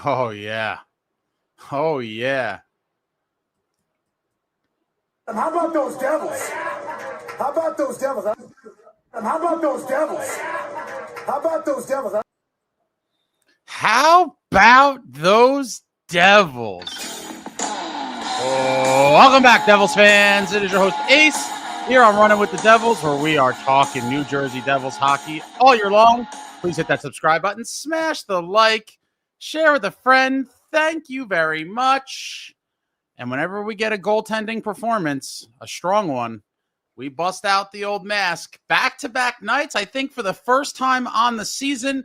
Oh, yeah. Oh, yeah. How about those Devils? How about those Devils? How about those Devils? How about those Devils? How about those Devils? Oh, welcome back, Devils fans. It is your host, Ace, here on Running with the Devils, where we are talking New Jersey Devils hockey all year long. Please hit that subscribe button, smash the like, share with a friend. Thank you very much. And whenever we get a goaltending performance, a strong one, we bust out the old mask. Back-to-back nights, I think for the first time on the season,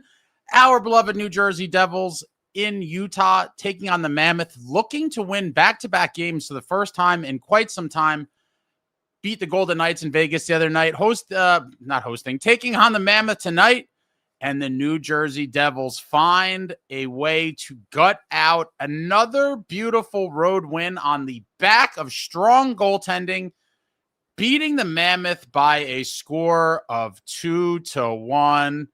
our beloved New Jersey Devils in Utah taking on the Mammoth, looking to win back-to-back games for the first time in quite some time. Beat the Golden Knights in Vegas the other night. Taking on the Mammoth tonight. And the New Jersey Devils find a way to gut out another beautiful road win on the back of strong goaltending, beating the Mammoth by a score of 2-1.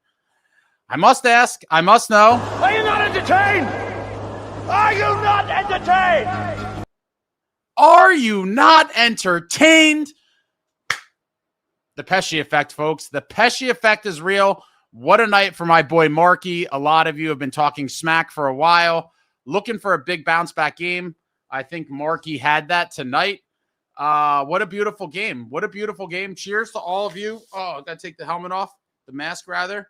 I must ask, I must know. Are you not entertained? Are you not entertained? Are you not entertained? The Pesce effect, folks. The Pesce effect is real. What a night for my boy Marky. A lot of you have been talking smack for a while, looking for a big bounce back game. I think Marky had that tonight. What a beautiful game. What a beautiful game. Cheers to all of you. Oh, I got to take the helmet off, the mask rather.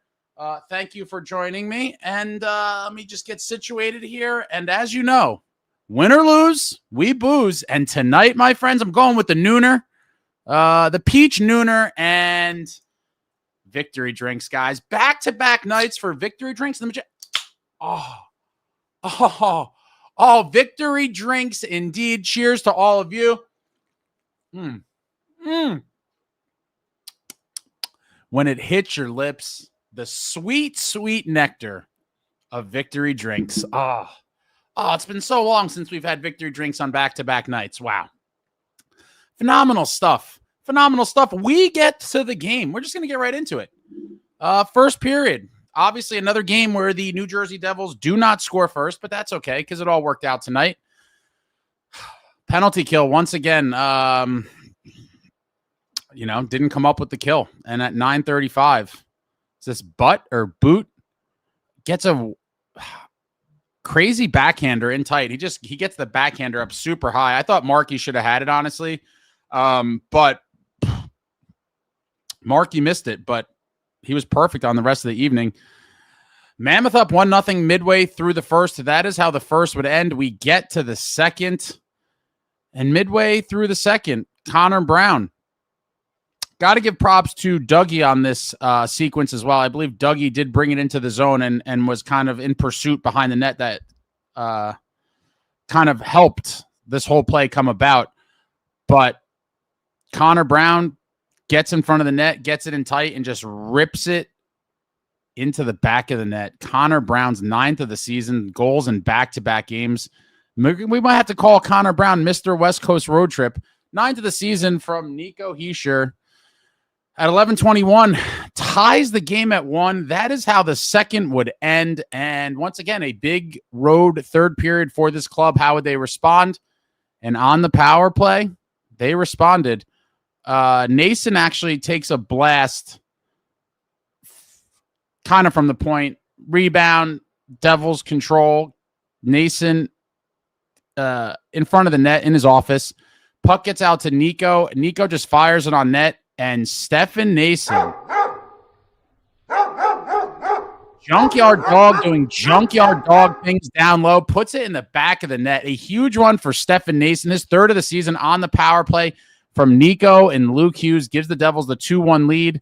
Thank you for joining me. And let me just get situated here. And as you know, win or lose, we booze. And tonight, my friends, I'm going with the nooner, the peach nooner, and victory drinks, guys. Back-to-back nights for victory drinks. Victory drinks indeed. Cheers to all of you. When it hits your lips, the sweet, sweet nectar of victory drinks. It's been so long since we've had victory drinks on back-to-back nights. Wow. Phenomenal stuff. Phenomenal stuff. We get to the game. We're just going to get right into it. First period. Obviously, another game where the New Jersey Devils do not score first, but that's okay because it all worked out tonight. Penalty kill once again. Didn't come up with the kill. And at 9:35, is this butt or boot? Gets a crazy backhander in tight. He gets the backhander up super high. I thought Marky should have had it, honestly. But Marky missed it, but he was perfect on the rest of the evening. Mammoth up 1-0 midway through the first. That is how the first would end. We get to the second, and midway through the second, Connor Brown. Got to give props to Dougie on this sequence as well. I believe Dougie did bring it into the zone and was kind of in pursuit behind the net that kind of helped this whole play come about. But Connor Brown gets in front of the net, gets it in tight, and just rips it into the back of the net. Connor Brown's 9th of the season, goals in back-to-back games. We might have to call Connor Brown Mr. West Coast Road Trip. 9th of the season from nicohischier at 11:21. Ties the game at 1. That is how the second would end. And once again, a big road third period for this club. How would they respond? And on the power play, they responded. Nason actually takes a blast kind of from the point. Rebound, Devils control. Nason in front of the net in his office. Puck gets out to Nico. Nico just fires it on net. And Stefan Nason, junkyard dog doing junkyard dog things down low, puts it in the back of the net. A huge one for Stefan Nason. His third of the season on the power play from Nico and Lukehughes gives the Devils the 2-1 lead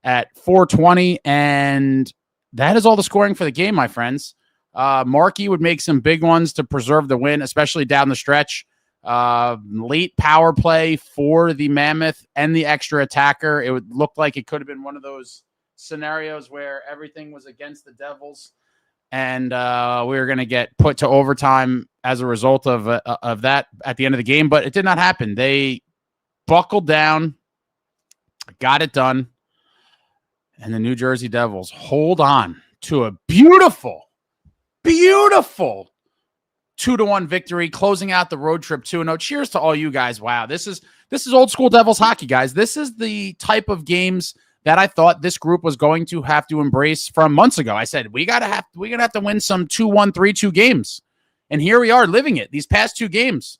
at 4:20. And that is all the scoring for the game, my friends. Markey would make some big ones to preserve the win, especially down the stretch. Late power play for the Mammoth and the extra attacker. It would look like it could have been one of those scenarios where everything was against the Devils, and we were going to get put to overtime as a result of that at the end of the game. But it did not happen. They buckled down, got it done, and the New Jersey Devils hold on to a beautiful beautiful 2-1 victory, closing out the road trip 2-0. Cheers to all you guys. Wow, this is old school Devils hockey, guys. This is the type of games that I thought this group was going to have to embrace from months ago. I said we're gonna have to win some 2-1, 3-2 games, and here we are living it. These past 2 games,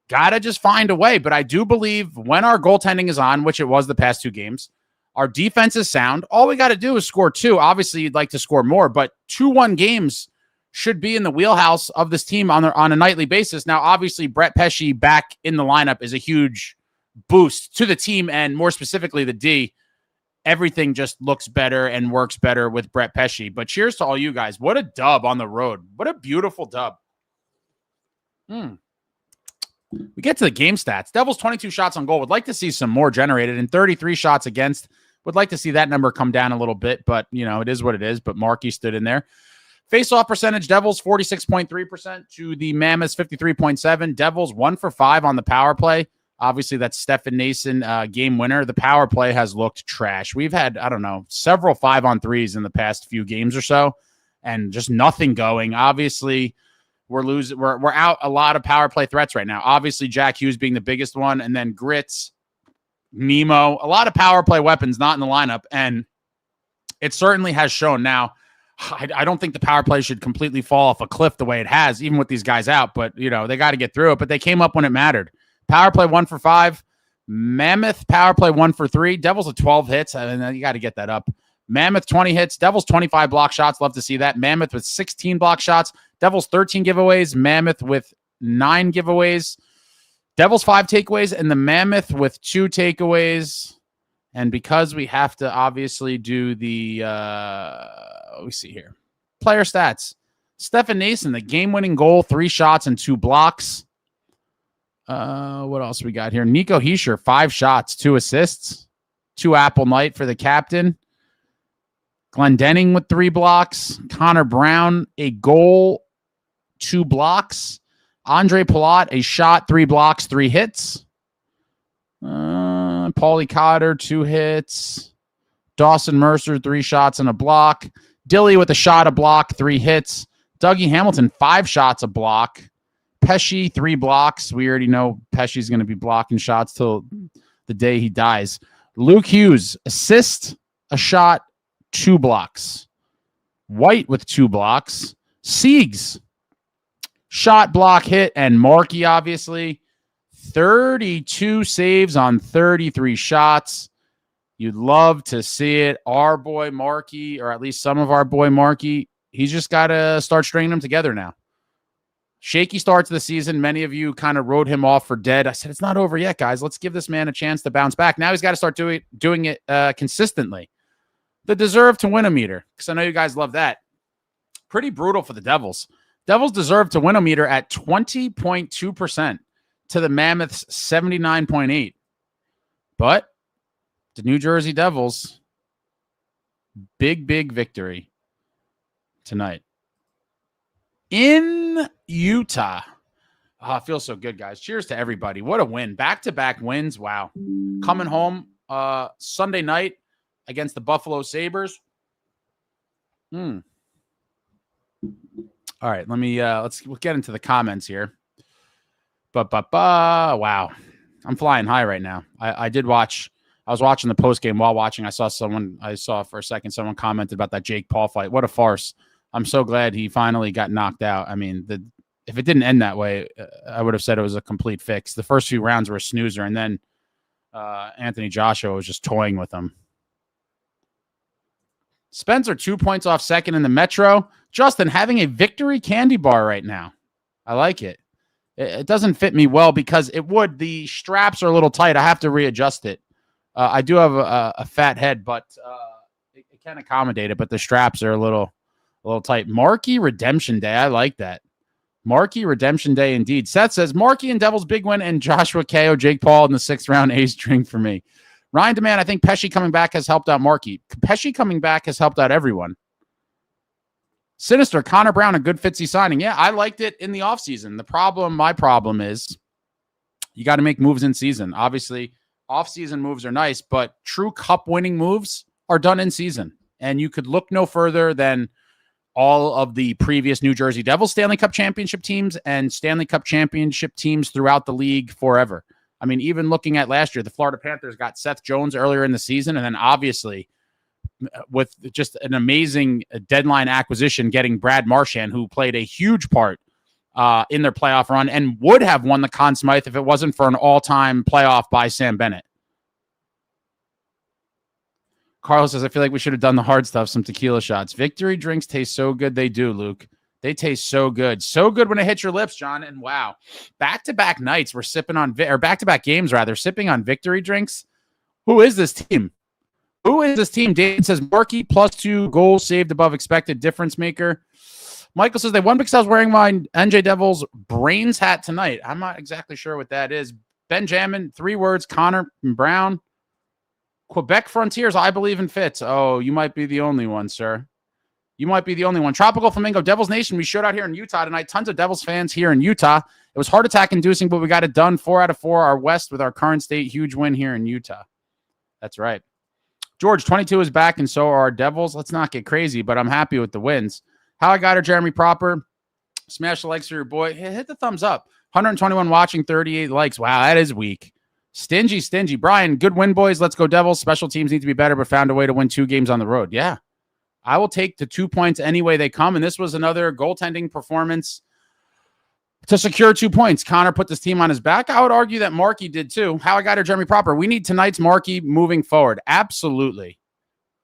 gotta just find a way. But I do believe when our goaltending is on, which it was the past 2 games, our defense is sound. All we got to do is score 2. Obviously, you'd like to score more, but 2-1 games should be in the wheelhouse of this team on a nightly basis. Now, obviously, brettpesce back in the lineup is a huge boost to the team, and more specifically, the D. Everything just looks better and works better with brettpesce. But cheers to all you guys. What a dub on the road. What a beautiful dub. We get to the game stats. Devils 22 shots on goal. Would like to see some more generated, and 33 shots against. Would like to see that number come down a little bit, but, it is what it is. But Markey stood in there. Face-off percentage, Devils 46.3% to the Mammoths 53.7%. Devils 1 for 5 on the power play. Obviously, that's Stefan Nason game winner. The power play has looked trash. We've had, several 5-on-3s in the past few games or so, and just nothing going. Obviously, we're out a lot of power play threats right now. Obviously, Jack Hughes being the biggest one, and then Grits, Nemo, a lot of power play weapons not in the lineup, and it certainly has shown. Now, I don't think the power play should completely fall off a cliff the way it has, even with these guys out, but, they got to get through it. But they came up when it mattered. Power play 1 for 5. Mammoth power play 1 for 3. Devils with 12 hits. I mean, you got to get that up. Mammoth 20 hits. Devils 25 block shots. Love to see that. Mammoth with 16 block shots. Devils 13 giveaways. Mammoth with 9 giveaways. Devils 5 takeaways, and the Mammoth with 2 takeaways. And because we have to obviously do the let me see here. Player stats. Stefan Nason, the game-winning goal, 3 shots and 2 blocks. What else we got here? Nicohischier, 5 shots, 2 assists. 2 Apple Night for the captain. Glendening with 3 blocks. Connor Brown, a goal, 2 blocks. Andre Palat, a shot, 3 blocks, 3 hits. Paulie Cotter, 2 hits. Dawson Mercer, 3 shots and a block. Dilly with a shot, a block, 3 hits. Dougie Hamilton, 5 shots, a block. Pesce, 3 blocks. We already know Pesce's going to be blocking shots till the day he dies. Luke Hughes, assist, a shot, 2 blocks. White with 2 blocks. Siegs, shot, block, hit, and Markey, obviously. 32 saves on 33 shots. You'd love to see it. Our boy Markey, or at least some of our boy Markey, he's just got to start stringing them together now. Shaky start to the season. Many of you kind of wrote him off for dead. I said, it's not over yet, guys. Let's give this man a chance to bounce back. Now he's got to start doing it consistently. The deserve to win a meter, because I know you guys love that. Pretty brutal for the Devils. Devils deserve to win a meter at 20.2% to the Mammoths 79.8%. But the New Jersey Devils, big victory tonight in Utah. Oh, it feels so good, guys. Cheers to everybody. What a win. Back-to-back wins. Wow. Coming home Sunday night against the Buffalo Sabres. All right, let's get into the comments here. Wow. I'm flying high right now. I was watching the post-game while watching. I saw for a second someone commented about that Jake Paul fight. What a farce. I'm so glad he finally got knocked out. I mean, if it didn't end that way, I would have said it was a complete fix. The first few rounds were a snoozer, and then Anthony Joshua was just toying with him. Spencer, 2 points off second in the Metro. Justin, having a victory candy bar right now. I like it. It doesn't fit me well because the straps are a little tight. I have to readjust it. I do have a fat head, but it can accommodate it, but the straps are a little tight. Markey Redemption Day. I like that. Markey Redemption Day indeed. Seth says, Markey and Devils big win and Joshua KO Jake Paul in the 6th round ace drink for me. Ryan Demand, I think Pesce coming back has helped out Markey. Pesce coming back has helped out everyone. Sinister, Connor Brown, a good Fitzy signing. Yeah, I liked it in the offseason. My problem is you got to make moves in season. Obviously, off-season moves are nice, but true cup-winning moves are done in season. And you could look no further than all of the previous New Jersey Devils Stanley Cup championship teams and Stanley Cup championship teams throughout the league forever. I mean, even looking at last year, the Florida Panthers got Seth Jones earlier in the season, and then obviously with just an amazing deadline acquisition, getting Brad Marchand, who played a huge part in their playoff run and would have won the Conn Smythe if it wasn't for an all-time playoff by Sam Bennett. Carlos says, I feel like we should have done the hard stuff, some tequila shots. Victory drinks taste so good. They do, Luke. They taste so good. So good when it hits your lips, John. And wow, back-to-back nights we're sipping on, or back-to-back games, rather, sipping on victory drinks. Who is this team? Who is this team? David says, Markey, +2 goals saved above expected, difference maker. Michael says, they won because I was wearing my NJ Devils brains hat tonight. I'm not exactly sure what that is. Benjamin, 3 words, Connor and Brown. Quebec Frontiers, I believe in Fitz. Oh, you might be the only one, sir. You might be the only one. Tropical Flamingo, Devils Nation, we showed out here in Utah tonight. Tons of Devils fans here in Utah. It was heart attack inducing, but we got it done. 4 out of 4 are West with our current state. Huge win here in Utah. That's right. George, 22 is back, and so are our Devils. Let's not get crazy, but I'm happy with the wins. How I got her, Jeremy Proper. Smash the likes for your boy. Hey, hit the thumbs up. 121 watching, 38 likes. Wow, that is weak. Stingy. Brian, good win, boys. Let's go, Devils. Special teams need to be better, but found a way to win 2 games on the road. Yeah. I will take the 2 points any way they come, and this was another goaltending performance to secure 2 points. Connor put this team on his back. I would argue that Markey did too. How I got her, Jeremy Proper. We need tonight's Markey moving forward. Absolutely.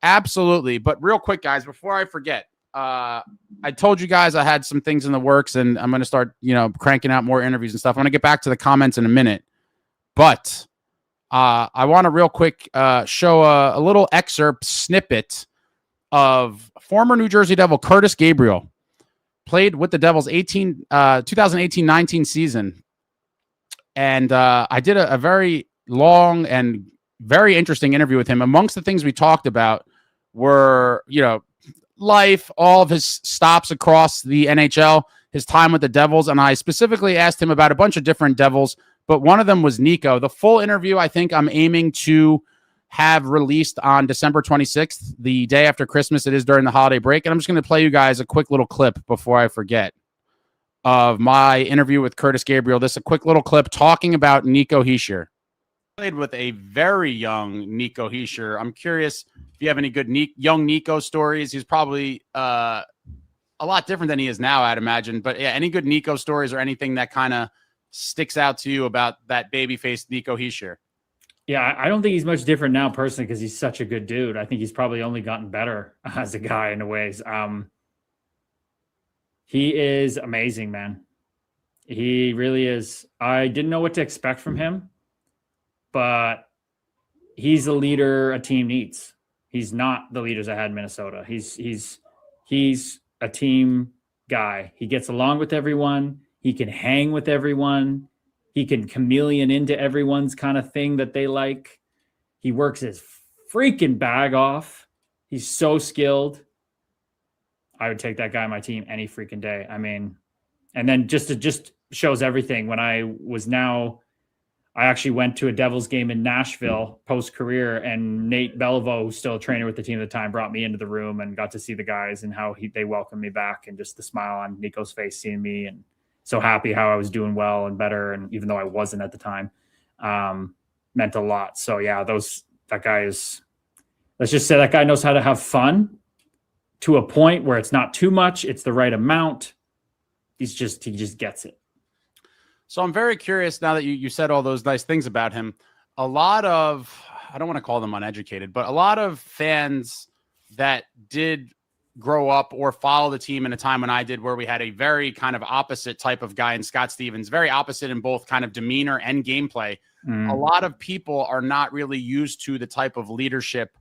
But real quick, guys, before I forget, I told you guys I had some things in the works, and I'm going to start, cranking out more interviews and stuff. I'm going to get back to the comments in a minute, but I want to real quick show a little excerpt snippet of former New Jersey Devil Curtis Gabriel. Played with the Devils 2018-19 season. And I did a very long and very interesting interview with him. Amongst the things we talked about were, life, all of his stops across the NHL, his time with the Devils. And I specifically asked him about a bunch of different Devils, but one of them was Nico. The full interview, I think I'm aiming to have released on December 26th, the day after Christmas. It is during the holiday break. And I'm just going to play you guys a quick little clip before I forget of my interview with Curtis Gabriel. This is a quick little clip talking about nicohischier. Played with a very young nicohischier. I'm curious if you have any good young Nico stories. He's probably a lot different than he is now, I'd imagine. But yeah, any good Nico stories or anything that kind of sticks out to you about that baby-faced nicohischier? Yeah, I don't think he's much different now personally because he's such a good dude. I think he's probably only gotten better as a guy in a ways. He is amazing, man. He really is. I didn't know what to expect from him, but he's the leader a team needs. He's not the leaders I had in Minnesota. He's a team guy. He gets along with everyone. He can hang with everyone. He can chameleon into everyone's kind of thing that they like. He works his freaking bag off. He's so skilled. I would take that guy on my team any freaking day. I mean, and then just shows everything. When I actually went to a Devils game in Nashville post-career, and Nate Beliveau, who's still a trainer with the team at the time, brought me into the room and got to see the guys and how they welcomed me back, and just the smile on Nico's face seeing me and so happy how I was doing well and better. And even though I wasn't at the time, meant a lot. So yeah, let's just say that guy knows how to have fun to a point where it's not too much. It's the right amount. He just gets it. So I'm very curious now that you said all those nice things about him. A lot of, I don't want to call them uneducated, but a lot of fans that did grow up or follow the team in a time when I did, where we had a very kind of opposite type of guy in Scott Stevens, very opposite in both kind of demeanor and gameplay. A lot of people are not really used to the type of leadership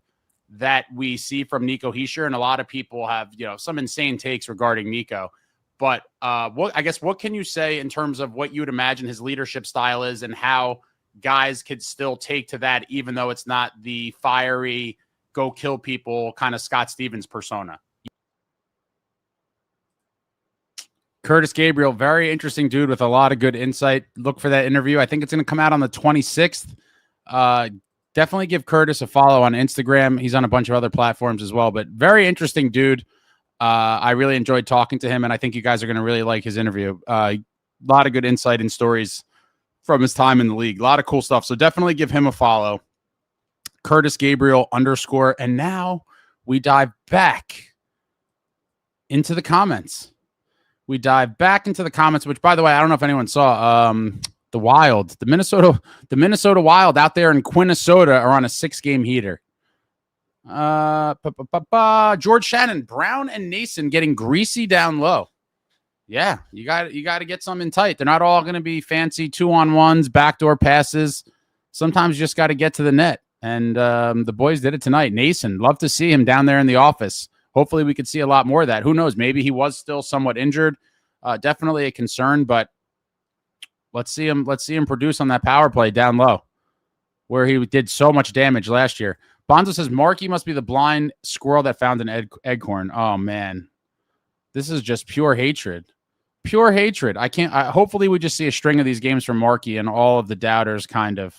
that we see from nicohischier, and a lot of people have, some insane takes regarding Nico. But what can you say in terms of what you would imagine his leadership style is, and how guys could still take to that, even though it's not the fiery, go kill people kind of Scott Stevens persona? Curtis Gabriel, very interesting dude with a lot of good insight. Look for that interview. I think it's going to come out on the 26th. Definitely give Curtis a follow on Instagram. He's on a bunch of other platforms as well, but very interesting dude. I really enjoyed talking to him, and I think you guys are going to really like his interview. A lot of good insight and stories from his time in the league. A lot of cool stuff. So definitely give him a follow. Curtis Gabriel _ and now we dive back into the comments. Which, by the way, I don't know if anyone saw. The Wild, the Minnesota Wild out there in Quinnesota are on a 6-game heater. George Shannon, Brown and Nason getting greasy down low. Yeah, you got to get some in tight. They're not all going to be fancy 2-on-1s, backdoor passes. Sometimes you just got to get to the net. And the boys did it tonight. Nason, love to see him down there in the office. Hopefully we could see a lot more of that. Who knows? Maybe he was still somewhat injured. Definitely a concern, but let's see him produce on that power play down low where he did so much damage last year. Bonzo says Markey must be the blind squirrel that found an eggcorn. Oh man. This is just pure hatred. Pure hatred. Hopefully we just see a string of these games from Markey and all of the doubters kind of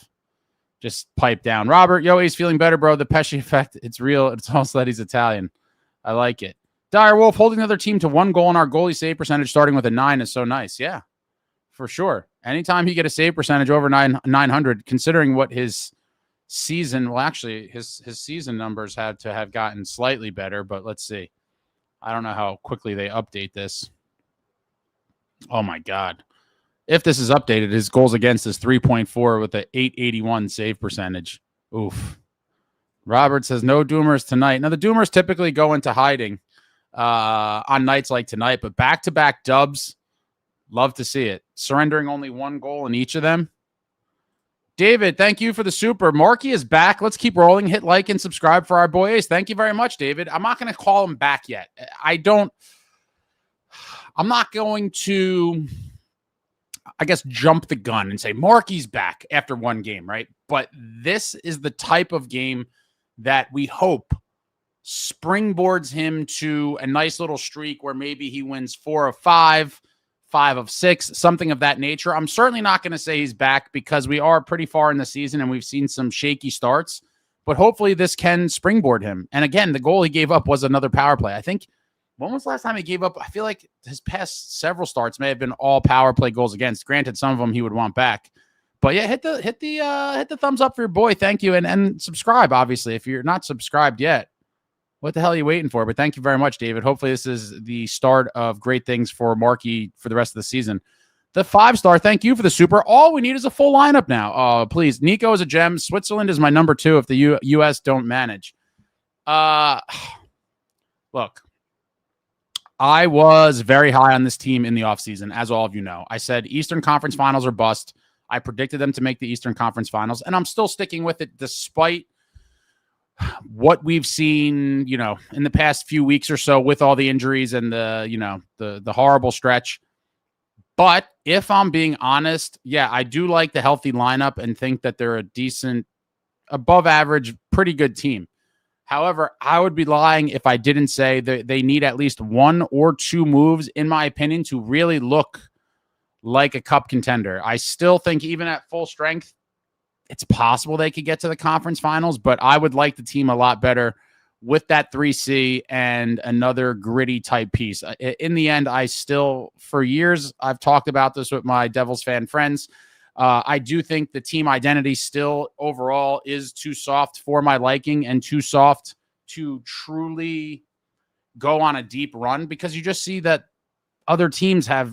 just pipe down. Robert, yo, he's feeling better, bro. The Pesce effect, it's real. It's also that he's Italian. I like it. Dire Wolf holding the other team to 1 goal, and our goalie save percentage starting with a 9 is so nice. Yeah, for sure. Anytime you get a save percentage over 900, considering what his season, well, actually, his season numbers had to have gotten slightly better, but let's see. I don't know how quickly they update this. Oh, my God. If this is updated, his goals against is 3.4 with a 881 save percentage. Oof. Robert says no Doomers tonight. Now, the Doomers typically go into hiding on nights like tonight, but back-to-back dubs, love to see it. Surrendering only 1 goal in each of them. David, thank you for the super. Markey is back. Let's keep rolling. Hit like and subscribe for our boy Ace. Thank you very much, David. I'm not going to call him back yet. I'm not going to, I guess, jump the gun and say Markey's back after 1 game, right? But this is the type of game that we hope springboards him to a nice little streak where maybe he wins 4 of 5, 5 of 6, something of that nature. I'm certainly not going to say he's back because we are pretty far in the season and we've seen some shaky starts, but hopefully this can springboard him. And again, the goal he gave up was another power play. I think, when was the last time he gave up? I feel like his past several starts may have been all power play goals against. Granted, some of them he would want back. But yeah, hit the thumbs up for your boy. Thank you. And subscribe, obviously. If you're not subscribed yet, what the hell are you waiting for? But thank you very much, David. Hopefully this is the start of great things for Markey for the rest of the season. The 5-star, thank you for the super. All we need is a full lineup now. Oh, please. Nico is a gem. Switzerland is my number 2 if the U.S. don't manage. Look, I was very high on this team in the offseason, as all of you know. I said Eastern Conference Finals are bust. I predicted them to make the Eastern Conference Finals, and I'm still sticking with it despite what we've seen, in the past few weeks or so with all the injuries and the horrible stretch. But if I'm being honest, yeah, I do like the healthy lineup and think that they're a decent, above average, pretty good team. However, I would be lying if I didn't say that they need at least 1 or 2 moves, in my opinion, to really look like a cup contender. I still think even at full strength, it's possible they could get to the conference finals, but I would like the team a lot better with that 3C and another gritty type piece. In the end, for years, I've talked about this with my Devils fan friends. I do think the team identity still overall is too soft for my liking and too soft to truly go on a deep run, because you just see that other teams have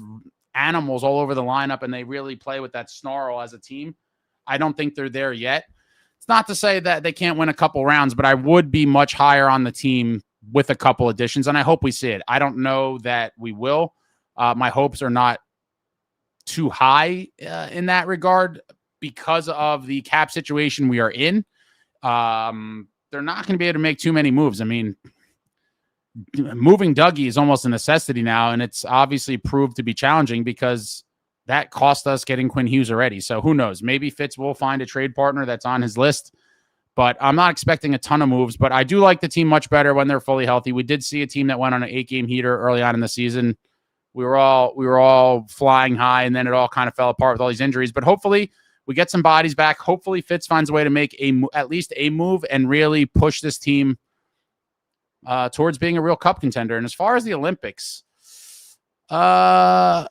animals all over the lineup and they really play with that snarl as a team. I don't think they're there yet. It's not to say that they can't win a couple rounds, but I would be much higher on the team with a couple additions, and I hope we see it. I don't know that we will. My hopes are not too high in that regard because of the cap situation we are in. They're not going to be able to make too many moves. I mean, moving Dougie is almost a necessity now, and it's obviously proved to be challenging because that cost us getting Quinn Hughes already. So who knows? Maybe Fitz will find a trade partner that's on his list, but I'm not expecting a ton of moves. But I do like the team much better when they're fully healthy. We did see a team that went on an 8-game heater early on in the season. We were all flying high, and then it all kind of fell apart with all these injuries. But hopefully we get some bodies back. Hopefully Fitz finds a way to make at least a move and really push this team towards being a real cup contender. And as far as the Olympics, I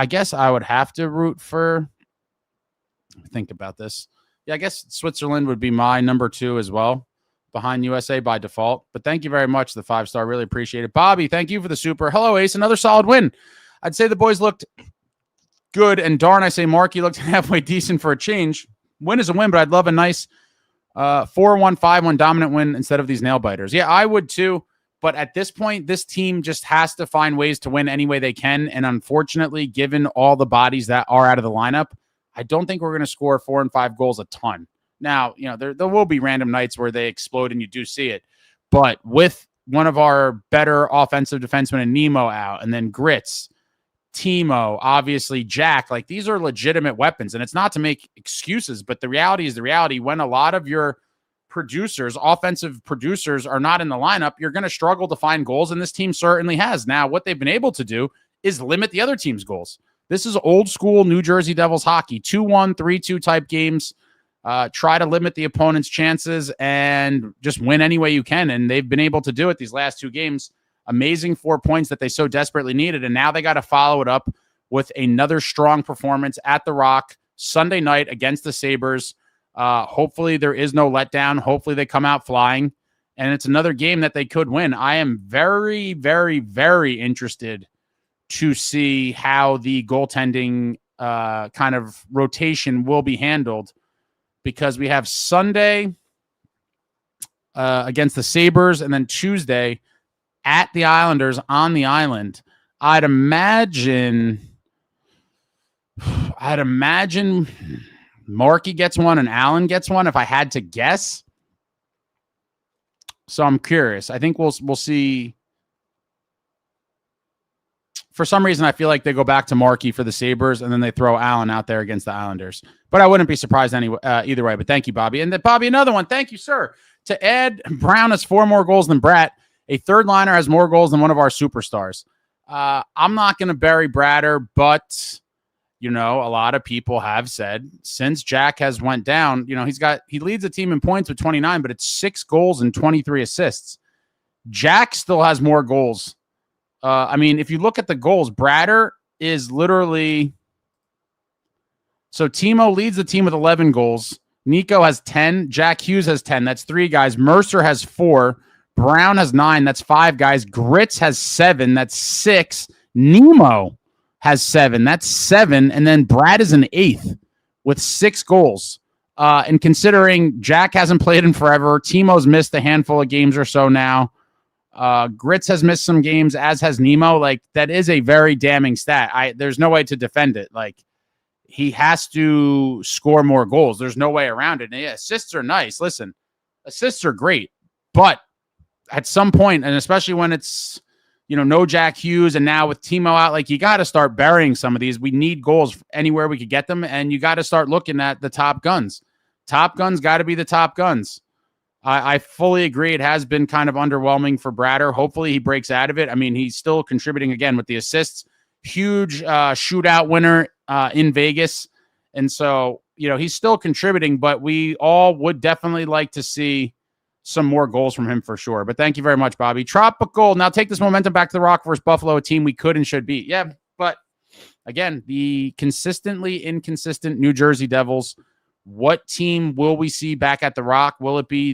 guess I would have to root for, think about this. Yeah, I guess Switzerland would be my number 2 as well, behind USA by default. But thank you very much, the 5-star. Really appreciate it. Bobby, thank you for the super. Hello, Ace. Another solid win. I'd say the boys looked good, and darn, I say Marky looked halfway decent for a change. Win is a win, but I'd love a nice 4-1, 5-1 dominant win instead of these nail biters. Yeah, I would too. But at this point, this team just has to find ways to win any way they can. And unfortunately, given all the bodies that are out of the lineup, I don't think we're going to score 4 and 5 goals a ton. Now, there will be random nights where they explode and you do see it. But with one of our better offensive defensemen and Nemo out, and then Grits, Timo, obviously Jack, like these are legitimate weapons. And it's not to make excuses, but the reality is the reality. When a lot of your producers, offensive producers, are not in the lineup, you're going to struggle to find goals. And this team certainly has. Now, what they've been able to do is limit the other team's goals. This is old school New Jersey Devils hockey, 2-1, 3-2 type games. Try to limit the opponent's chances and just win any way you can. And they've been able to do it these last 2 games. Amazing 4 points that they so desperately needed. And now they got to follow it up with another strong performance at the Rock Sunday night against the Sabres. Hopefully there is no letdown. Hopefully they come out flying. And it's another game that they could win. I am very, very, very interested to see how the goaltending kind of rotation will be handled, because we have Sunday against the Sabres and then Tuesday at the Islanders on the island. I'd imagine Markey gets one and Allen gets one if I had to guess. So I'm curious. I think we'll see. For some reason, I feel like they go back to Markey for the Sabres, and then they throw Allen out there against the Islanders. But I wouldn't be surprised either way. But thank you, Bobby. And then, Bobby, another one. Thank you, sir. To add, Brown has 4 more goals than Bratt. A third liner has more goals than one of our superstars. I'm not going to bury Bratter, but, a lot of people have said since Jack has went down, he leads the team in points with 29, but it's 6 goals and 23 assists. Jack still has more goals. If you look at the goals, Bratter is literally. So Timo leads the team with 11 goals. Nico has 10. Jack Hughes has 10. That's 3 guys. Mercer has 4. Brown has 9. That's 5 guys. Grits has 7. That's 6. Nemo has 7. That's 7. And then Brad is an 8th with 6 goals. And considering Jack hasn't played in forever, Timo's missed a handful of games or so now. Grits has missed some games, as has Nemo. Like, that is a very damning stat. There's no way to defend it. Like, he has to score more goals. There's no way around it. And yeah, assists are nice. Listen, assists are great, but at some point, and especially when it's, no Jack Hughes, and now with Timo out, like, you got to start burying some of these. We need goals anywhere we could get them, and you got to start looking at the top guns. Top guns got to be the top guns. I fully agree. It has been kind of underwhelming for Bratter. Hopefully he breaks out of it. He's still contributing again with the assists. Huge shootout winner in Vegas. And so, he's still contributing, but we all would definitely like to see some more goals from him for sure. But thank you very much, Bobby. Tropical. Now take this momentum back to the Rock versus Buffalo, a team we could and should beat. Yeah, but again, the consistently inconsistent New Jersey Devils. What team will we see back at the Rock? Will it be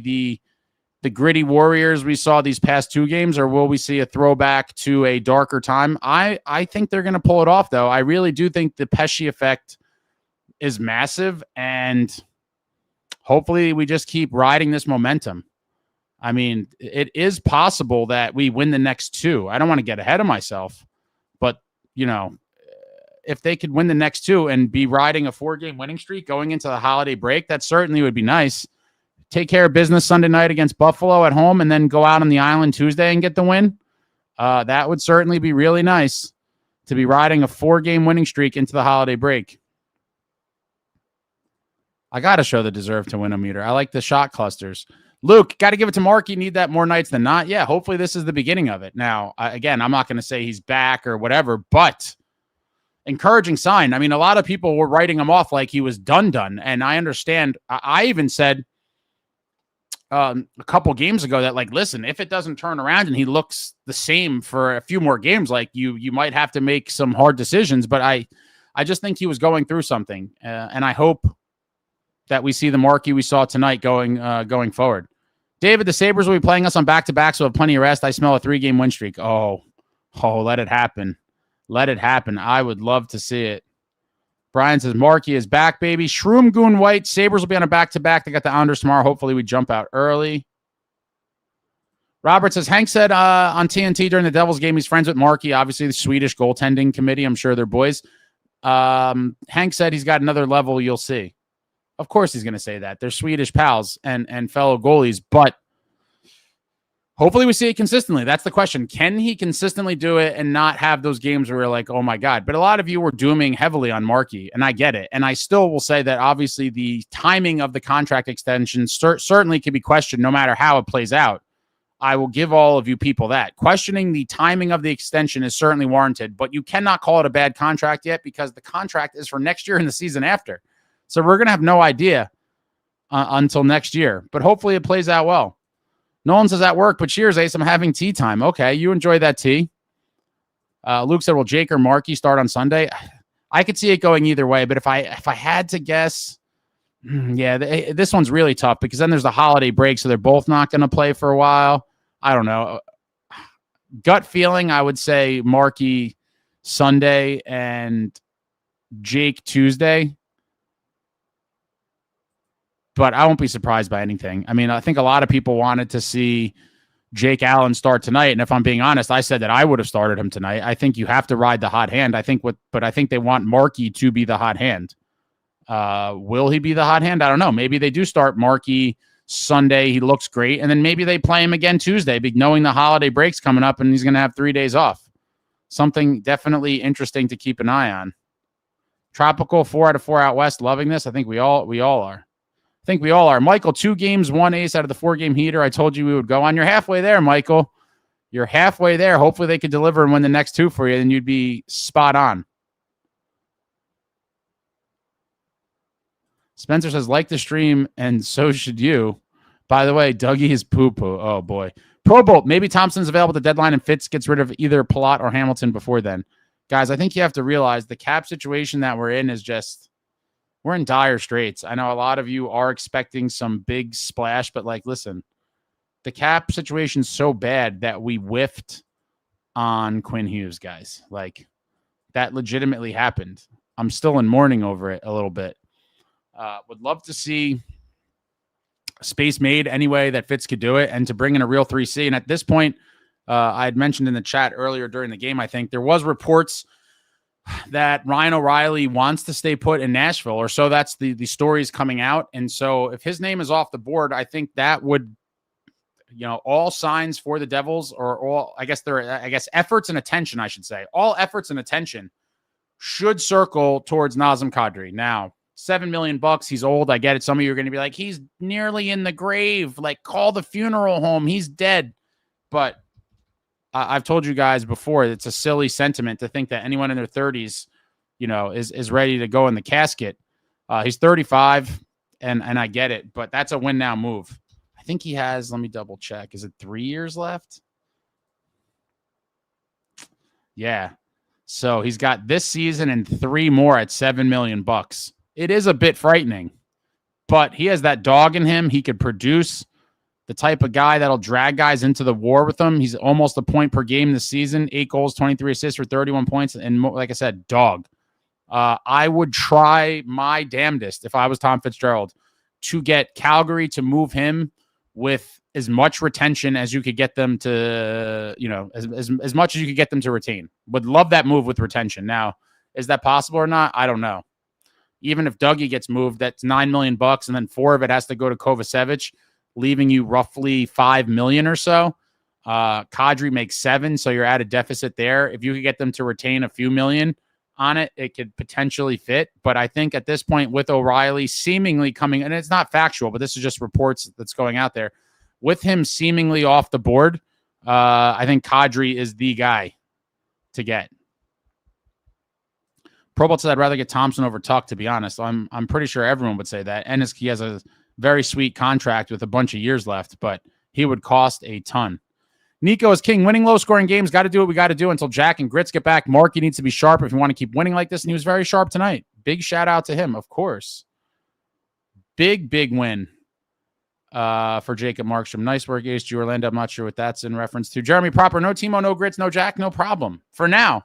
the gritty Warriors we saw these past 2 games, or will we see a throwback to a darker time? I think they're going to pull it off, though. I really do think the Pesce effect is massive, and hopefully we just keep riding this momentum. It is possible that we win the next 2. I don't want to get ahead of myself, but, if they could win the next 2 and be riding a 4-game winning streak going into the holiday break, that certainly would be nice. Take care of business Sunday night against Buffalo at home and then go out on the island Tuesday and get the win. That would certainly be really nice to be riding a 4-game winning streak into the holiday break. I got to show the deserve to win a meter. I like the shot clusters. Luke, got to give it to Mark. You need that more nights than not. Yeah, hopefully this is the beginning of it. Now, again, I'm not going to say he's back or whatever, but encouraging sign. A lot of people were writing him off like he was done. And I understand. I even said a couple games ago that, like, listen, if it doesn't turn around and he looks the same for a few more games, like you might have to make some hard decisions. But I just think he was going through something, and I hope that we see the Markey we saw tonight going forward. David, the Sabres will be playing us on back-to-back, so have plenty of rest. I smell a 3-game win streak. Oh, let it happen. Let it happen. I would love to see it. Brian says, Markey is back, baby. Shroom Goon White. Sabres will be on a back-to-back. They got the Islanders tomorrow. Hopefully we jump out early. Robert says, Hank said on TNT during the Devils game he's friends with Markey, obviously the Swedish goaltending committee. I'm sure they're boys. Hank said he's got another level you'll see. Of course he's going to say that. They're Swedish pals and fellow goalies, but hopefully we see it consistently. That's the question. Can he consistently do it and not have those games where we're like, oh my God? But a lot of you were dooming heavily on Markey, and I get it. And I still will say that obviously the timing of the contract extension certainly can be questioned no matter how it plays out. I will give all of you people that. Questioning the timing of the extension is certainly warranted, but you cannot call it a bad contract yet because the contract is for next year and the season after. So we're going to have no idea until next year, but hopefully it plays out well. Nolan says at work, but cheers, Ace. I'm having tea time. Okay, you enjoy that tea. Luke said, will Jake or Markey start on Sunday? I could see it going either way, but if I had to guess, this one's really tough because then there's the holiday break, so they're both not going to play for a while. I don't know. Gut feeling, I would say Markey Sunday and Jake Tuesday. But I won't be surprised by anything. I mean, I think a lot of people wanted to see Jake Allen start tonight. And if I'm being honest, I said that I would have started him tonight. I think you have to ride the hot hand. But I think they want Markey to be the hot hand. Will he be the hot hand? I don't know. Maybe they do start Markey Sunday. He looks great. And then maybe they play him again Tuesday, knowing the holiday break's coming up and he's going to have 3 days off. Something definitely interesting to keep an eye on. Tropical 4 out of 4 out west. Loving this. I think we all are. I think we all are. Michael, 2 games, 1 ace out of the 4-game heater. I told you we would go on. You're halfway there, Michael. You're halfway there. Hopefully they could deliver and win the next 2 for you, and you'd be spot on. Spencer says, like the stream, and so should you. By the way, Dougie is poo-poo. Oh, boy. Pro Bowl. Maybe Thompson's available at the deadline and Fitz gets rid of either Palat or Hamilton before then. Guys, I think you have to realize the cap situation that we're in is just... we're in dire straits. I know a lot of you are expecting some big splash, but listen, the cap situation's so bad that we whiffed on Quinn Hughes, guys. That legitimately happened. I'm still in mourning over it a little bit. Would love to see space made anyway that Fitz could do it and to bring in a real 3C. And at this point, I had mentioned in the chat earlier during the game, I think there was reports that Ryan O'Reilly wants to stay put in Nashville, or so that's the stories coming out. And so if his name is off the board, I think that would, all signs for the Devils, or all, I guess efforts and attention, I should say, all efforts and attention should circle towards Nazem Kadri. Now, $7 million, he's old. I get it. Some of you are going to be like, he's nearly in the grave. Call the funeral home. He's dead. But I've told you guys before, it's a silly sentiment to think that anyone in their 30s, is ready to go in the casket. He's 35, and I get it, but that's a win now move. I think he has, let me double check. Is it 3 years left? Yeah. So he's got this season and 3 more at $7 million. It is a bit frightening, but he has that dog in him. He could produce. The type of guy that'll drag guys into the war with him. He's almost a point per game this season. 8 goals, 23 assists for 31 points. And like I said, dog. I would try my damnedest if I was Tom Fitzgerald to get Calgary to move him with as much retention as you could get them to, as much as you could get them to retain. Would love that move with retention. Now, is that possible or not? I don't know. Even if Dougie gets moved, that's $9 million, and then 4 of it has to go to Kovacevic, leaving you roughly $5 million or so. Kadri makes 7, so you're at a deficit there. If you could get them to retain a few million on it, it could potentially fit. But I think at this point, with O'Reilly seemingly coming, and it's not factual, but this is just reports that's going out there, with him seemingly off the board, I think Kadri is the guy to get. Probot said I'd rather get Thompson over Tuck, to be honest. I'm pretty sure everyone would say that. And he has a very sweet contract with a bunch of years left, but he would cost a ton. Nico is king. Winning low-scoring games. Got to do what we got to do until Jack and Grits get back. Marky needs to be sharp if you want to keep winning like this, and he was very sharp tonight. Big shout-out to him, of course. Big win for Jacob Markstrom. Nice work, Ace G. Orlando. I'm not sure what that's in reference to. Jeremy Proper. No Timo, no Grits, no Jack, no problem. For now.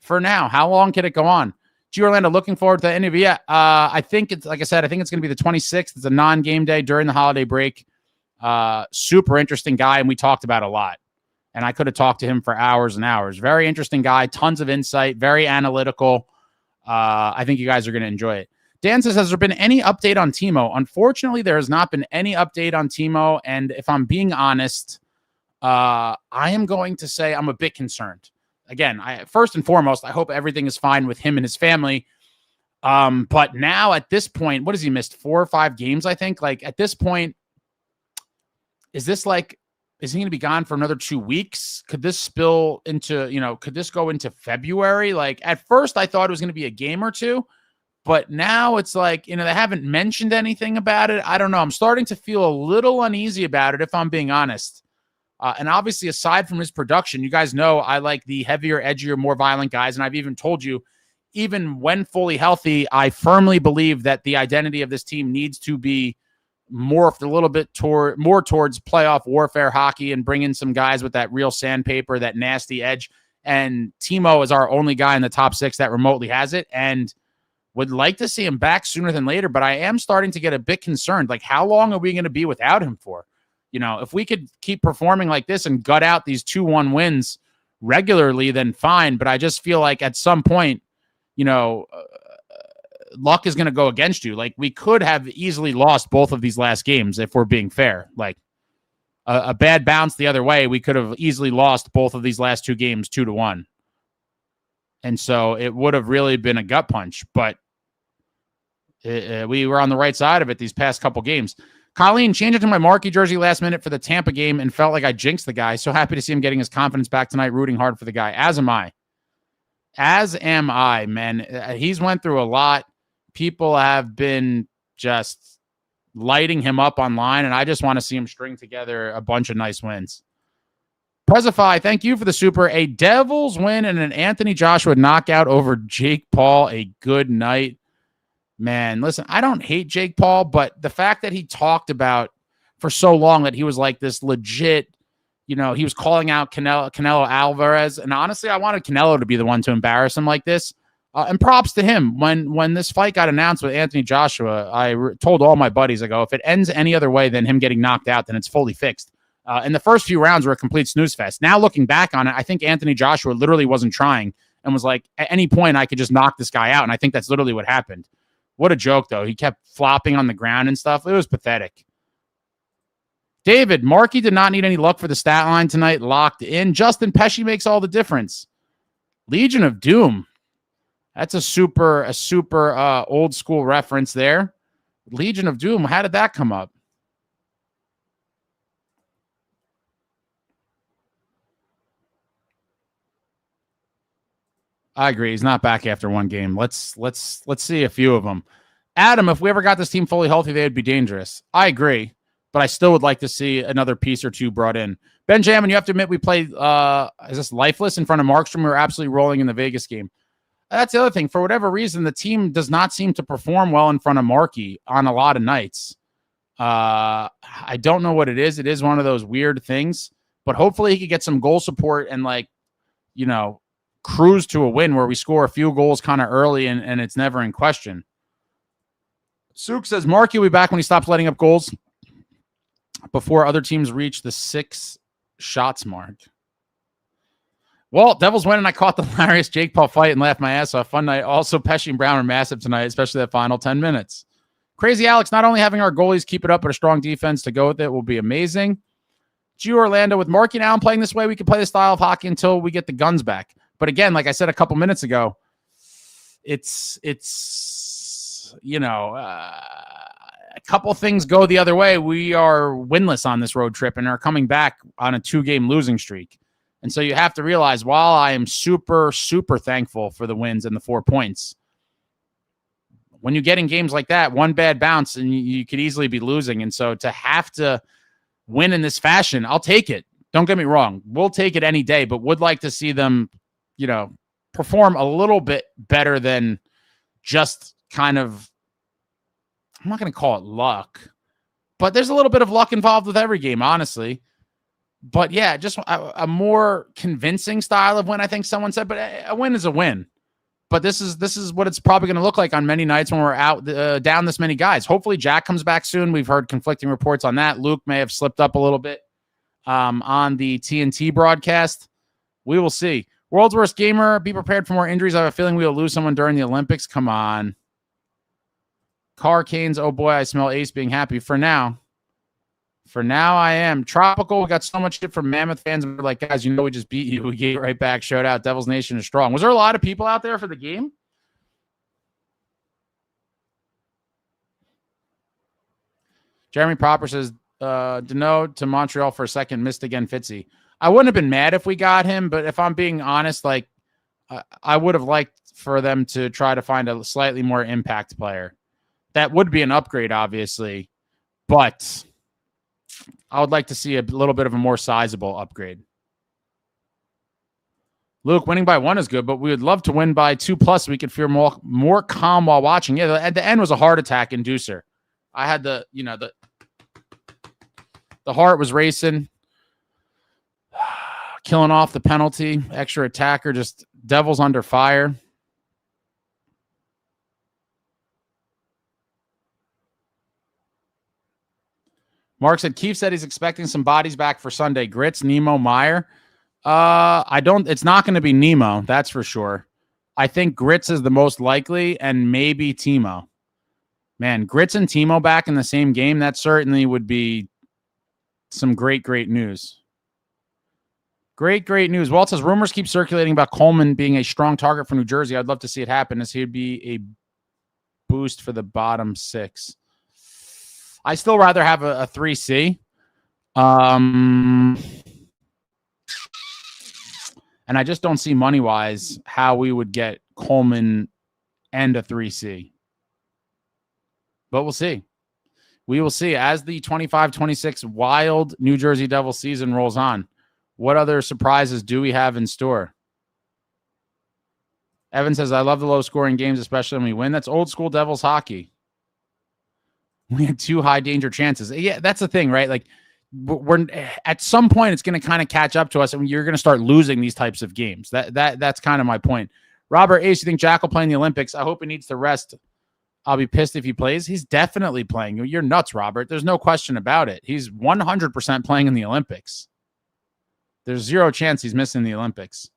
How long can it go on? G. Orlando, looking forward to the interview. Yeah, I think it's, like I said, I think it's going to be the 26th. It's a non-game day during the holiday break. Super interesting guy, and we talked about a lot. And I could have talked to him for hours and hours. Very interesting guy, tons of insight, very analytical. I think you guys are going to enjoy it. Dan says, has there been any update on Timo? Unfortunately, there has not been any update on Timo. And if I'm being honest, I am going to say I'm a bit concerned. Again, first and foremost, I hope everything is fine with him and his family. But now at this point, what has he missed? 4 or 5 games, I think. Like at this point, is he going to be gone for another 2 weeks? Could this spill into, could this go into February? Like at first I thought it was going to be a game or two, but now it's like, they haven't mentioned anything about it. I don't know. I'm starting to feel a little uneasy about it, if I'm being honest. And obviously, aside from his production, you guys know I like the heavier, edgier, more violent guys. And I've even told you, even when fully healthy, I firmly believe that the identity of this team needs to be morphed a little bit more towards playoff warfare hockey and bring in some guys with that real sandpaper, that nasty edge. And Timo is our only guy in the top 6 that remotely has it, and would like to see him back sooner than later. But I am starting to get a bit concerned. Like, how long are we going to be without him for? If we could keep performing like this and gut out these 2-1 wins regularly, then fine. But I just feel like at some point, luck is going to go against you. Like, we could have easily lost both of these last games if we're being fair. Like a bad bounce the other way, we could have easily lost both of these last 2 games 2-1. And so it would have really been a gut punch, but we were on the right side of it these past couple games. Colleen, changed it to my Marky jersey last minute for the Tampa game and felt like I jinxed the guy. So happy to see him getting his confidence back tonight, rooting hard for the guy. As am I, man. He's went through a lot. People have been just lighting him up online, and I just want to see him string together a bunch of nice wins. Presify, thank you for the super. A Devils win and an Anthony Joshua knockout over Jake Paul. A good night. Man, listen, I don't hate Jake Paul, but the fact that he talked about for so long that he was like this legit, he was calling out Canelo Alvarez. And honestly, I wanted Canelo to be the one to embarrass him like this. And props to him. When this fight got announced with Anthony Joshua, I told all my buddies, I go, if it ends any other way than him getting knocked out, then it's fully fixed. And the first few rounds were a complete snooze fest. Now looking back on it, I think Anthony Joshua literally wasn't trying and was like, at any point I could just knock this guy out. And I think that's literally what happened. What a joke, though. He kept flopping on the ground and stuff. It was pathetic. David, Marky did not need any luck for the stat line tonight. Locked in. Justin Pesce makes all the difference. Legion of Doom. That's a super old school reference there. Legion of Doom. How did that come up? I agree. He's not back after 1 game. Let's see a few of them. Adam, if we ever got this team fully healthy, they would be dangerous. I agree, but I still would like to see another piece or 2 brought in. Benjamin, you have to admit we played is this lifeless in front of Markstrom? We were absolutely rolling in the Vegas game. That's the other thing. For whatever reason, the team does not seem to perform well in front of Marky on a lot of nights. I don't know what it is. It is one of those weird things, but hopefully he could get some goal support and cruise to a win where we score a few goals kind of early and it's never in question. Sook says Marky will be back when he stops letting up goals before other teams reach the 6 shots mark. Well, Devils win, and I caught the hilarious Jake Paul fight and laughed my ass off. Fun night. Also, Pesce and Brown are massive tonight, especially that final 10 minutes. Crazy Alex, not only having our goalies keep it up, but a strong defense to go with it will be amazing. G Orlando, with Marky and Allen playing this way, we can play this style of hockey until we get the guns back. But again, like I said a couple minutes ago, it's a couple things go the other way. We are winless on this road trip and are coming back on a 2-game losing streak. And so you have to realize, while I am super, super thankful for the wins and the 4 points, when you get in games like that, one bad bounce and you could easily be losing. And so to have to win in this fashion, I'll take it. Don't get me wrong. We'll take it any day, but would like to see them, perform a little bit better than just kind of, I'm not going to call it luck, but there's a little bit of luck involved with every game, honestly. But yeah, just a more convincing style of win, I think someone said, but a win is a win. But this is what it's probably going to look like on many nights when we're out down this many guys. Hopefully Jack comes back soon. We've heard conflicting reports on that. Luke may have slipped up a little bit on the TNT broadcast. We will see. World's worst gamer, be prepared for more injuries. I have a feeling we will lose someone during the Olympics. Come on. Car Canes, oh boy, I smell Ace being happy. For now, I am. Tropical, we got so much shit from Mammoth fans. We're like, guys, we just beat you. We gave it right back. Shout out. Devils Nation is strong. Was there a lot of people out there for the game? Jeremy Proper says, Deneau to Montreal for a second, missed again, Fitzy. I wouldn't have been mad if we got him, but if I'm being honest, like I would have liked for them to try to find a slightly more impact player. That would be an upgrade, obviously, but I would like to see a little bit of a more sizable upgrade. Luke, winning by 1 is good, but we would love to win by 2+. We could feel more calm while watching. Yeah, at the end was a heart attack inducer. I had the heart was racing, killing off the penalty, extra attacker, just Devils under fire. Mark said Keefe said he's expecting some bodies back for Sunday. Grits, Nemo, Meyer. It's not going to be Nemo, that's for sure. I think Grits is the most likely, and maybe Timo. Man, Grits and Timo back in the same game, that certainly would be some great news. Great news. Walt says rumors keep circulating about Coleman being a strong target for New Jersey. I'd love to see it happen, as he'd be a boost for the bottom 6. I still rather have a 3C. And I just don't see money-wise how we would get Coleman and a 3C. But we'll see. We will see as the 25-26 wild New Jersey Devils season rolls on. What other surprises do we have in store? Evan says, I love the low-scoring games, especially when we win. That's old-school Devils hockey. We had 2 high-danger chances. Yeah, that's the thing, right? Like, we're at some point, it's going to kind of catch up to us, and you're going to start losing these types of games. That's kind of my point. Robert Ace, you think Jack will play in the Olympics? I hope he needs to rest. I'll be pissed if he plays. He's definitely playing. You're nuts, Robert. There's no question about it. He's 100% playing in the Olympics. There's 0 chance he's missing the Olympics.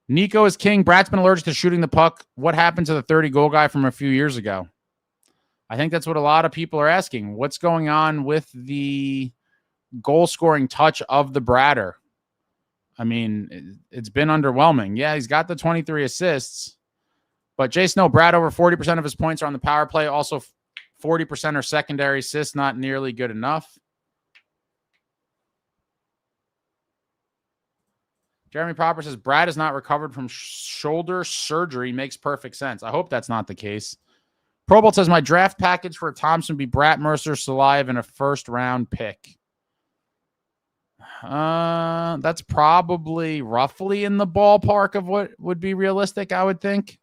Nico is king. Brad's been allergic to shooting the puck. What happened to the 30-goal guy from a few years ago? I think that's what a lot of people are asking. What's going on with the goal-scoring touch of the Bradder? I mean, it's been underwhelming. Yeah, he's got the 23 assists. But Jay Snow, Brad, over 40% of his points are on the power play. Also, 40% are secondary assists, not nearly good enough. Jeremy Proper says, Brad is not recovered from shoulder surgery. Makes perfect sense. I hope that's not the case. Probolt says, my draft package for Thompson would be Bratt, Mercer, Salive, and a first-round pick. That's probably roughly in the ballpark of what would be realistic, I would think.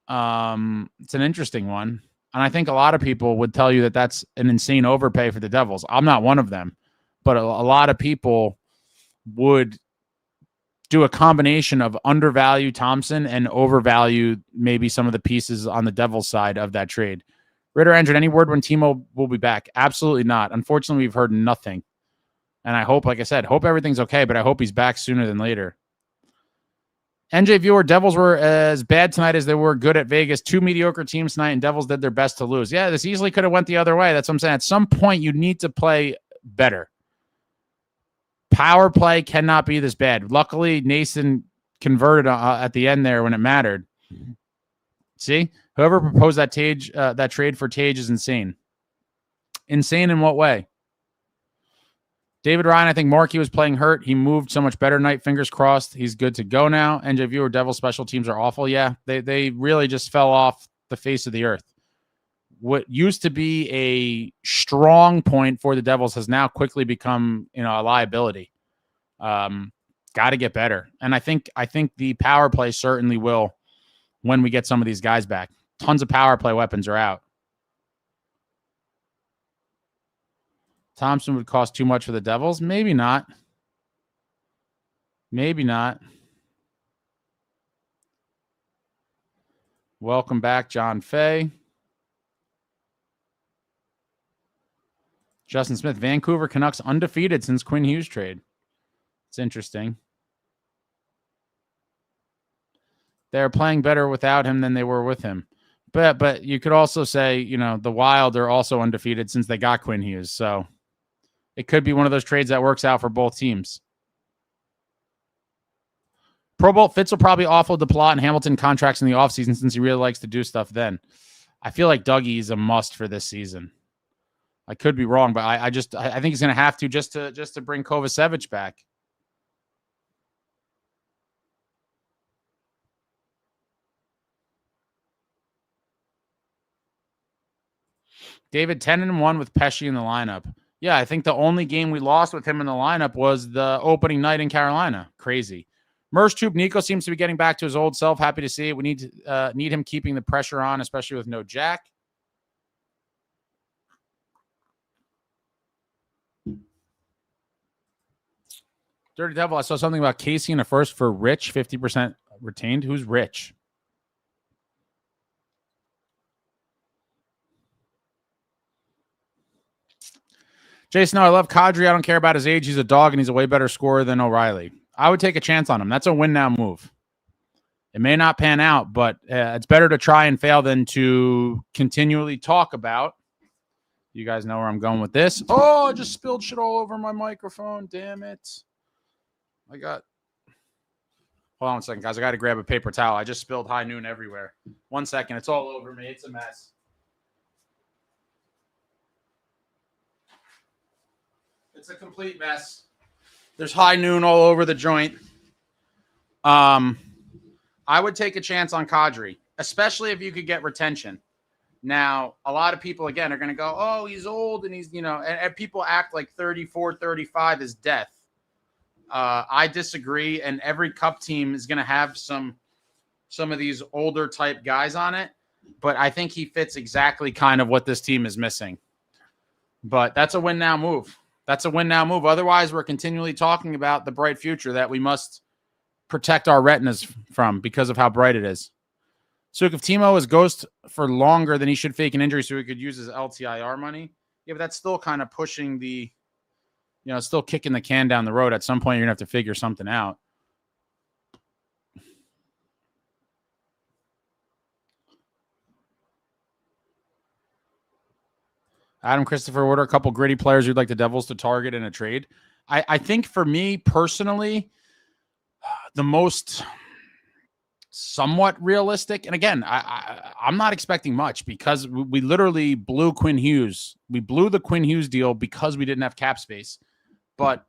It's an interesting one. And I think a lot of people would tell you that that's an insane overpay for the Devils. I'm not one of them. But a lot of people would do a combination of undervalue Thompson and overvalue maybe some of the pieces on the Devils side of that trade. Ritter Andrew, any word when Timo will be back? Absolutely not. Unfortunately, we've heard nothing. And I hope, like I said, hope everything's okay, but I hope he's back sooner than later. NJ Viewer, Devils were as bad tonight as they were good at Vegas. 2 mediocre teams tonight, and Devils did their best to lose. Yeah, this easily could have went the other way. That's what I'm saying. At some point, you need to play better. Power play cannot be this bad. Luckily, Nason converted at the end there when it mattered. See? Whoever proposed that trade for Tage is insane. Insane in what way? David Ryan, I think Markey was playing hurt. He moved so much better tonight. Fingers crossed. He's good to go now. NJ viewer, Devils special teams are awful. Yeah, they really just fell off the face of the earth. What used to be a strong point for the Devils has now quickly become, a liability. Got to get better. And I think the power play certainly will when we get some of these guys back. Tons of power play weapons are out. Thompson would cost too much for the Devils? Maybe not. Maybe not. Welcome back, John Fay. Justin Smith, Vancouver Canucks undefeated since Quinn Hughes trade. It's interesting. They're playing better without him than they were with him. But you could also say, the Wild are also undefeated since they got Quinn Hughes. So it could be one of those trades that works out for both teams. Pro Bowl Fitz will probably offload the Plot and Hamilton contracts in the offseason since he really likes to do stuff then. I feel like Dougie is a must for this season. I could be wrong, but I think he's going to have to just to bring Kovacevic back. David 10-1 with Pesce in the lineup. Yeah, I think the only game we lost with him in the lineup was the opening night in Carolina. Crazy. Merce Troop Nico seems to be getting back to his old self. Happy to see it. We need him keeping the pressure on, especially with no Jack. Dirty Devil, I saw something about Casey in a first for Rich, 50% retained. Who's Rich? Jason, no, I love Kadri. I don't care about his age. He's a dog, and he's a way better scorer than O'Reilly. I would take a chance on him. That's a win-now move. It may not pan out, but it's better to try and fail than to continually talk about. You guys know where I'm going with this. Oh, I just spilled shit all over my microphone. Damn it. Hold on a second, guys. I got to grab a paper towel. I just spilled high noon everywhere. 1 second. It's all over me. It's a mess. It's a complete mess. There's high noon all over the joint. I would take a chance on Kadri, especially if you could get retention. Now, a lot of people, again, are going to go, oh, he's old and he's, and people act like 34, 35 is death. I disagree, and every cup team is going to have some of these older type guys on it, but I think he fits exactly kind of what this team is missing. But that's a win-now move. Otherwise, we're continually talking about the bright future that we must protect our retinas from because of how bright it is. So if Timo is ghost for longer, then he should fake an injury so he could use his LTIR money. Yeah, but that's still kind of pushing the, still kicking the can down the road. At some point, you're going to have to figure something out. Adam Christopher, what are a couple gritty players you'd like the Devils to target in a trade? I think for me personally, the most somewhat realistic, and again, I'm not expecting much because we literally blew Quinn Hughes. We blew the Quinn Hughes deal because we didn't have cap space. But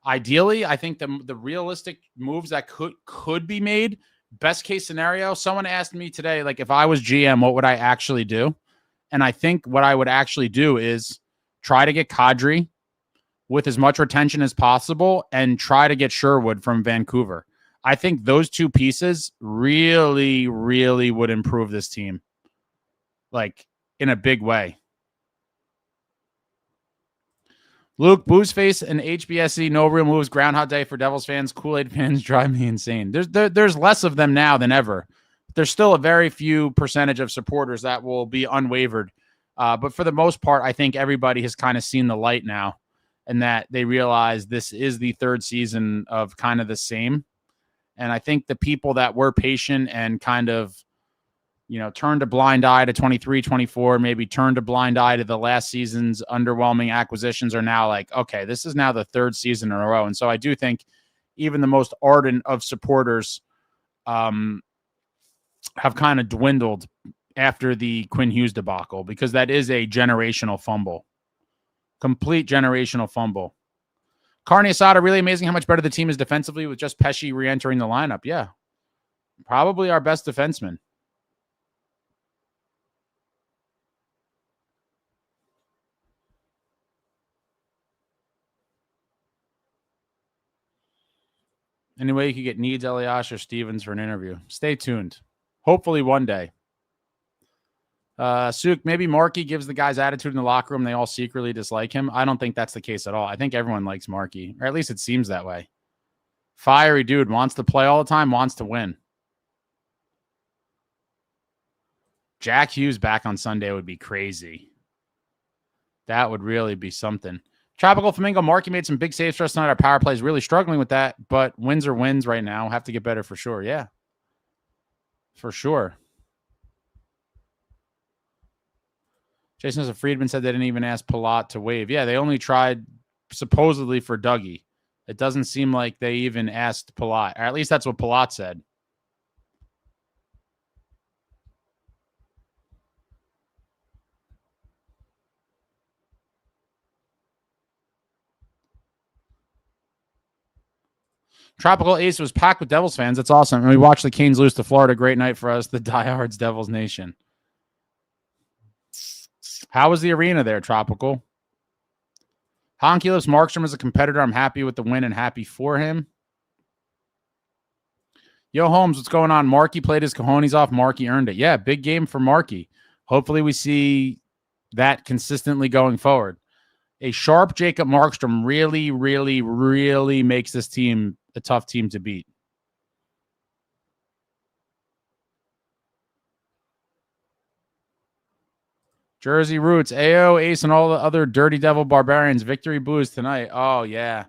ideally, I think the realistic moves that could be made, best case scenario, someone asked me today, like if I was GM, what would I actually do? And I think what I would actually do is try to get Kadri with as much retention as possible and try to get Sherwood from Vancouver. I think those two pieces really, really would improve this team, like in a big way. Luke, Boozeface and HBSC, no real moves, Groundhog Day for Devils fans, Kool-Aid fans drive me insane. There's less of them now than ever. There's still a very few percentage of supporters that will be unwavered. But for the most part, I think everybody has kind of seen the light now and that they realize this is the third season of kind of the same. And I think the people that were patient and kind of, turned a blind eye to 23, 24, maybe turned a blind eye to the last season's underwhelming acquisitions are now like, okay, this is now the third season in a row. And so I do think even the most ardent of supporters have kind of dwindled after the Quinn Hughes debacle because that is a generational fumble. Complete generational fumble. Carney Asada, really amazing how much better the team is defensively with just Pesce re-entering the lineup. Yeah. Probably our best defenseman. Anyway, you could get Needs, Elias, or Stevens for an interview. Stay tuned. Hopefully one day. Suk, maybe Markey gives the guys attitude in the locker room. They all secretly dislike him. I don't think that's the case at all. I think everyone likes Markey, or at least it seems that way. Fiery dude, wants to play all the time, wants to win. Jack Hughes back on Sunday would be crazy. That would really be something. Tropical Flamingo, Markey made some big saves for us tonight. Our power play is really struggling with that, but wins are wins right now. Have to get better for sure. Yeah, for sure. Jason as a Friedman said they didn't even ask Palat to waive. Yeah, they only tried supposedly for Dougie. It doesn't seem like they even asked Palat, or at least that's what Palat said. Tropical Ace was packed with Devils fans. That's awesome. And we watched the Canes lose to Florida. Great night for us, the diehards Devils Nation. How was the arena there, Tropical? Honky lives Markstrom as a competitor. I'm happy with the win and happy for him. Yo, Holmes, what's going on? Markey played his cojones off. Markey earned it. Yeah, big game for Markey. Hopefully we see that consistently going forward. A sharp Jacob Markstrom really, really, really makes this team a tough team to beat. Jersey Roots, AO, Ace, and all the other Dirty Devil Barbarians. Victory booze tonight. Oh, yeah.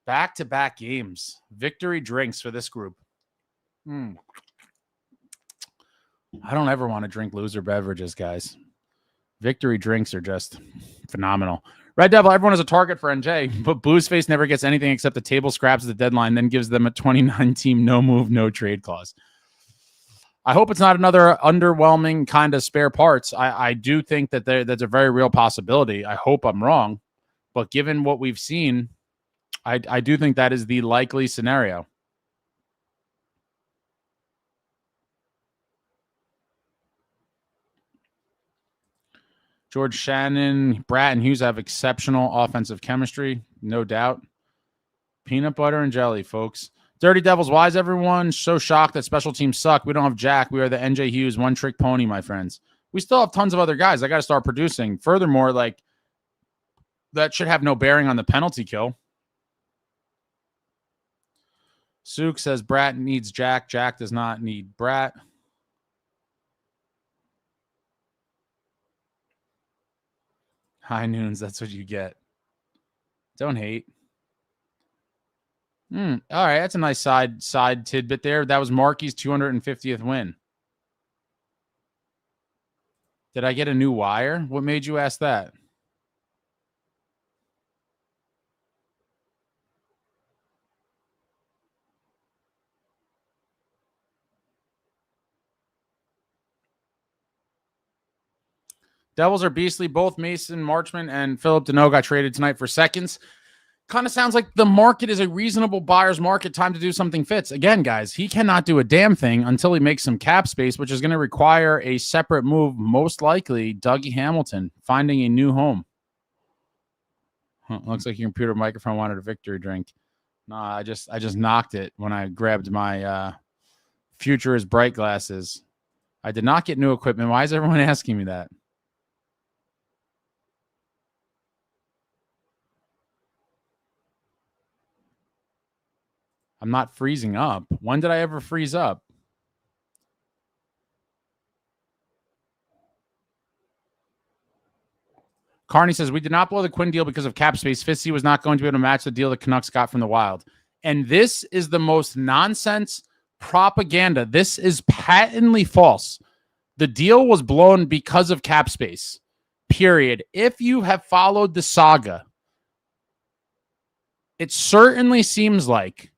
Back-to-back games. Victory drinks for this group. I don't ever want to drink loser beverages, guys. Victory drinks are just phenomenal. Red Devil, everyone is a target for NJ, but Boozeface never gets anything except the table scraps at the deadline, then gives them a 29-team no-move, no-trade clause. I hope it's not another underwhelming kind of spare parts. I do think that that's a very real possibility. I hope I'm wrong, but given what we've seen, I do think that is the likely scenario. George Shannon, Bratt, and Hughes have exceptional offensive chemistry, no doubt. Peanut butter and jelly, folks. Dirty Devils, why is everyone so shocked that special teams suck? We don't have Jack. We are the NJ Hughes one-trick pony, my friends. We still have tons of other guys. I got to start producing. Furthermore, like, that should have no bearing on the penalty kill. Suk says Bratt needs Jack. Jack does not need Bratt. High noons, that's what you get. Don't hate. All right, that's a nice side tidbit there. That was Markey's 250th win. Did I get a new wire? What made you ask that? Devils are beastly. Both Mason Marchment and Philip Deneau got traded tonight for seconds. Kind of sounds like the market is a reasonable buyer's market. Time to do something fits. Again, guys, he cannot do a damn thing until he makes some cap space, which is going to require a separate move, most likely Dougie Hamilton finding a new home. Looks like your computer microphone wanted a victory drink. No, I just knocked it when I grabbed my Future is Bright glasses. I did not get new equipment. Why is everyone asking me that? I'm not freezing up. When did I ever freeze up? Carney says, we did not blow the Quinn deal because of cap space. Fitzy was not going to be able to match the deal the Canucks got from the Wild. And this is the most nonsense propaganda. This is patently false. The deal was blown because of cap space, period. If you have followed the saga, it certainly seems like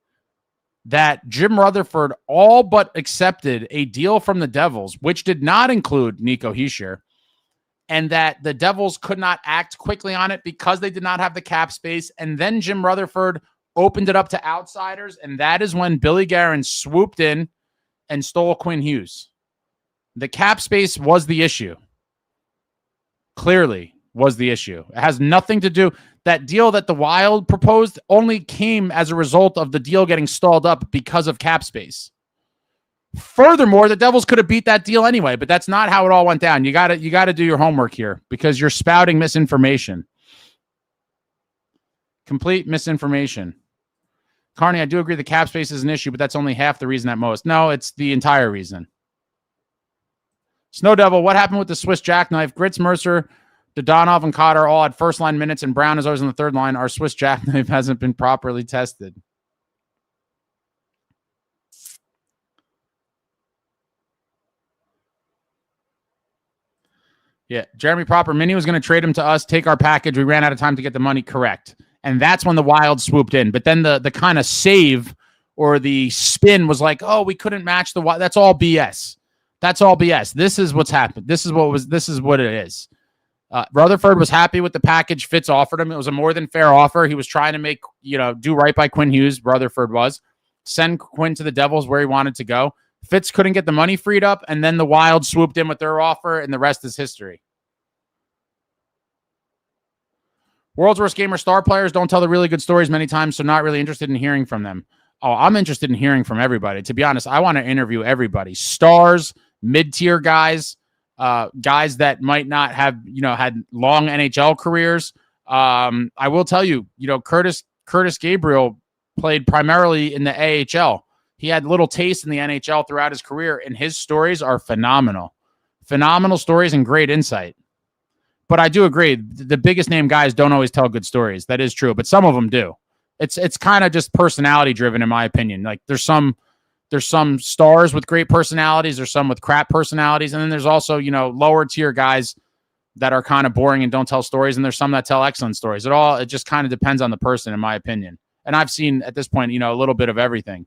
that Jim Rutherford all but accepted a deal from the Devils, which did not include nicohischier, and that the Devils could not act quickly on it because they did not have the cap space. And then Jim Rutherford opened it up to outsiders, and that is when Billy Guerin swooped in and stole Quinn Hughes. The cap space was the issue. Clearly was the issue. It has nothing to do. That deal that the Wild proposed only came as a result of the deal getting stalled up because of cap space. Furthermore, the Devils could have beat that deal anyway, but that's not how it all went down. You got to do your homework here because you're spouting misinformation. Complete misinformation. Carney, I do agree the cap space is an issue, but that's only half the reason at most. No, it's the entire reason. Snow Devil, what happened with the Swiss jackknife? Grits, Mercer, Dodonov, and Cotter all had first-line minutes, and Brown is always on the third line. Our Swiss jackknife hasn't been properly tested. Yeah, Jeremy Proper, Minnie was going to trade him to us, take our package. We ran out of time to get the money. Correct. And that's when the Wild swooped in. But then the kind of save or the spin was like, oh, we couldn't match the Wild. That's all BS. That's all BS. This is what's happened. This is what it is. Rutherford was happy with the package Fitz offered him. It was a more than fair offer. He was trying to make, do right by Quinn Hughes. Rutherford was. Send Quinn to the Devils where he wanted to go. Fitz couldn't get the money freed up, and then the Wild swooped in with their offer, and the rest is history. World's Worst Gamer star players don't tell the really good stories many times, so not really interested in hearing from them. Oh, I'm interested in hearing from everybody. To be honest, I want to interview everybody. Stars, mid-tier guys, guys that might not have, had long NHL careers. I will tell you, Curtis Gabriel played primarily in the AHL. He had little taste in the NHL throughout his career, and his stories are phenomenal. Phenomenal stories and great insight. But I do agree, the biggest name guys don't always tell good stories. That is true, but some of them do. It's kind of just personality driven, in my opinion. Like there's some stars with great personalities, there's some with crap personalities, and then there's also, lower tier guys that are kind of boring and don't tell stories, and there's some that tell excellent stories. It just kind of depends on the person, in my opinion. And I've seen at this point, a little bit of everything.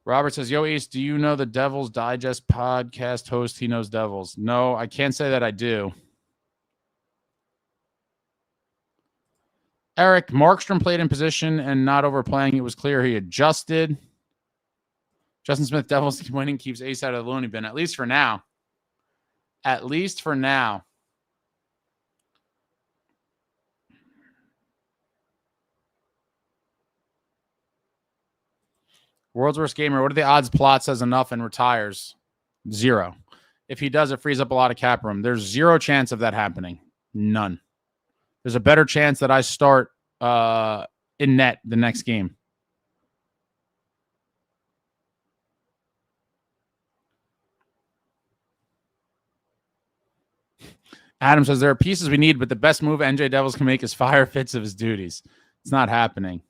Robert says, yo, Ace, do you know the Devils Digest podcast host? He knows Devils. No, I can't say that I do. Eric, Markstrom played in position and not overplaying. It was clear he adjusted. Justin Smith, Devils winning keeps Ace out of the loony bin, at least for now. At least for now. World's Worst Gamer, what are the odds Plot says enough and retires? 0. If he does, it frees up a lot of cap room. There's 0 chance of that happening. None. There's a better chance that I start in net the next game. Adam says, there are pieces we need, but the best move NJ Devils can make is fire Fitz of his duties. It's not happening.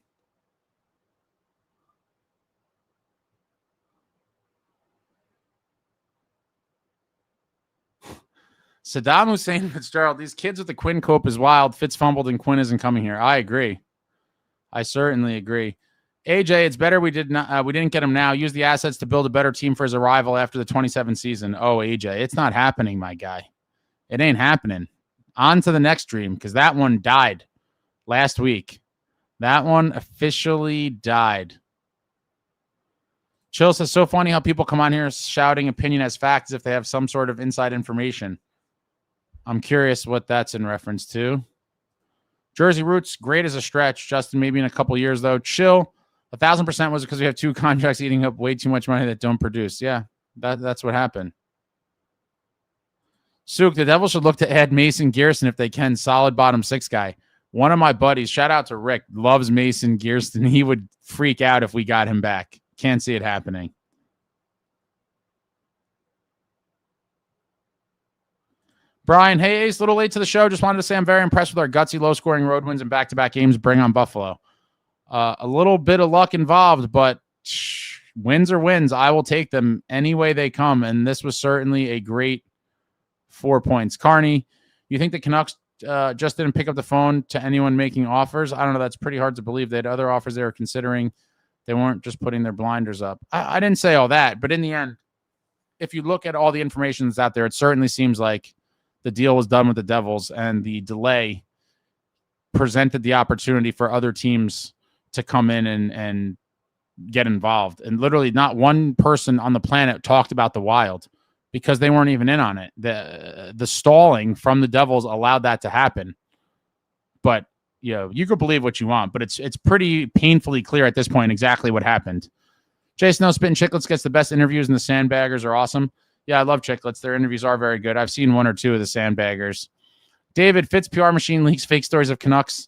Saddam Hussein Fitzgerald, these kids with the Quinn cope is wild. Fitz fumbled and Quinn isn't coming here. I agree. I certainly agree. AJ, it's better we didn't get him now. Use the assets to build a better team for his arrival after the 27 season. Oh, AJ, it's not happening, my guy. It ain't happening. On to the next dream, because that one died last week. That one officially died. Chill says, so funny how people come on here shouting opinion as facts if they have some sort of inside information. I'm curious what that's in reference to. Jersey Roots, great as a stretch. Justin, maybe in a couple years, though. Chill. 1,000% was because we have 2 contracts eating up way too much money that don't produce. Yeah, that's what happened. Sook, the Devils should look to add Mason Gearson if they can. Solid bottom 6 guy. One of my buddies, shout out to Rick, loves Mason Gearson. He would freak out if we got him back. Can't see it happening. Brian, hey, Ace, a little late to the show. Just wanted to say I'm very impressed with our gutsy, low-scoring road wins and back-to-back games. Bring on Buffalo. A little bit of luck involved, but wins are wins. I will take them any way they come, and this was certainly a great 4 points. Carney, you think the Canucks just didn't pick up the phone to anyone making offers? I don't know. That's pretty hard to believe. They had other offers they were considering. They weren't just putting their blinders up. I didn't say all that, but in the end, if you look at all the information that's out there, it certainly seems like the deal was done with the Devils, and the delay presented the opportunity for other teams to come in and get involved. And literally not one person on the planet talked about the Wild because they weren't even in on it. The stalling from the Devils allowed that to happen. But you could believe what you want, but it's pretty painfully clear at this point exactly what happened. Jason No Spittin' Chicklets gets the best interviews, and the Sandbaggers are awesome. Yeah, I love Chicklets. Their interviews are very good. I've seen one or two of the Sandbaggers. David Fitz PR machine leaks fake stories of Canucks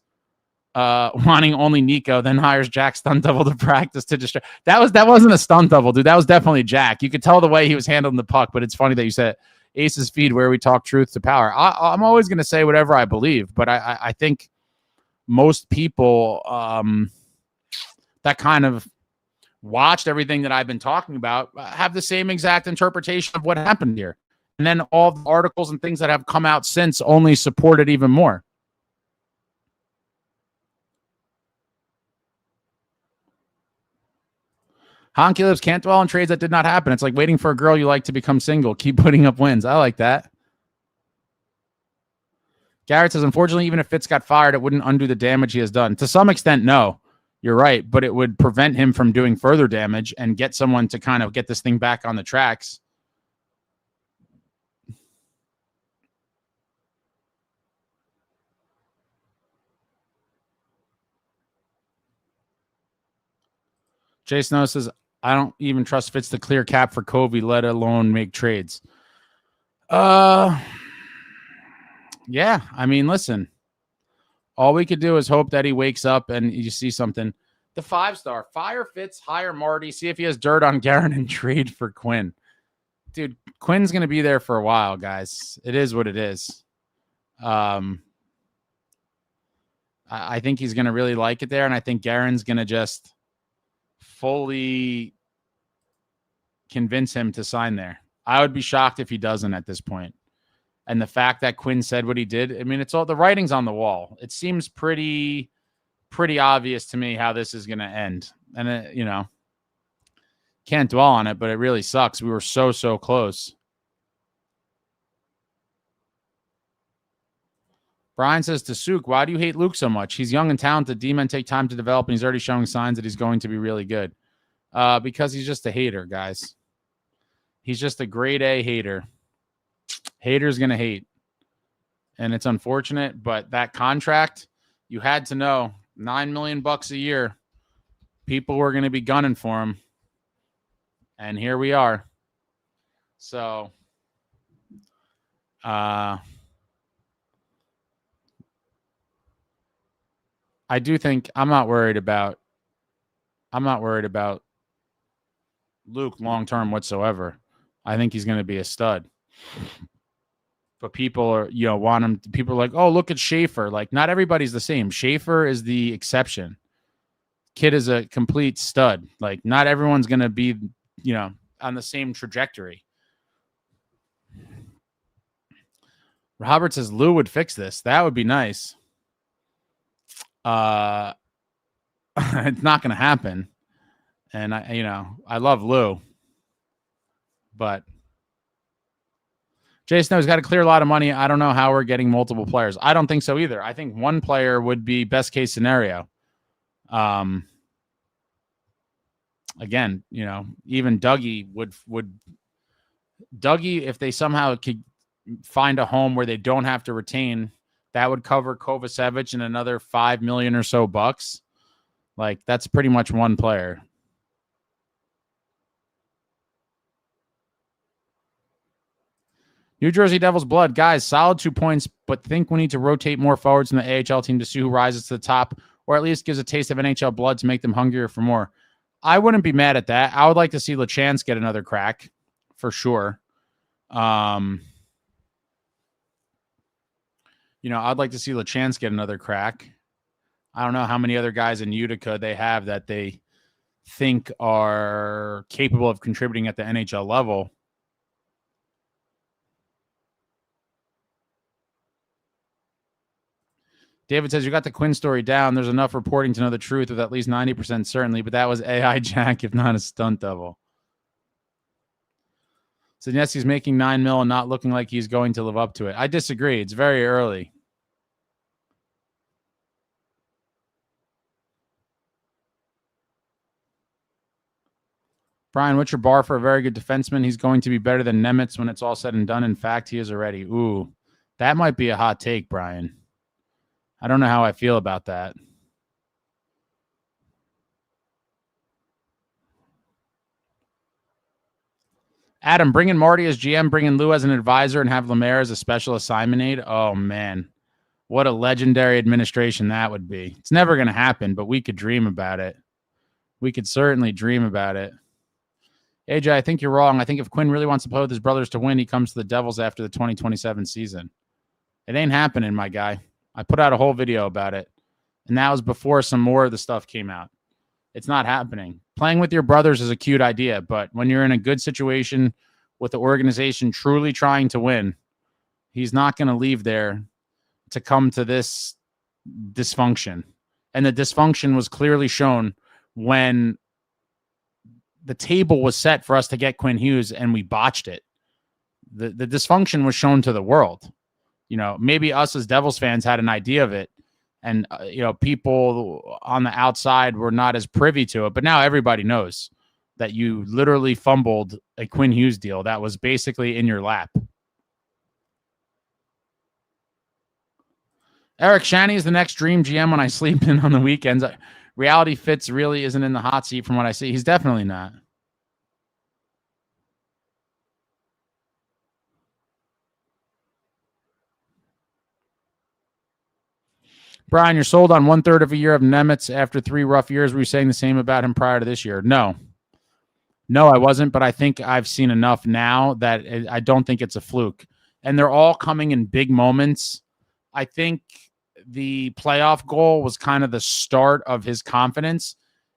wanting only Nico, then hires Jack stunt double to practice to distract. That wasn't a stunt double, dude. That was definitely Jack. You could tell the way he was handling the puck, but it's funny that you said Ace's feed where we talk truth to power. I'm always going to say whatever I believe, but I think most people that kind of watched everything that I've been talking about have the same exact interpretation of what happened here. And then all the articles and things that have come out since only support it even more. Honky Lips can't dwell on trades that did not happen. It's like waiting for a girl you like to become single. Keep putting up wins. I like that. Garrett says, unfortunately, even if Fitz got fired, it wouldn't undo the damage he has done. To some extent, no. You're right, but it would prevent him from doing further damage and get someone to kind of get this thing back on the tracks. Jason O says, I don't even trust Fitz to clear cap for Covey, let alone make trades. Yeah, I mean, listen. All we could do is hope that he wakes up and you see something. The 5-star, fire Fitz, hire Marty, see if he has dirt on Guerin and trade for Quinn. Dude, Quinn's going to be there for a while, guys. It is what it is. I think he's going to really like it there, and I think Guerin's going to just fully convince him to sign there. I would be shocked if he doesn't at this point. And the fact that Quinn said what he did, I mean, it's all the writing's on the wall. It seems pretty obvious to me how this is going to end. And, can't dwell on it, but it really sucks. We were so close. Brian says to Suk, why do you hate Luke so much? He's young and talented. D-men take time to develop, and he's already showing signs that he's going to be really good. Because he's just a hater, guys. He's just a grade A hater. Haters going to hate. And it's unfortunate, but that contract, you had to know, $9 million a year. People were going to be gunning for him. And here we are. So, I do think I'm not worried about Luke long-term whatsoever. I think he's going to be a stud. But people are, want him. People are like, oh, look at Schaefer. Like, not everybody's the same. Schaefer is the exception. Kid is a complete stud. Like, not everyone's going to be, on the same trajectory. Robert says Lou would fix this. That would be nice. It's not going to happen. And I love Lou, but Jason has got to clear a lot of money. I don't know how we're getting multiple players. I don't think so either. I think one player would be best case scenario. Again, even Dougie would Dougie, if they somehow could find a home where they don't have to retain, that would cover Kovacevic and another $5 million or so bucks. Like, that's pretty much one player. New Jersey Devils blood. Guys, solid 2 points, but think we need to rotate more forwards in the AHL team to see who rises to the top, or at least gives a taste of NHL blood to make them hungrier for more. I wouldn't be mad at that. I would like to see LeChance get another crack, for sure. I'd like to see LeChance get another crack. I don't know how many other guys in Utica they have that they think are capable of contributing at the NHL level. David says, you got the Quinn story down. There's enough reporting to know the truth with at least 90% certainly, but that was AI Jack, if not a stunt devil. So yes, he's making $9 million and not looking like he's going to live up to it. I disagree. It's very early. Brian, what's your bar for a very good defenseman? He's going to be better than Nemitz when it's all said and done. In fact, he is already. Ooh, that might be a hot take, Brian. I don't know how I feel about that. Adam, bring in Marty as GM, bring in Lou as an advisor, and have Lemaire as a special assignment aide. Oh, man. What a legendary administration that would be. It's never going to happen, but we could dream about it. We could certainly dream about it. AJ, I think you're wrong. I think if Quinn really wants to play with his brothers to win, he comes to the Devils after the 2027 season. It ain't happening, my guy. I put out a whole video about it, and that was before some more of the stuff came out. It's not happening. Playing with your brothers is a cute idea, but when you're in a good situation with the organization truly trying to win, he's not going to leave there to come to this dysfunction. And the dysfunction was clearly shown when the table was set for us to get Quinn Hughes and we botched it. The dysfunction was shown to the world. You know, maybe us as Devils fans had an idea of it, and people on the outside were not as privy to it, but now everybody knows that you literally fumbled a Quinn Hughes deal that was basically in your lap. Eric Shanny is the next dream GM when I sleep in on the weekends. Reality Fitz really isn't in the hot seat from what I see. He's definitely not. Brian, you're sold on 1/3 of a year of Nemitz after 3 rough years. Were you saying the same about him prior to this year? No, I wasn't, but I think I've seen enough now that I don't think it's a fluke. And they're all coming in big moments. I think the playoff goal was kind of the start of his confidence.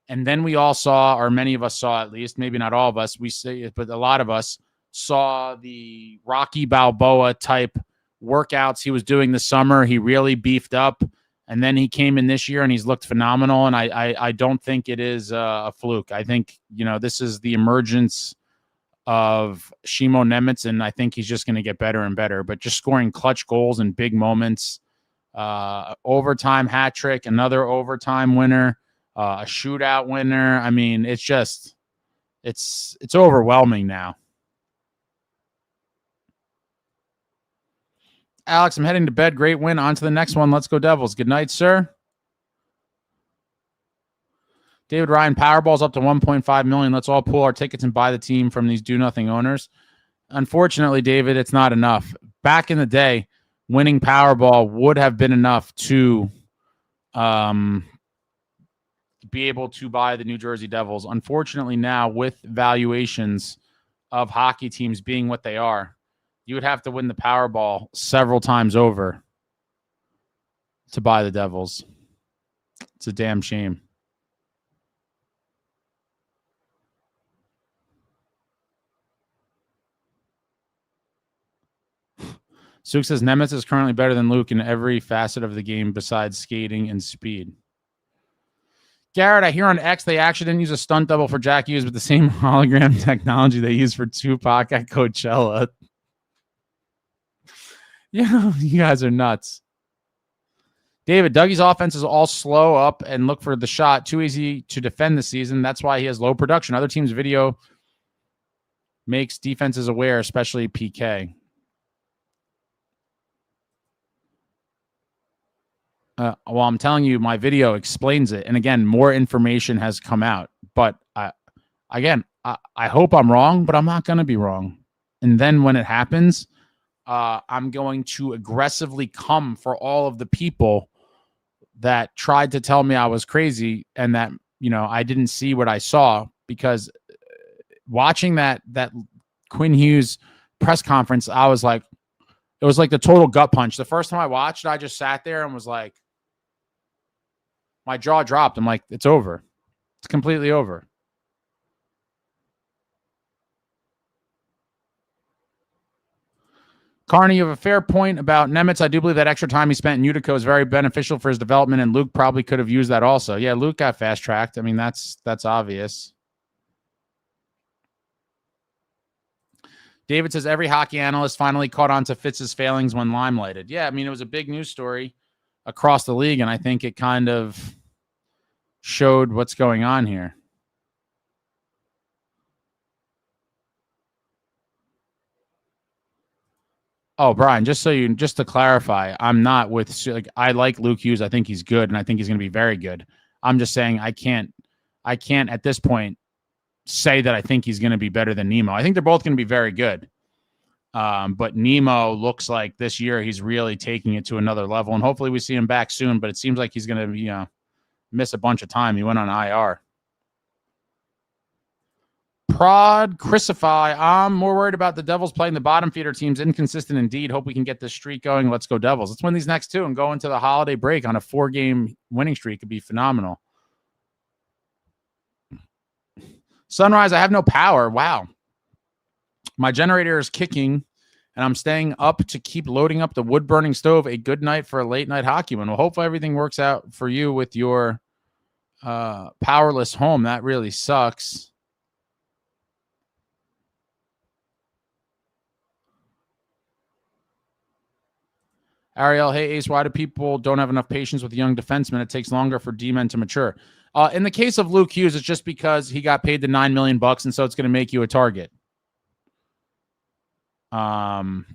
And then we all saw, or many of us saw at least, maybe not all of us, we say it, but a lot of us saw the Rocky Balboa type workouts he was doing this summer. He really beefed up. And then he came in this year and he's looked phenomenal. And I don't think it is a fluke. I think, this is the emergence of Shimo Nemitz, and I think he's just going to get better and better. But just scoring clutch goals in big moments, overtime hat trick, another overtime winner, a shootout winner. I mean, it's just, it's overwhelming now. Alex, I'm heading to bed. Great win. On to the next one. Let's go Devils. Good night, sir. David Ryan, Powerball's up to $1.5 million. Let's all pool our tickets and buy the team from these do-nothing owners. Unfortunately, David, it's not enough. Back in the day, winning Powerball would have been enough to be able to buy the New Jersey Devils. Unfortunately, now with valuations of hockey teams being what they are, you would have to win the Powerball several times over to buy the Devils. It's a damn shame. Suk says Nemitz is currently better than Luke in every facet of the game besides skating and speed. Garrett, I hear on X they actually didn't use a stunt double for Jack Hughes with the same hologram technology they used for Tupac at Coachella. Yeah, you guys are nuts. David, Dougie's offense is all slow up and look for the shot. Too easy to defend this season. That's why he has low production. Other teams' video makes defenses aware, especially PK. Well, I'm telling you, my video explains it. And again, more information has come out. But I hope I'm wrong, but I'm not going to be wrong. And then when it happens, I'm going to aggressively come for all of the people that tried to tell me I was crazy and that, I didn't see what I saw, because watching that Quinn Hughes press conference, I was like, it was like the total gut punch. The first time I watched, I just sat there and was like, my jaw dropped. I'm like, it's over. It's completely over. Carney, you have a fair point about Nemitz. I do believe that extra time he spent in Utica was very beneficial for his development, and Luke probably could have used that also. Yeah, Luke got fast-tracked. I mean, that's obvious. David says, every hockey analyst finally caught on to Fitz's failings when limelighted. Yeah, I mean, it was a big news story across the league, and I think it kind of showed what's going on here. Oh, Brian, just to clarify, I'm not with, like, I like Luke Hughes. I think he's good, and I think he's going to be very good. I'm just saying I can't at this point say that I think he's going to be better than Nemo. I think they're both going to be very good. But Nemo looks like this year he's really taking it to another level, and hopefully we see him back soon, but it seems like he's going to, miss a bunch of time. He went on IR. Prod Crucify. I'm more worried about the Devils playing the bottom feeder teams. Inconsistent indeed. Hope we can get this streak going. Let's go Devils. Let's win these next two and go into the holiday break on a 4-game winning streak. Could be phenomenal. Sunrise, I have no power. Wow. My generator is kicking, and I'm staying up to keep loading up the wood-burning stove. A good night for a late-night hockey win. Well, hopefully everything works out for you with your powerless home. That really sucks. Ariel, hey, Ace, why do people don't have enough patience with young defensemen? It takes longer for D-men to mature. In the case of Luke Hughes, it's just because he got paid the $9 million, and so it's going to make you a target. And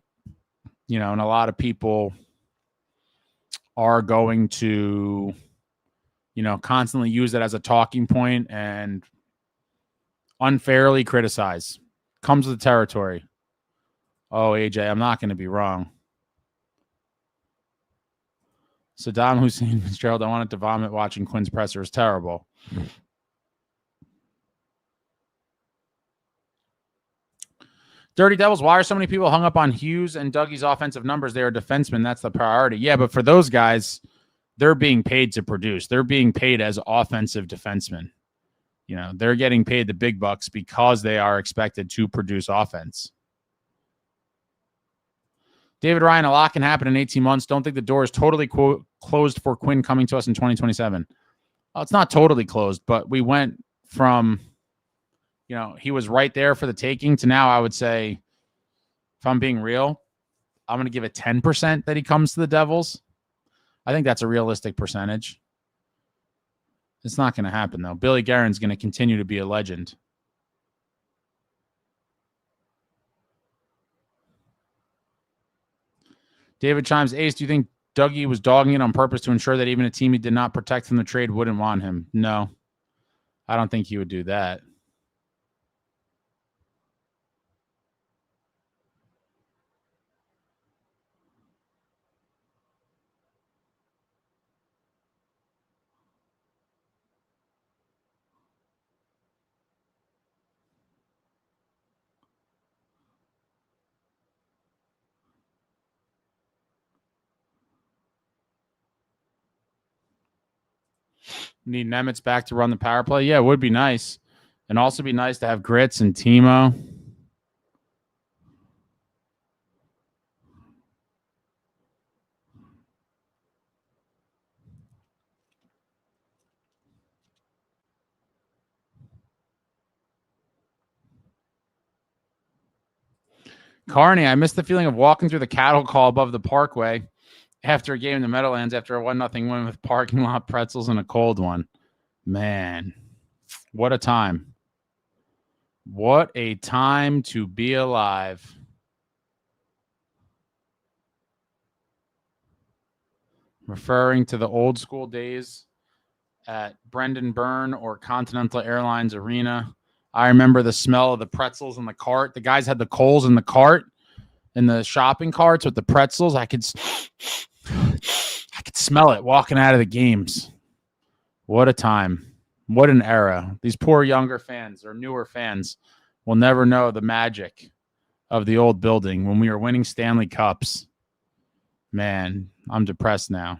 a lot of people are going to, constantly use it as a talking point and unfairly criticize. Comes with the territory. Oh, AJ, I'm not going to be wrong. Saddam Hussein Fitzgerald, I wanted to vomit watching Quinn's presser. Is terrible. Dirty Devils, why are so many people hung up on Hughes and Dougie's offensive numbers? They are defensemen. That's the priority. Yeah, but for those guys, they're being paid to produce. They're being paid as offensive defensemen. They're getting paid the big bucks because they are expected to produce offense. David Ryan, a lot can happen in 18 months. Don't think the door is totally closed for Quinn coming to us in 2027. Well, it's not totally closed, but we went from, he was right there for the taking to now I would say, if I'm being real, I'm going to give it 10% that he comes to the Devils. I think that's a realistic percentage. It's not going to happen, though. Billy Guerin's going to continue to be a legend. David chimes, Ace, do you think Dougie was dogging it on purpose to ensure that even a team he did not protect from the trade wouldn't want him? No. I don't think he would do that. Need Nemitz back to run the power play? Yeah, it would be nice. And also be nice to have Grits and Timo. Carney, I miss the feeling of walking through the cattle call above the parkway after a game in the Meadowlands after a 1-0 win with parking lot pretzels and a cold one. Man, what a time. What a time to be alive. Referring to the old school days at Brendan Byrne or Continental Airlines Arena. I remember the smell of the pretzels in the cart. The guys had the coals in the cart, in the shopping carts with the pretzels. I could smell it walking out of the games. What a time. What an era. These poor younger fans or newer fans will never know the magic of the old building when we were winning Stanley Cups. Man, I'm depressed now.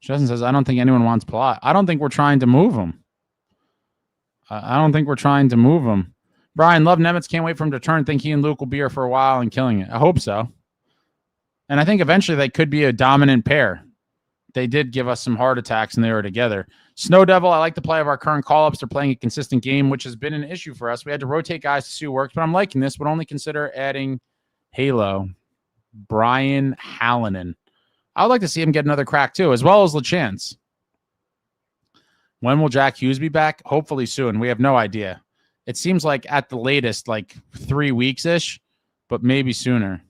Justin says, I don't think anyone wants Palat. I don't think we're trying to move him. I don't think we're trying to move him. Brian, love Nemitz. Can't wait for him to turn. Think he and Luke will be here for a while and killing it. I hope so. And I think eventually they could be a dominant pair. They did give us some heart attacks and they were together. Snow Devil, I like the play of our current call-ups. They're playing a consistent game, which has been an issue for us. We had to rotate guys to see who works, but I'm liking this. Would only consider adding Halo, Brian Hallinan. I would like to see him get another crack too, as well as LeChance. When will Jack Hughes be back? Hopefully soon. We have no idea. It seems like at the latest, like 3 weeks-ish, but maybe sooner.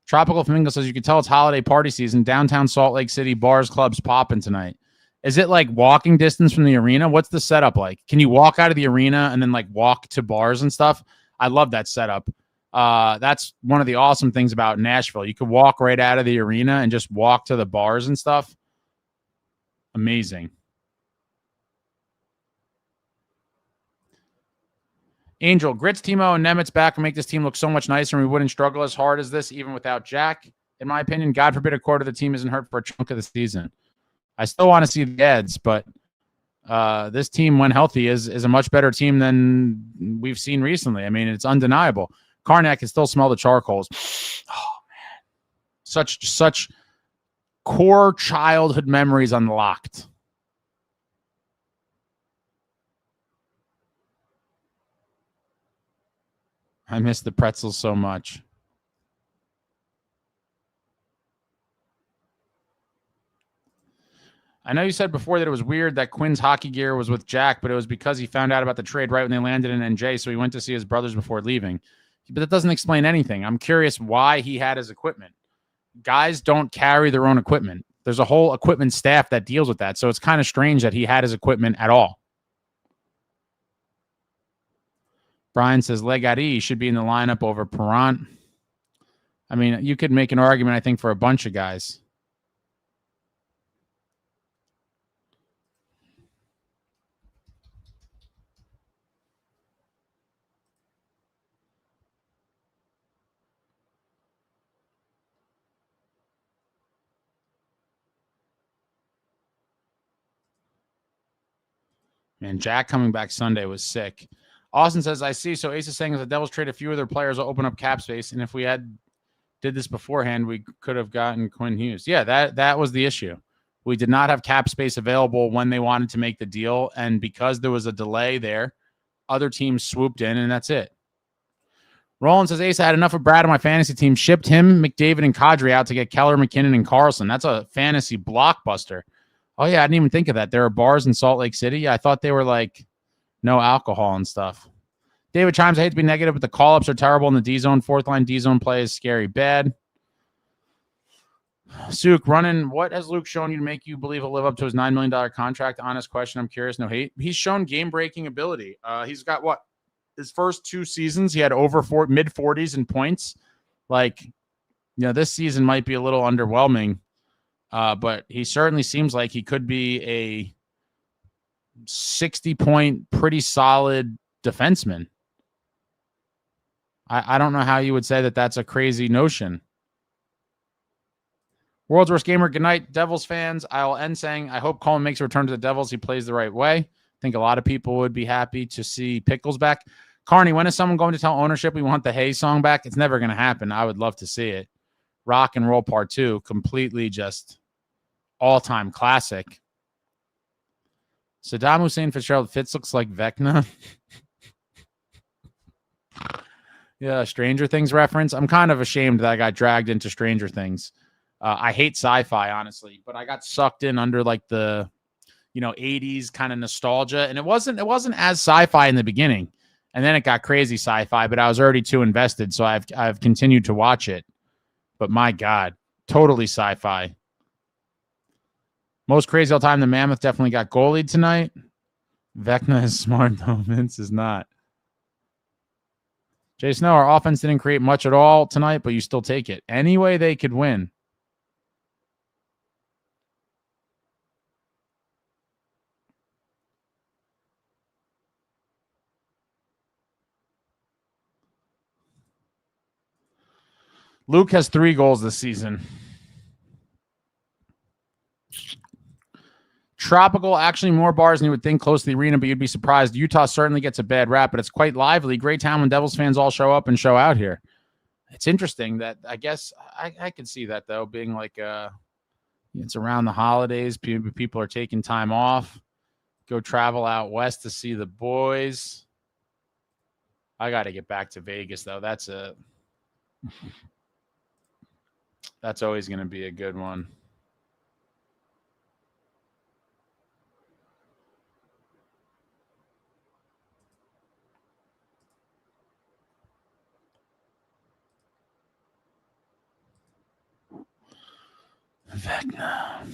Tropical Flamingo says, you can tell it's holiday party season. Downtown Salt Lake City, bars, clubs popping tonight. Is it like walking distance from the arena? What's the setup like? Can you walk out of the arena and then like walk to bars and stuff? I love that setup. That's one of the awesome things about Nashville. You could walk right out of the arena and just walk to the bars and stuff. Amazing. Angel, Grits, Timo, and Nemitz back will make this team look so much nicer, and we wouldn't struggle as hard as this even without Jack. In my opinion, God forbid a quarter of the team isn't hurt for a chunk of the season. I still want to see the Eds, but this team, when healthy, is a much better team than we've seen recently. I mean, it's undeniable. Karnak can still smell the charcoals. Oh, man. Such core childhood memories unlocked. I miss the pretzels so much. I know you said before that it was weird that Quinn's hockey gear was with Jack, but it was because he found out about the trade right when they landed in NJ, so he went to see his brothers before leaving. But that doesn't explain anything. I'm curious why he had his equipment. Guys don't carry their own equipment. There's a whole equipment staff that deals with that, so it's kind of strange that he had his equipment at all. Brian says Legari should be in the lineup over Perrant. I mean, you could make an argument, I think, for a bunch of guys. Man, Jack coming back Sunday was sick. Austin says, I see. So Ace is saying if the Devils trade a few of their players will open up cap space. And if we did this beforehand, we could have gotten Quinn Hughes. Yeah, that was the issue. We did not have cap space available when they wanted to make the deal. And because there was a delay there, other teams swooped in, and that's it. Roland says, Ace, I had enough of Brad on my fantasy team. Shipped him, McDavid, and Kadri out to get Keller, McKinnon, and Carlson. That's a fantasy blockbuster. Oh, yeah, I didn't even think of that. There are bars in Salt Lake City. I thought they were like no alcohol and stuff. David Chimes, I hate to be negative, but the call-ups are terrible in the D-zone. Fourth line D-zone play is scary bad. Suk, running, what has Luke shown you to make you believe he'll live up to his $9 million contract? Honest question. I'm curious. No hate. He's shown game-breaking ability. He's got what? His first 2 seasons, he had over mid-40s in points. Like, this season might be a little underwhelming. But he certainly seems like he could be a 60-point, pretty solid defenseman. I don't know how you would say that that's a crazy notion. World's Worst Gamer, good night, Devils fans. I will end saying I hope Coleman makes a return to the Devils. He plays the right way. I think a lot of people would be happy to see Pickles back. Carney, when is someone going to tell ownership we want the Hay song back? It's never going to happen. I would love to see it. Rock and Roll Part 2, completely just all-time classic. Saddam Hussein Fitzgerald Fitz looks like Vecna. Yeah, Stranger Things reference. I'm kind of ashamed that I got dragged into Stranger Things. I hate sci-fi, honestly, but I got sucked in under like the 80s kind of nostalgia, and it wasn't as sci-fi in the beginning, and then it got crazy sci-fi, but I was already too invested, so I've continued to watch it. But my God, totally sci-fi. Most crazy all time, the Mammoth definitely got goalied tonight. Vecna is smart, though. Vince is not. Jay Snow, our offense didn't create much at all tonight, but you still take it. Any way they could win. Luke has 3 goals this season. tropical, actually more bars than you would think close to the arena, but you'd be surprised. Utah certainly gets a bad rap, but it's quite lively. Great time when Devils fans all show up and show out here. It's interesting that I guess I could see that, though, being like it's around the holidays. People are taking time off, go travel out west to see the boys. I got to get back to Vegas, though. That's always going to be a good one. Vecna.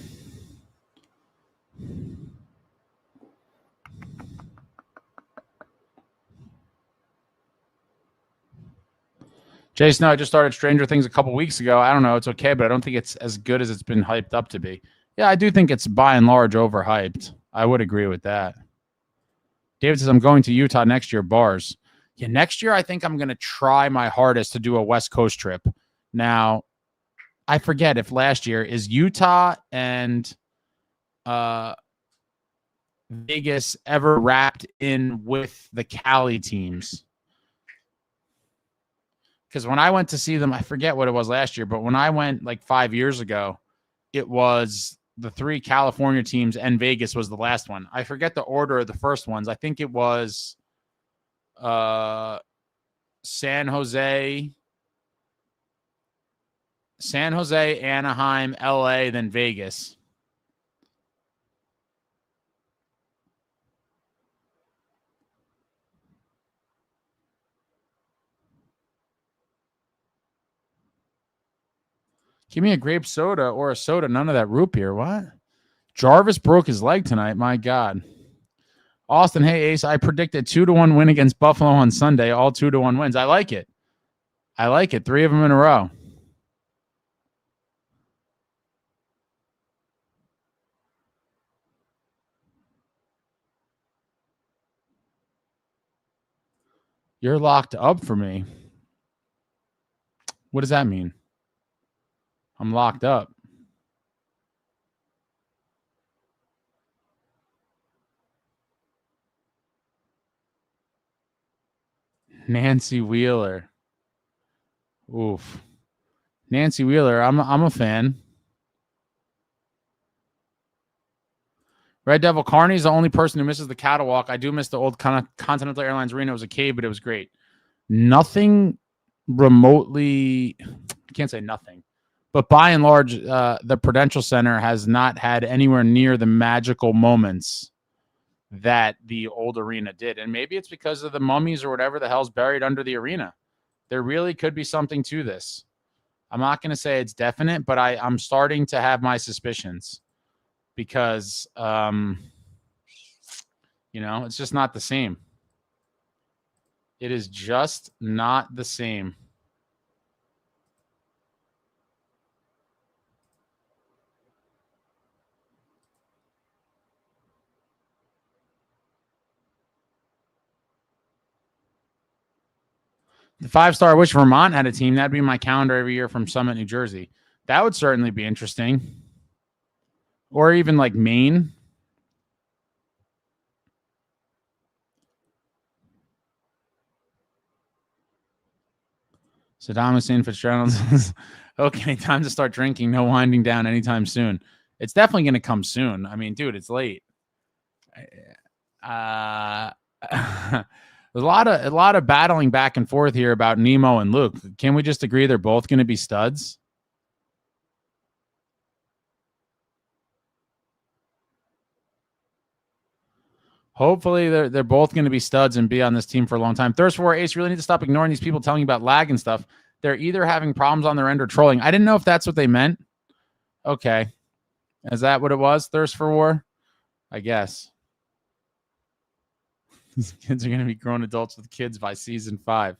Jason, I just started Stranger Things a couple weeks ago. I don't know. It's okay, but I don't think it's as good as it's been hyped up to be. Yeah, I do think it's by and large overhyped. I would agree with that. David says, I'm going to Utah next year, bars. Yeah, next year I think I'm going to try my hardest to do a West Coast trip. Now, I forget if last year is Utah and Vegas ever wrapped in with the Cali teams. Because when I went to see them, I forget what it was last year, but when I went like 5 years ago, it was the 3 California teams and Vegas was the last one. I forget the order of the first ones. I think it was San Jose, Anaheim, LA, then Vegas. Give me a grape soda or a soda. None of that root beer. What? Jarvis broke his leg tonight. My God. Austin, hey, Ace, I predicted 2-1 win against Buffalo on Sunday. All 2-1 wins. I like it. 3 of them in a row. You're locked up for me. What does that mean? I'm locked up. Nancy Wheeler. Oof. Nancy Wheeler, I'm a fan. Red Devil Carney's the only person who misses the cattle walk. I do miss the old Continental Airlines Arena. It was a cave, but it was great. Nothing remotely, I can't say nothing, but by and large, the Prudential Center has not had anywhere near the magical moments that the old arena did. And maybe it's because of the mummies or whatever the hell's buried under the arena. There really could be something to this. I'm not going to say it's definite, but I'm starting to have my suspicions because, it's just not the same. It is just not the same. The 5-star, I wish Vermont had a team. That'd be my calendar every year from Summit, New Jersey. That would certainly be interesting. Or even like Maine. Saddam Hussein Fitzgerald says, okay, time to start drinking. No winding down anytime soon. It's definitely going to come soon. I mean, dude, it's late. There's a lot of battling back and forth here about Nemo and Luke. Can we just agree they're both going to be studs? Hopefully they're both going to be studs and be on this team for a long time. Thirst for War, Ace, you really need to stop ignoring these people telling you about lag and stuff. They're either having problems on their end or trolling. I didn't know if that's what they meant. Okay. Is that what it was? Thirst for War? I guess. These kids are going to be grown adults with kids by season 5.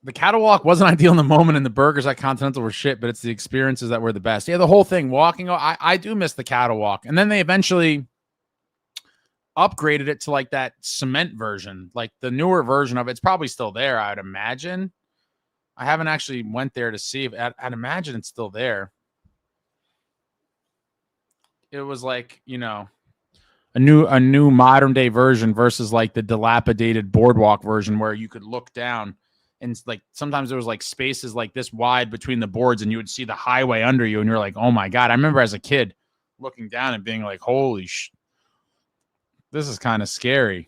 The cattle walk wasn't ideal in the moment, and the burgers at Continental were shit, but it's the experiences that were the best. Yeah, the whole thing, walking. I do miss the cattle walk. And then they eventually upgraded it to like that cement version, like the newer version of it. It's probably still there, I'd imagine. I haven't actually went there to see if I'd imagine it's still there. It was like, you know, a new modern day version versus like the dilapidated boardwalk version where you could look down and like sometimes there was like spaces like this wide between the boards and you would see the highway under you and you're like, oh my God. I remember as a kid looking down and being like, holy this is kind of scary.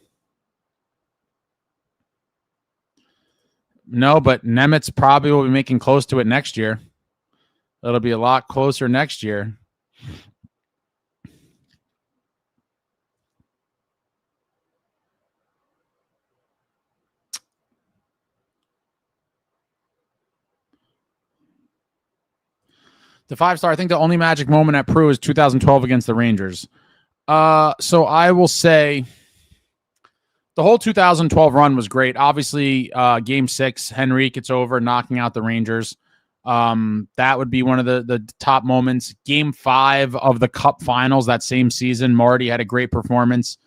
No, but Nemitz probably will be making close to it next year. It'll be a lot closer next year. The 5-star, I think the only magic moment at Prue is 2012 against the Rangers. So I will say the whole 2012 run was great. Obviously, Game 6, Henrique gets over, knocking out the Rangers. That would be one of the top moments. Game 5 of the Cup Finals that same season, Marty had a great performance,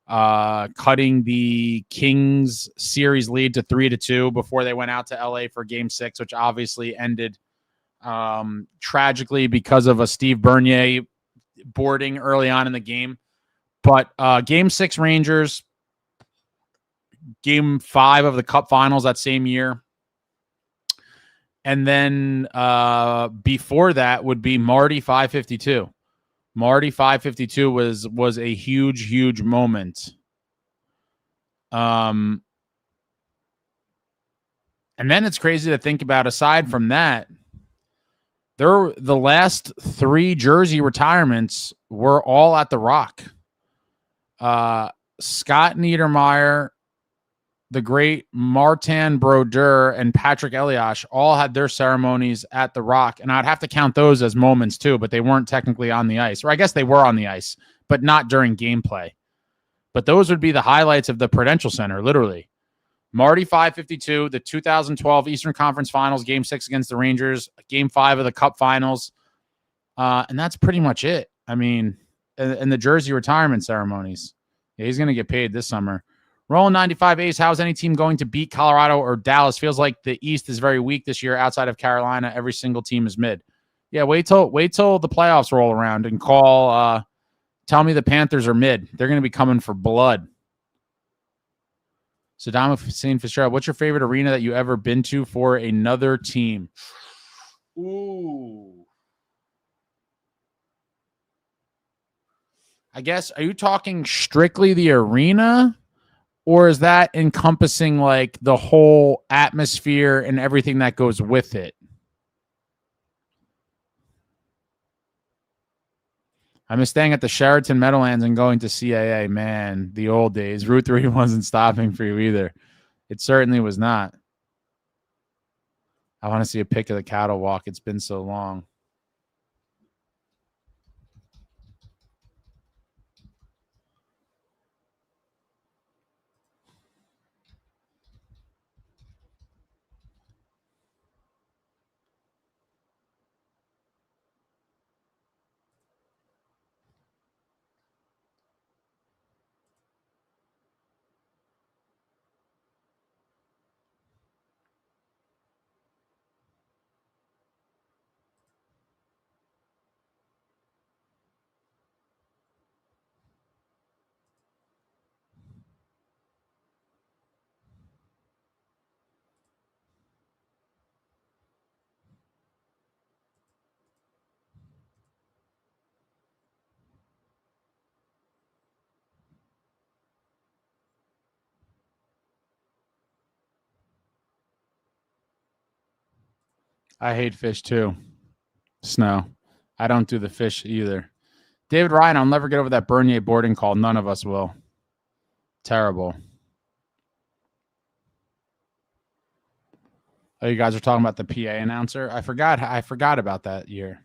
cutting the Kings series lead to 3-2 before they went out to LA for Game 6, which obviously ended tragically because of a Steve Bernier boarding early on in the game. But Game 6 Rangers, Game 5 of the Cup Finals that same year. And then before that would be Marty 552. Marty 552 was a huge moment. And then it's crazy to think about, aside from that, the last 3 jersey retirements were all at the Rock. Scott Niedermayer, the great Martin Brodeur, and Patrick Elias all had their ceremonies at the Rock. And I'd have to count those as moments too, but they weren't technically on the ice. Or I guess they were on the ice, but not during gameplay. But those would be the highlights of the Prudential Center, literally. Marty 552, the 2012 Eastern Conference Finals, Game 6 against the Rangers, Game 5 of the Cup Finals. And that's pretty much it. I mean, and the jersey retirement ceremonies. Yeah, he's going to get paid this summer. Rolling 95 Ace, how's any team going to beat Colorado or Dallas? Feels like the East is very weak this year outside of Carolina. Every single team is mid. Yeah, wait till the playoffs roll around and tell me the Panthers are mid. They're going to be coming for blood. Saddam Hussein Fitzgerald, what's your favorite arena that you ever been to for another team? Ooh. I guess, are you talking strictly the arena? Or is that encompassing like the whole atmosphere and everything that goes with it? I miss staying at the Sheraton Meadowlands and going to CAA. Man, the old days. Route 3 wasn't stopping for you either. It certainly was not. I want to see a pic of the cattle walk. It's been so long. I hate fish too. Snow. I don't do the fish either. David Ryan, I'll never get over that Bernier boarding call. None of us will. Terrible. Oh, you guys are talking about the PA announcer? I forgot about that year.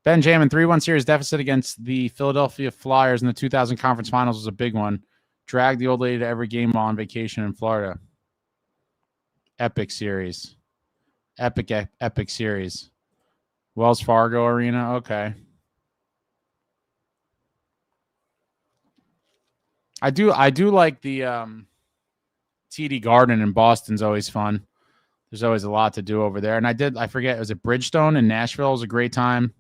Benjamin, 3-1 series deficit against the Philadelphia Flyers in the 2000 conference finals was a big one. Dragged the old lady to every game while on vacation in Florida. Epic series. Epic series. Wells Fargo Arena. Okay. I do like the TD Garden in Boston's always fun. There's always a lot to do over there. And I forget, was it Bridgestone in Nashville? It was a great time.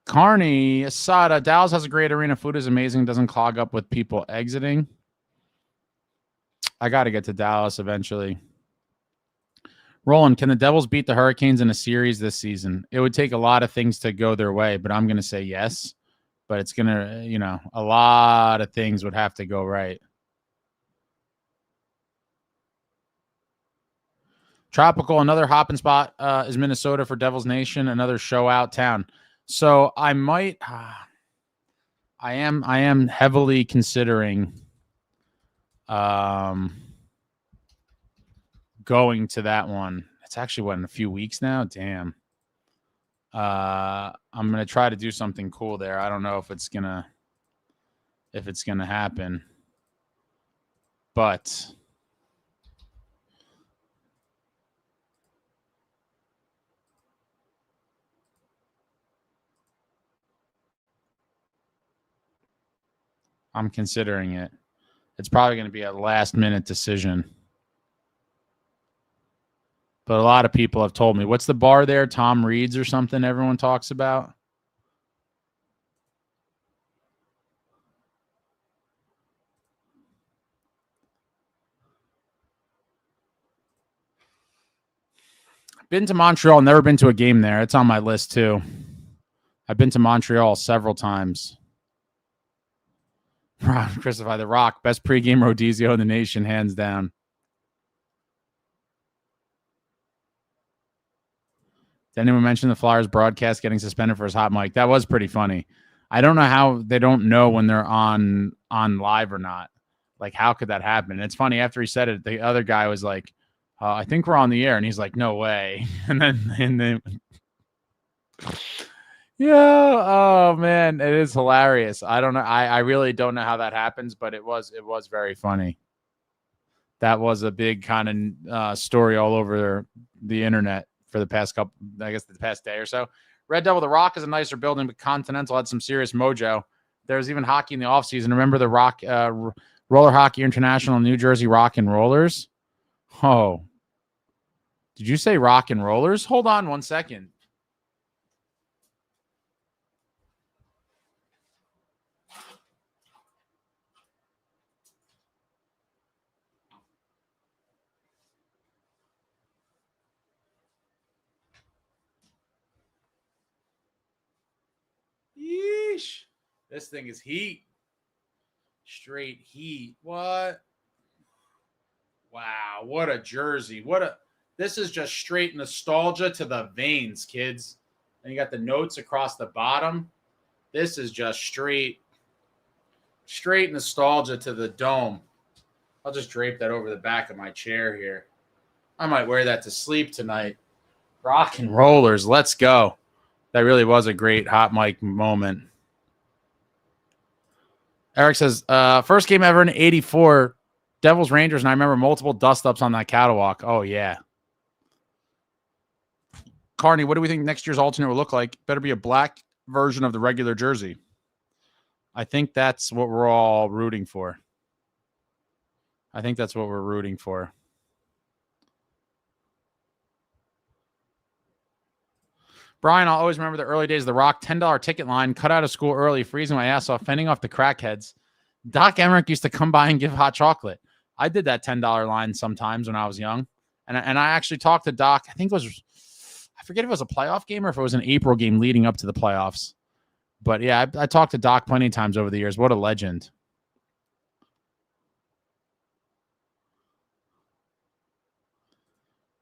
Carney, Asada, Dallas has a great arena. Food is amazing. Doesn't clog up with people exiting. I got to get to Dallas eventually. Roland, can the Devils beat the Hurricanes in a series this season? It would take a lot of things to go their way, but I'm going to say yes. But it's going to, a lot of things would have to go right. Tropical, another hopping spot is Minnesota for Devils Nation, another show out town. So I might, I am heavily considering going to that one. It's actually in a few weeks now. Damn. I'm gonna try to do something cool there. I don't know if it's gonna happen, but I'm considering it. It's probably going to be a last-minute decision. But a lot of people have told me, what's the bar there? Tom Reed's or something everyone talks about? Been to Montreal, never been to a game there. It's on my list too. I've been to Montreal several times. Christopher, The Rock, best pregame rodizio in the nation, hands down. Did anyone mention the Flyers broadcast getting suspended for his hot mic? That was pretty funny. I don't know how they don't know when they're on live or not. Like, how could that happen? It's funny. After he said it, the other guy was like, I think we're on the air. And he's like, no way. And then yeah. Oh man, it is hilarious. I don't know. I really don't know how that happens, but it was very funny. That was a big kind of story all over the internet for the past the past day or so. Red Devil, the Rock is a nicer building, but Continental had some serious mojo. There's even hockey in the offseason. Remember the Rock Roller Hockey International New Jersey Rock and Rollers? Oh. Did you say Rock and Rollers? Hold on one second. Yeesh. This thing is heat. Straight heat. What? Wow. What a jersey. This is just straight nostalgia to the veins, kids. And you got the notes across the bottom. This is just straight nostalgia to the dome. I'll just drape that over the back of my chair here. I might wear that to sleep tonight. Rock and Rollers. Let's go. That really was a great hot mic moment. Eric says, first game ever in 84, Devils Rangers, and I remember multiple dust-ups on that catwalk. Oh, yeah. Carney, what do we think next year's alternate will look like? Better be a black version of the regular jersey. I think that's what we're all rooting for. Brian, I'll always remember the early days of the Rock $10 ticket line, cut out of school early, freezing my ass off, fending off the crackheads. Doc Emmerich used to come by and give hot chocolate. I did that $10 line sometimes when I was young. And I actually talked to Doc. I forget if it was a playoff game or if it was an April game leading up to the playoffs. But yeah, I talked to Doc plenty of times over the years. What a legend.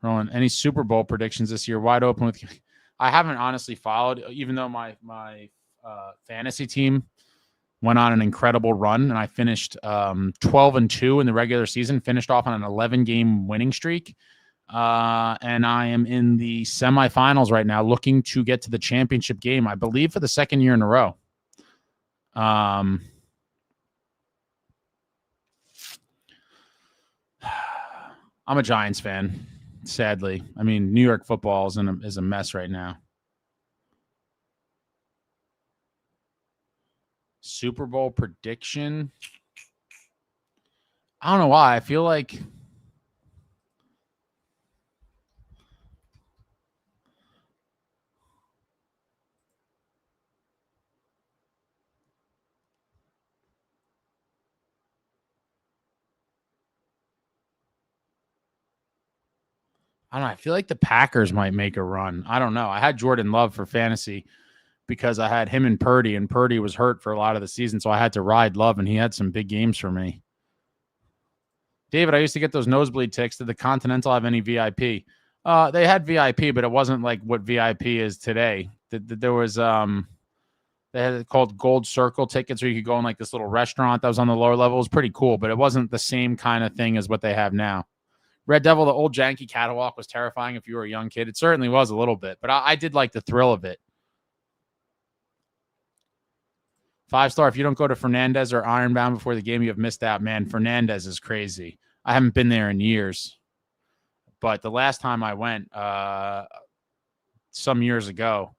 Roland, any Super Bowl predictions this year? Wide open with... I haven't honestly followed, even though my fantasy team went on an incredible run, and I finished 12-2 in the regular season, finished off on an 11-game winning streak. And I am in the semifinals right now, looking to get to the championship game, I believe, for the second year in a row. I'm a Giants fan. Sadly, I mean, New York football is a mess right now. Super Bowl prediction. I don't know why. I feel like I feel like the Packers might make a run. I don't know. I had Jordan Love for fantasy because I had him and Purdy was hurt for a lot of the season, so I had to ride Love, and he had some big games for me. David, I used to get those nosebleed tickets. Did the Continental have any VIP? They had VIP, but it wasn't like what VIP is today. There was they had it called Gold Circle tickets, where you could go in like this little restaurant that was on the lower level. It was pretty cool, but it wasn't the same kind of thing as what they have now. Red Devil, the old janky catwalk was terrifying if you were a young kid. It certainly was a little bit, but I did like the thrill of it. 5-star, if you don't go to Fernandez or Ironbound before the game, you have missed out. Man, Fernandez is crazy. I haven't been there in years. But the last time I went, some years ago,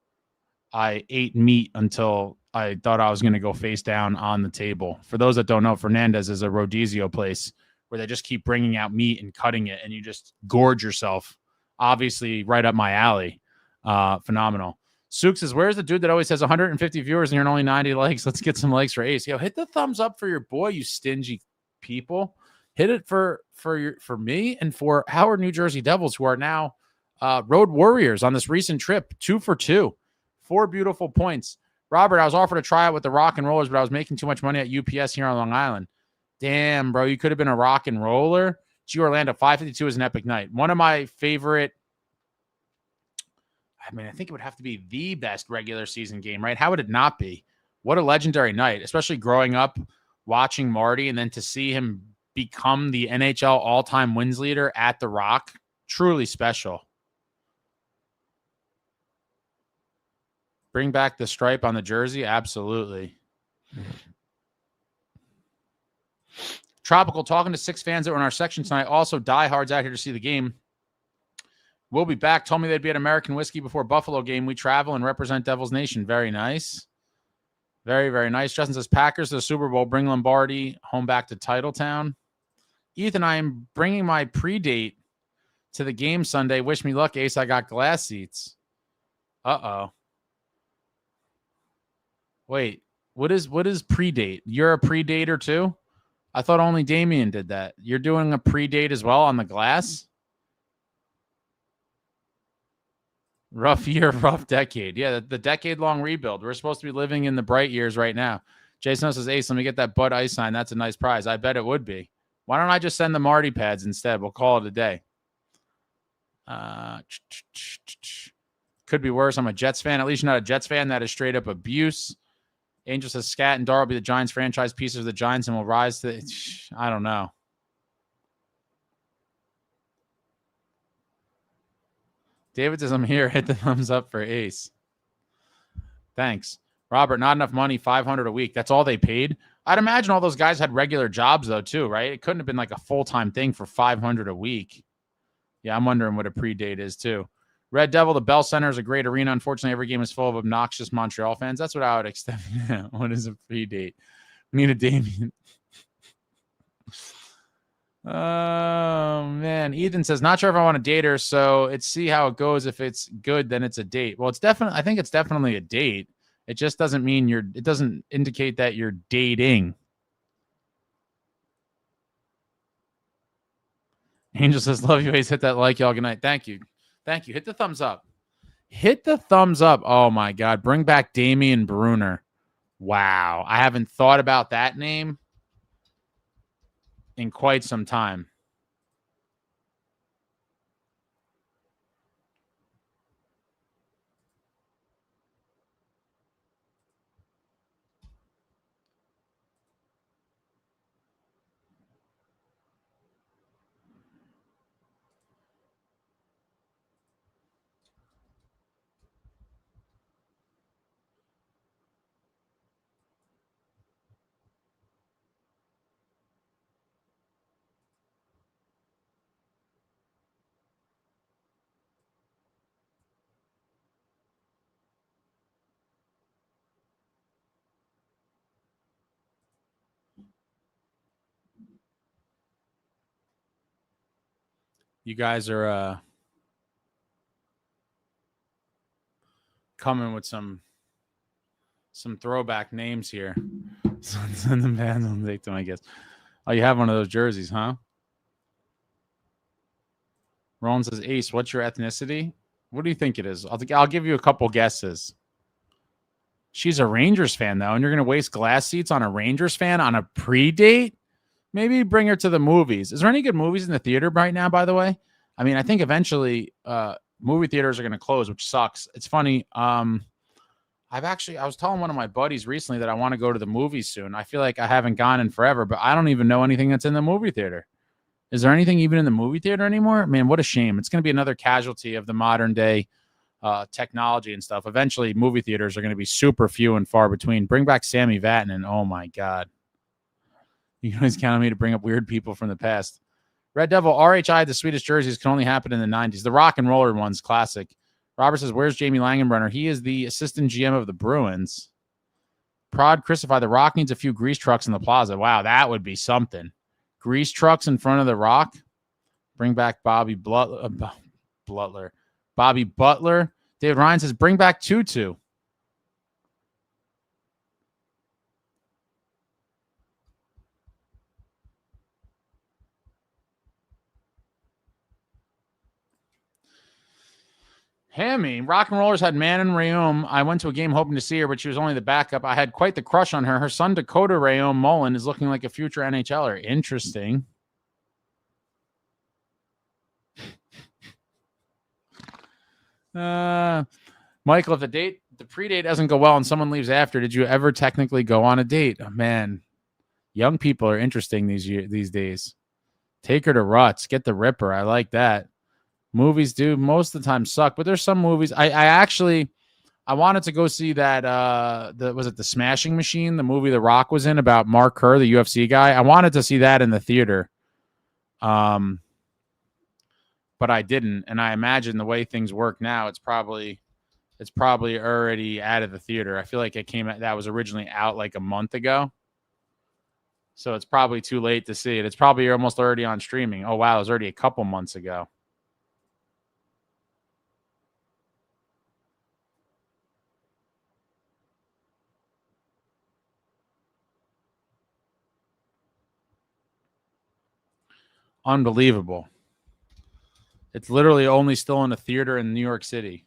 I ate meat until I thought I was going to go face down on the table. For those that don't know, Fernandez is a rodizio place where they just keep bringing out meat and cutting it, and you just gorge yourself. Obviously, right up my alley. Phenomenal. Suk says, where's the dude that always has 150 viewers and you're only 90 likes? Let's get some likes for Ace. Yo, hit the thumbs up for your boy, you stingy people. Hit it for me and for our New Jersey Devils, who are now road warriors on this recent trip. 2 for 2. 4 beautiful points. Robert, I was offered a tryout with the Rock and Rollers, but I was making too much money at UPS here on Long Island. Damn, bro, you could have been a rock and roller. G Orlando, 552 is an epic night. One of my favorite, I mean, I think it would have to be the best regular season game, right? How would it not be? What a legendary night, especially growing up, watching Marty, and then to see him become the NHL all-time wins leader at the Rock. Truly special. Bring back the stripe on the jersey? Absolutely. Tropical, talking to 6 fans that were in our section tonight. Also, diehards out here to see the game. We'll be back. Told me they'd be at American Whiskey before Buffalo game. We travel and represent Devils Nation. Very nice. Very, very nice. Justin says, Packers to the Super Bowl. Bring Lombardi home back to Titletown. Ethan, I am bringing my pre-date to the game Sunday. Wish me luck, Ace. I got glass seats. Uh-oh. Wait, what is pre-date? You're a pre-dater too? I thought only Damien did that. You're doing a pre-date as well on the glass? Rough year, rough decade. Yeah, the decade-long rebuild. We're supposed to be living in the bright years right now. Jason says, Ace, let me get that Bud Ice sign. That's a nice prize. I bet it would be. Why don't I just send the Marty pads instead? We'll call it a day. Could be worse. I'm a Jets fan. At least you're not a Jets fan. That is straight up abuse. Angel says, Scat and Dar will be the Giants franchise pieces of the Giants and will rise to I don't know. David says, I'm here. Hit the thumbs up for Ace. Thanks. Robert, not enough money, $500 a week. That's all they paid. I'd imagine all those guys had regular jobs, though, too, right? It couldn't have been like a full-time thing for $500 a week. Yeah, I'm wondering what a pre-date is, too. Red Devil, the Bell Center is a great arena. Unfortunately, every game is full of obnoxious Montreal fans. That's what I would expect. What is a pre-date? We need a Damien. Oh, man. Ethan says, not sure if I want to date her, so it's see how it goes. If it's good, then it's a date. Well, I think it's definitely a date. It just doesn't mean it doesn't indicate that you're dating. Angel says, love you, Ace. Hit that like, y'all. Good night. Thank you. Thank you. Hit the thumbs up. Hit the thumbs up. Oh, my God. Bring back Damian Bruner. Wow. I haven't thought about that name in quite some time. You guys are coming with some throwback names here. Send them back and take them, I guess. Oh, you have one of those jerseys, huh? Roland says, Ace, what's your ethnicity? What do you think it is? I'll give you a couple guesses. She's a Rangers fan, though, and you're going to waste glass seats on a Rangers fan on a pre-date? Maybe bring her to the movies. Is there any good movies in the theater right now, by the way? I mean, I think eventually movie theaters are going to close, which sucks. It's funny. I was telling one of my buddies recently that I want to go to the movies soon. I feel like I haven't gone in forever, but I don't even know anything that's in the movie theater. Is there anything even in the movie theater anymore? Man, what a shame. It's going to be another casualty of the modern day technology and stuff. Eventually, movie theaters are going to be super few and far between. Bring back Sammy Vatanen. Oh, my God. You can always count on me to bring up weird people from the past. Red Devil, RHI, the sweetest jerseys can only happen in the 90s. The rock and roller one's classic. Robert says, where's Jamie Langenbrunner? He is the assistant GM of the Bruins. Prod Christify, the Rock needs a few grease trucks in the plaza. Wow, that would be something. Grease trucks in front of the Rock. Bring back Bobby Butler. Bobby Butler. David Ryan says, bring back Tutu. Hammy, Rock and Rollers had Manon Rayom. I went to a game hoping to see her, but she was only the backup. I had quite the crush on her. Her son, Dakota Rayom Mullen, is looking like a future NHLer. Interesting. Michael, if the pre-date doesn't go well and someone leaves after, did you ever technically go on a date? Oh, man, young people are interesting these days. Take her to Ruts. Get the Ripper. I like that. Movies do most of the time suck, but there's some movies. I wanted to go see that. Was it The Smashing Machine, the movie The Rock was in about Mark Kerr, the UFC guy? I wanted to see that in the theater, but I didn't. And I imagine the way things work now, it's probably already out of the theater. I feel like that was originally out like a month ago, so it's probably too late to see it. It's probably almost already on streaming. Oh wow, it was already a couple months ago. Unbelievable. It's literally only still in a theater in New York City.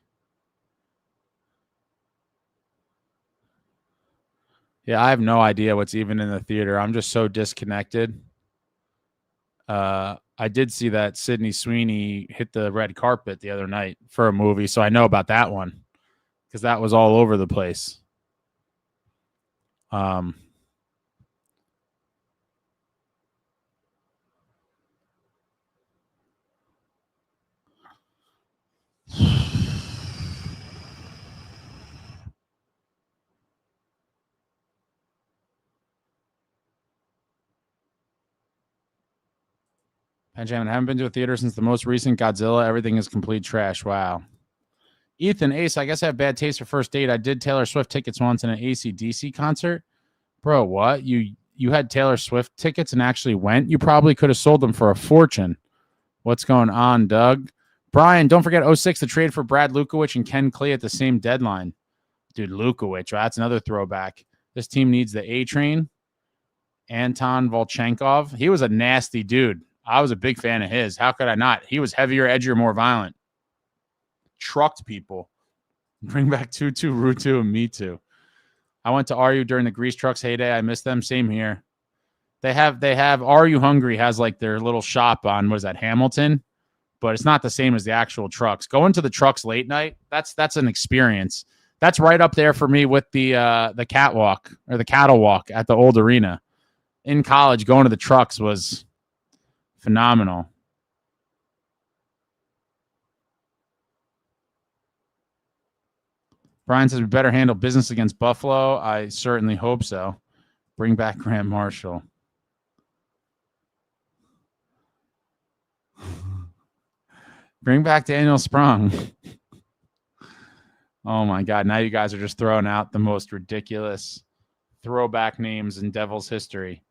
Yeah, I have no idea what's even in the theater. I'm just so disconnected. I did see that Sydney Sweeney hit the red carpet the other night for a movie, so I know about that one because that was all over the place. Benjamin, I haven't been to a theater since the most recent Godzilla. Everything is complete trash. Wow. Ethan, Ace, I guess I have bad taste for first date. I did Taylor Swift tickets once in an AC/DC concert. Bro, what? You had Taylor Swift tickets and actually went? You probably could have sold them for a fortune. What's going on, Doug? Brian, don't forget 06, the trade for Brad Lukowich and Ken Klee at the same deadline. Dude, Lukowich, that's another throwback. This team needs the A-train. Anton Volchenkov. He was a nasty dude. I was a big fan of his. How could I not? He was heavier, edgier, more violent. Trucked people. Bring back Tutu, Rutu, and Me Too. I went to RU during the grease trucks heyday. I missed them. Same here. They have Are You Hungry has like their little shop on, what is that, Hamilton? But it's not the same as the actual trucks. Going to the trucks late night, that's an experience. That's right up there for me with the catwalk or the cattle walk at the old arena. In college, going to the trucks was phenomenal. Brian says we better handle business against Buffalo. I certainly hope so. Bring back Grant Marshall. Bring back Daniel Sprung. Oh, my God. Now you guys are just throwing out the most ridiculous throwback names in Devils history.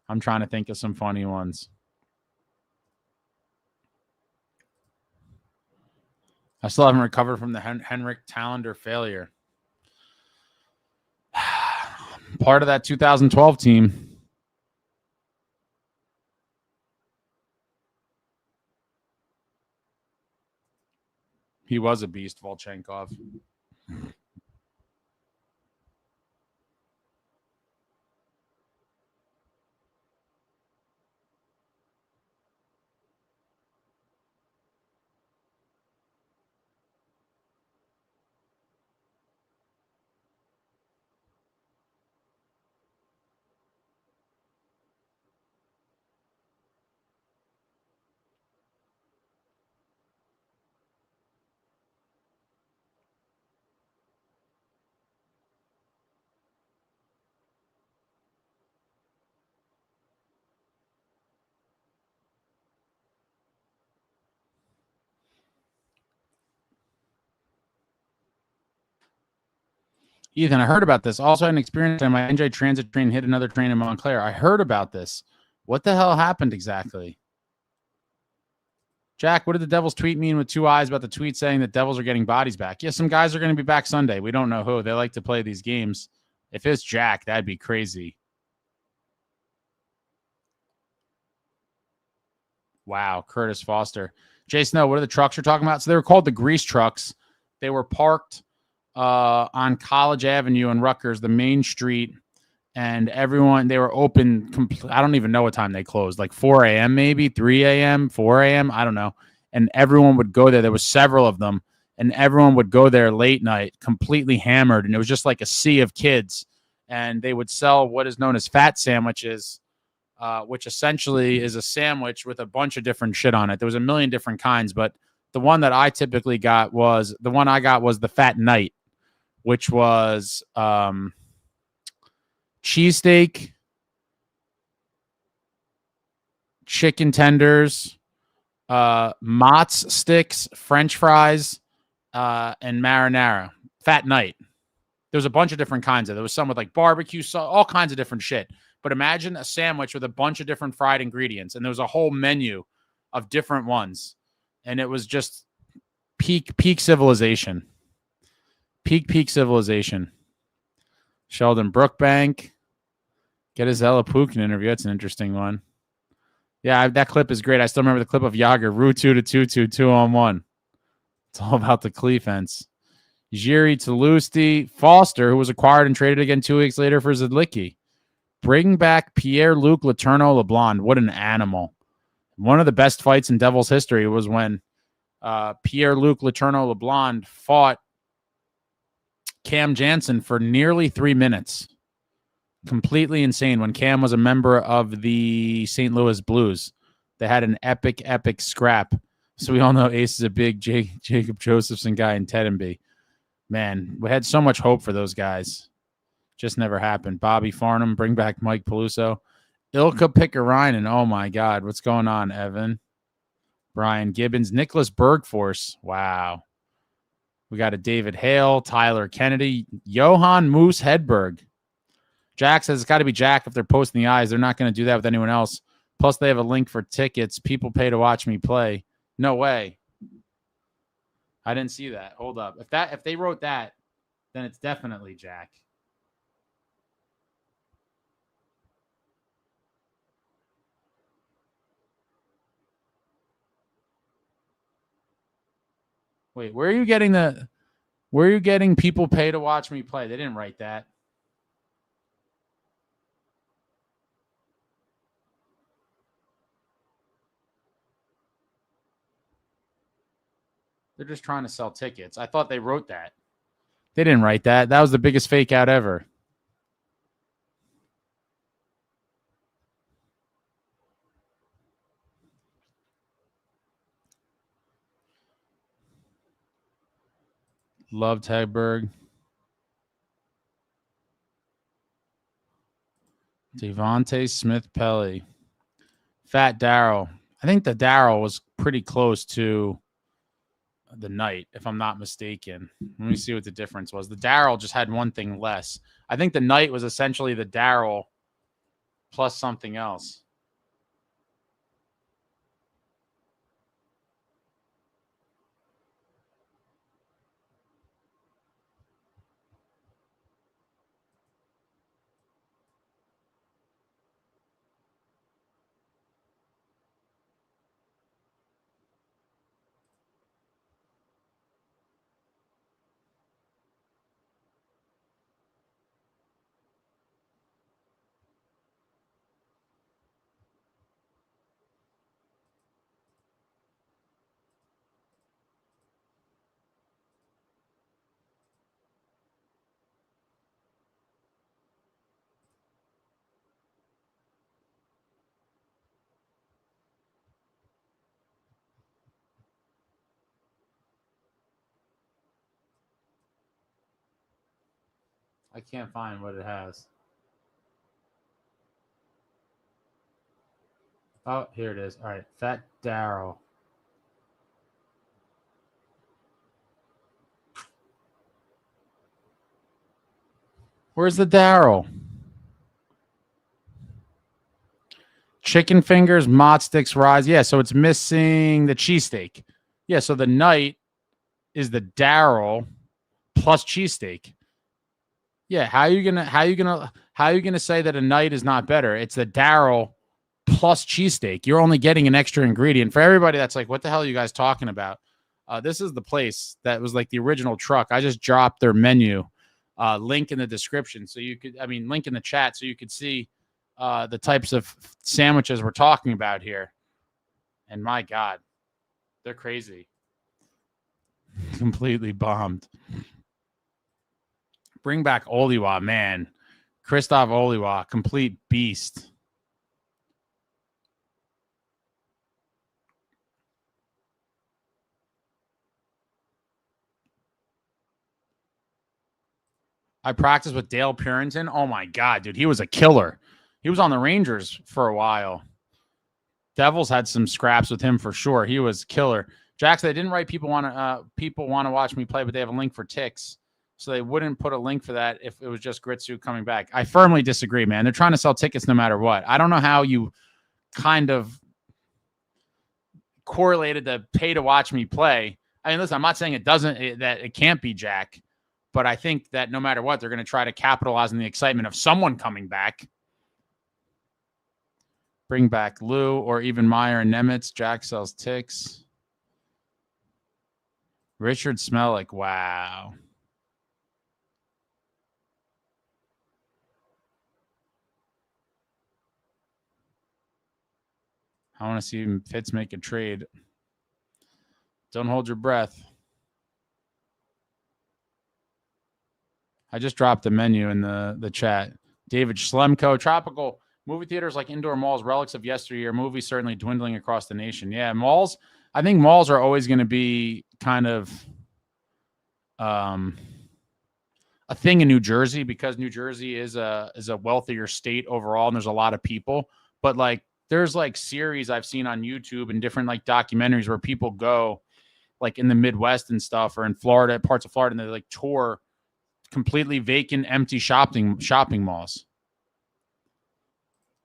I'm trying to think of some funny ones. I still haven't recovered from the Henrik Talander failure. Part of that 2012 team. He was a beast, Volchenkov. Ethan, I heard about this. Also had an experience on my NJ transit train hit another train in Montclair. I heard about this. What the hell happened exactly? Jack, what did the Devils tweet mean with 2 eyes about the tweet saying that Devils are getting bodies back? Yeah, some guys are going to be back Sunday. We don't know who. They like to play these games. If it's Jack, that'd be crazy. Wow, Curtis Foster. Jay Snow, what are the trucks you're talking about? So they were called the grease trucks. They were parked on College Avenue in Rutgers, the main street, and they were open. I don't even know what time they closed, like 4 a.m. maybe, 3 a.m., 4 a.m., I don't know. And everyone would go there. There was several of them, and everyone would go there late night, completely hammered, and it was just like a sea of kids. And they would sell what is known as fat sandwiches, which essentially is a sandwich with a bunch of different shit on it. There was a million different kinds, but the one that I typically got was the Fat Night, which was cheesesteak, chicken tenders, Mott's sticks, French fries, and marinara. Fat Night. There was a bunch of different kinds of. There was some with like barbecue sauce, all kinds of different shit. But imagine a sandwich with a bunch of different fried ingredients, and there was a whole menu of different ones, and it was just peak civilization. Peak civilization. Sheldon Brookbank. Get his Ella Pukin interview. That's an interesting one. Yeah, that clip is great. I still remember the clip of Yager. Route 2 to 2-2, 2-on-1. It's all about the Cleefence. Jiri Talusti. Foster, who was acquired and traded again 2 weeks later for Zidlicki. Bring back Pierre-Luc Letourneau-Leblond. What an animal. One of the best fights in Devils history was when Pierre-Luc Letourneau-Leblond fought Cam Jansen for nearly 3 minutes. Completely insane. When Cam was a member of the St. Louis Blues, they had an epic scrap. So we all know Ace is a big Jacob Josephson guy in Tedenby. Man, we had so much hope for those guys. Just never happened. Bobby Farnham, bring back Mike Peluso. Ilka Pickarainen. Oh, my God. What's going on, Evan? Brian Gibbons. Nicholas Bergforce. Wow. We got a David Hale, Tyler Kennedy, Johan Moose Hedberg. Jack says it's got to be Jack if they're posting the eyes. They're not going to do that with anyone else. Plus, they have a link for tickets. People pay to watch me play. No way. I didn't see that. Hold up. If they wrote that, then it's definitely Jack. Wait, where are you getting people pay to watch me play? They didn't write that. They're just trying to sell tickets. I thought they wrote that. They didn't write that. That was the biggest fake out ever. Loved Hedberg. Devontae Smith-Pelly. Fat Darryl. I think the Darryl was pretty close to the Knight, if I'm not mistaken. Let me see what the difference was. The Darryl just had one thing less. I think the Knight was essentially the Darryl plus something else. I can't find what it has. Oh, here it is. All right. Fat Daryl. Where's the Daryl? Chicken fingers, mott sticks, rise. Yeah, so it's missing the cheesesteak. Yeah, so the night is the Daryl plus cheesesteak. Yeah, how are you gonna say that a night is not better? It's the Daryl plus cheesesteak. You're only getting an extra ingredient. For everybody that's like, what the hell are you guys talking about? This is the place that was like the original truck. I just dropped their menu. Link in the description, so you could, link in the chat, so you could see the types of sandwiches we're talking about here. And my God, they're crazy. Completely bombed. Bring back Oliwa, man. Christoph Oliwa, complete beast. I practiced with Dale Purinton. Oh, my God, dude. He was a killer. He was on the Rangers for a while. Devils had some scraps with him for sure. He was killer. Jackson, they didn't write people want to watch me play, but they have a link for ticks. So they wouldn't put a link for that if it was just Gritsu coming back. I firmly disagree, man. They're trying to sell tickets no matter what. I don't know how you kind of correlated the pay to watch me play. Listen, I'm not saying that it can't be Jack, but I think that no matter what, they're going to try to capitalize on the excitement of someone coming back. Bring back Lou or even Meyer and Nemitz. Jack sells ticks. Richard Smellick. Wow. I want to see Fitz make a trade. Don't hold your breath. I just dropped the menu in the chat. David Schlemko. Tropical movie theaters like indoor malls, relics of yesteryear. Movies certainly dwindling across the nation. Yeah, malls. I think malls are always going to be kind of a thing in New Jersey because New Jersey is a wealthier state overall, and there's a lot of people. But like, there's like series I've seen on YouTube and different like documentaries where people go like in the Midwest and stuff, or in Florida, parts of Florida, and they like tour completely vacant, empty shopping malls.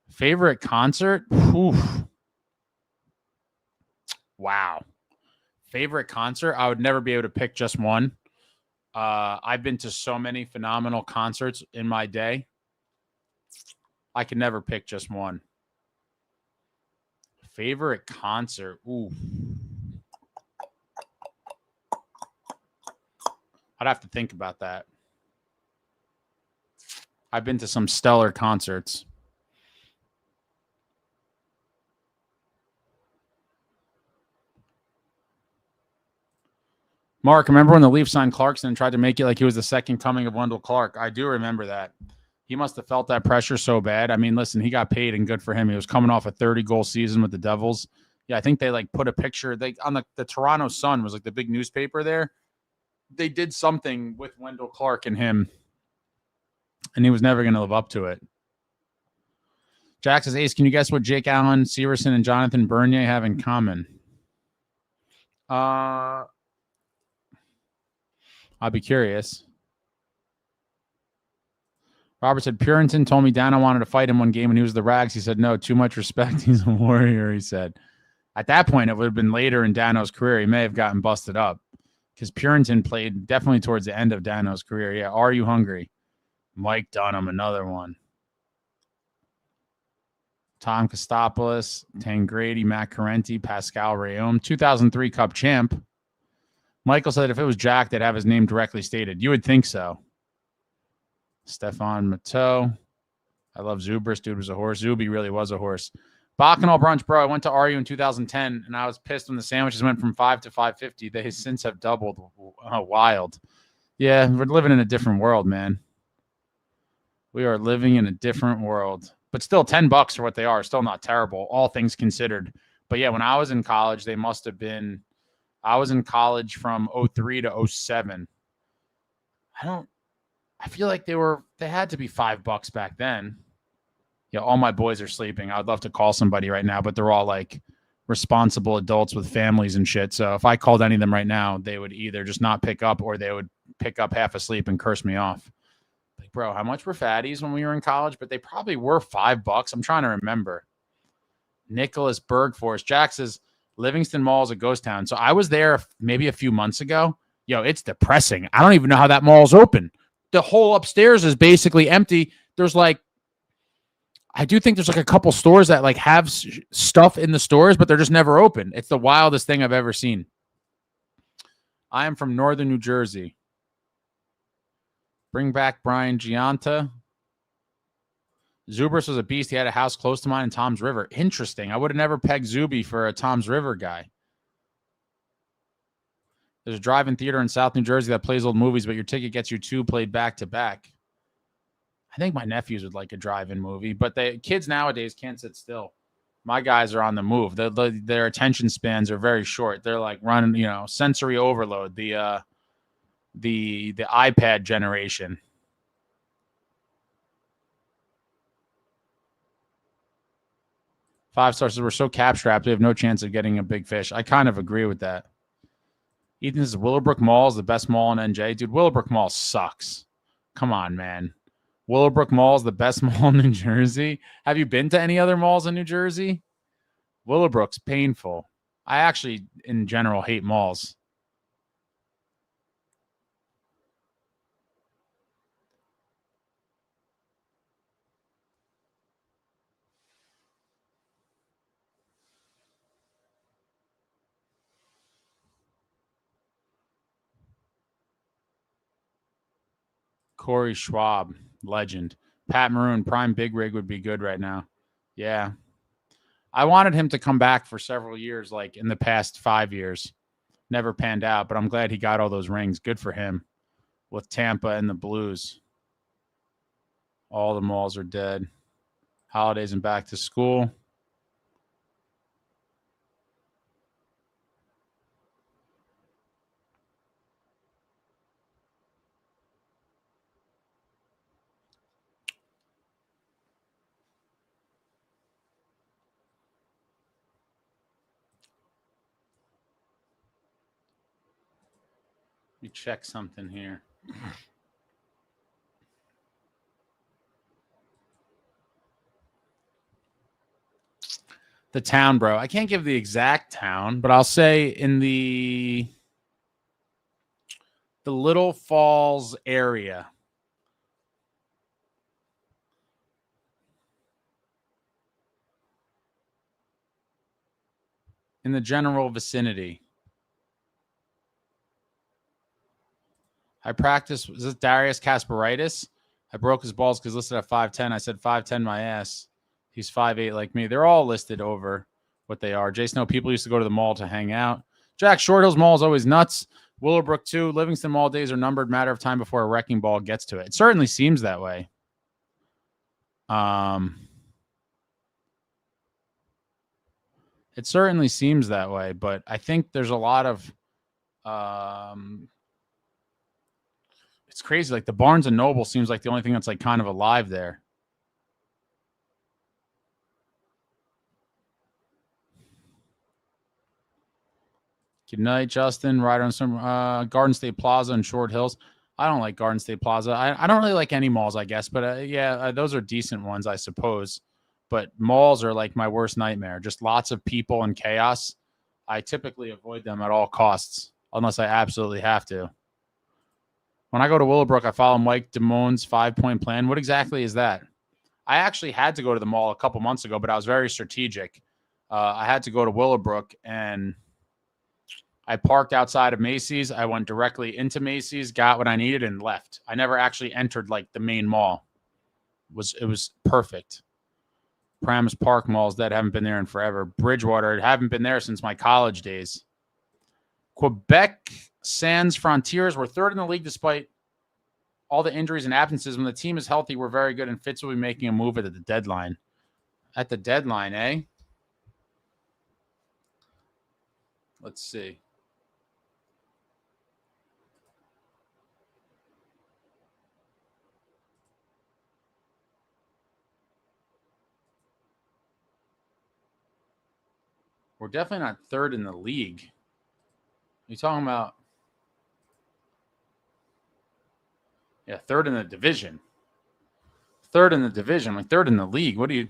Favorite concert? Oof. Wow. Favorite concert? I would never be able to pick just one. I've been to so many phenomenal concerts in my day. I can never pick just one. Favorite concert? Ooh. I'd have to think about that. I've been to some stellar concerts. Mark, remember when the Leafs signed Clarkson and tried to make it like he was the second coming of Wendell Clark? I do remember that. He must have felt that pressure so bad. Listen, he got paid and good for him. He was coming off a 30-goal season with the Devils. Yeah, I think they like put a picture. They on the Toronto Sun was like the big newspaper there. They did something with Wendell Clark and him, and he was never going to live up to it. Jack says, Ace, can you guess what Jake Allen, Severson, and Jonathan Bernier have in common? I'll be curious. Robert said, Purinton told me Dano wanted to fight him one game when he was the Rags. He said, no, too much respect. He's a warrior, he said. At that point, it would have been later in Dano's career. He may have gotten busted up because Purinton played definitely towards the end of Dano's career. Yeah, are you hungry? Mike Dunham, another one. Tom Kostopoulos, Tangradi, Matt Carenti, Pascal Rayom, 2003 Cup champ. Michael said if it was Jack, they'd have his name directly stated. You would think so. Stefan Mateau. I love Zubris. Dude was a horse. Zuby really was a horse. Bacchanal Brunch, bro. I went to RU in 2010, and I was pissed when the sandwiches went from $5 to $5.50. They since have doubled. Wild. Yeah, we're living in a different world, man. We are living in a different world. But still, $10 for what they are. Still not terrible, all things considered. But yeah, when I was in college, they must have been. I was in college from 03 to 07. I feel like they had to be $5 back then. Yeah, all my boys are sleeping. I'd love to call somebody right now, but they're all like responsible adults with families and shit. So if I called any of them right now, they would either just not pick up or they would pick up half asleep and curse me off. Like, bro, how much were fatties when we were in college? But they probably were $5. I'm trying to remember. Nicholas Bergforce. Jack says Livingston Mall is a ghost town. So I was there maybe a few months ago. Yo, it's depressing. I don't even know how that mall's open. The whole upstairs is basically empty. There's like, I do think there's like a couple stores that like have stuff in the stores, but they're just never open. It's the wildest thing I've ever seen. I am from northern New Jersey. Bring back Brian Gianta. Zubris was a beast. He had a house close to mine in Tom's River. Interesting. I would have never pegged Zuby for a Tom's River guy. There's a drive-in theater in South New Jersey that plays old movies, but your ticket gets you 2 played back-to-back. I think my nephews would like a drive-in movie, but the kids nowadays can't sit still. My guys are on the move. Their attention spans are very short. They're like running, sensory overload. The iPad generation. Five stars. We're so cap strapped. We have no chance of getting a big fish. I kind of agree with that. Ethan says Willowbrook Mall is the best mall in NJ. Dude, Willowbrook Mall sucks. Come on, man. Willowbrook Mall is the best mall in New Jersey. Have you been to any other malls in New Jersey? Willowbrook's painful. I actually, in general, hate malls. Corey Schwab, legend. Pat Maroon, prime big rig would be good right now. Yeah. I wanted him to come back for several years, like in the past 5 years. Never panned out, but I'm glad he got all those rings. Good for him. With Tampa and the Blues. All the malls are dead. Holidays and back to school. Let me check something here. The town, bro. I can't give the exact town, but I'll say in the Little Falls area. In the general vicinity. I practiced. Is this Darius Kasparaitis? I broke his balls because listed at 5'10". I said 5'10" my ass. He's 5'8" like me. They're all listed over what they are. Jason, people used to go to the mall to hang out. Jack, Short Hills Mall is always nuts. Willowbrook, too. Livingston Mall days are numbered. Matter of time before a wrecking ball gets to it. It certainly seems that way. It certainly seems that way, but I think there's a lot of it's crazy. Like the Barnes and Noble seems like the only thing that's like kind of alive there. Good night, Justin. Right on some Garden State Plaza and Short Hills. I don't like Garden State Plaza. I don't really like any malls, I guess, but those are decent ones, I suppose. But malls are like my worst nightmare. Just lots of people and chaos. I typically avoid them at all costs, unless I absolutely have to. When I go to Willowbrook, I follow Mike Damone's 5-point plan. What exactly is that? I actually had to go to the mall a couple months ago, but I was very strategic. I had to go to Willowbrook, and I parked outside of Macy's. I went directly into Macy's, got what I needed, and left. I never actually entered like the main mall. It was perfect. Paramus Park Mall's dead. Haven't been there in forever. Bridgewater, haven't been there since my college days. Quebec Sans Frontiers were third in the league despite all the injuries and absences. When the team is healthy, we're very good, and Fitz will be making a move at the deadline. At the deadline, eh? Let's see. We're definitely not third in the league. You're talking about, yeah, third in the division. Third in the division, like third in the league. What do you,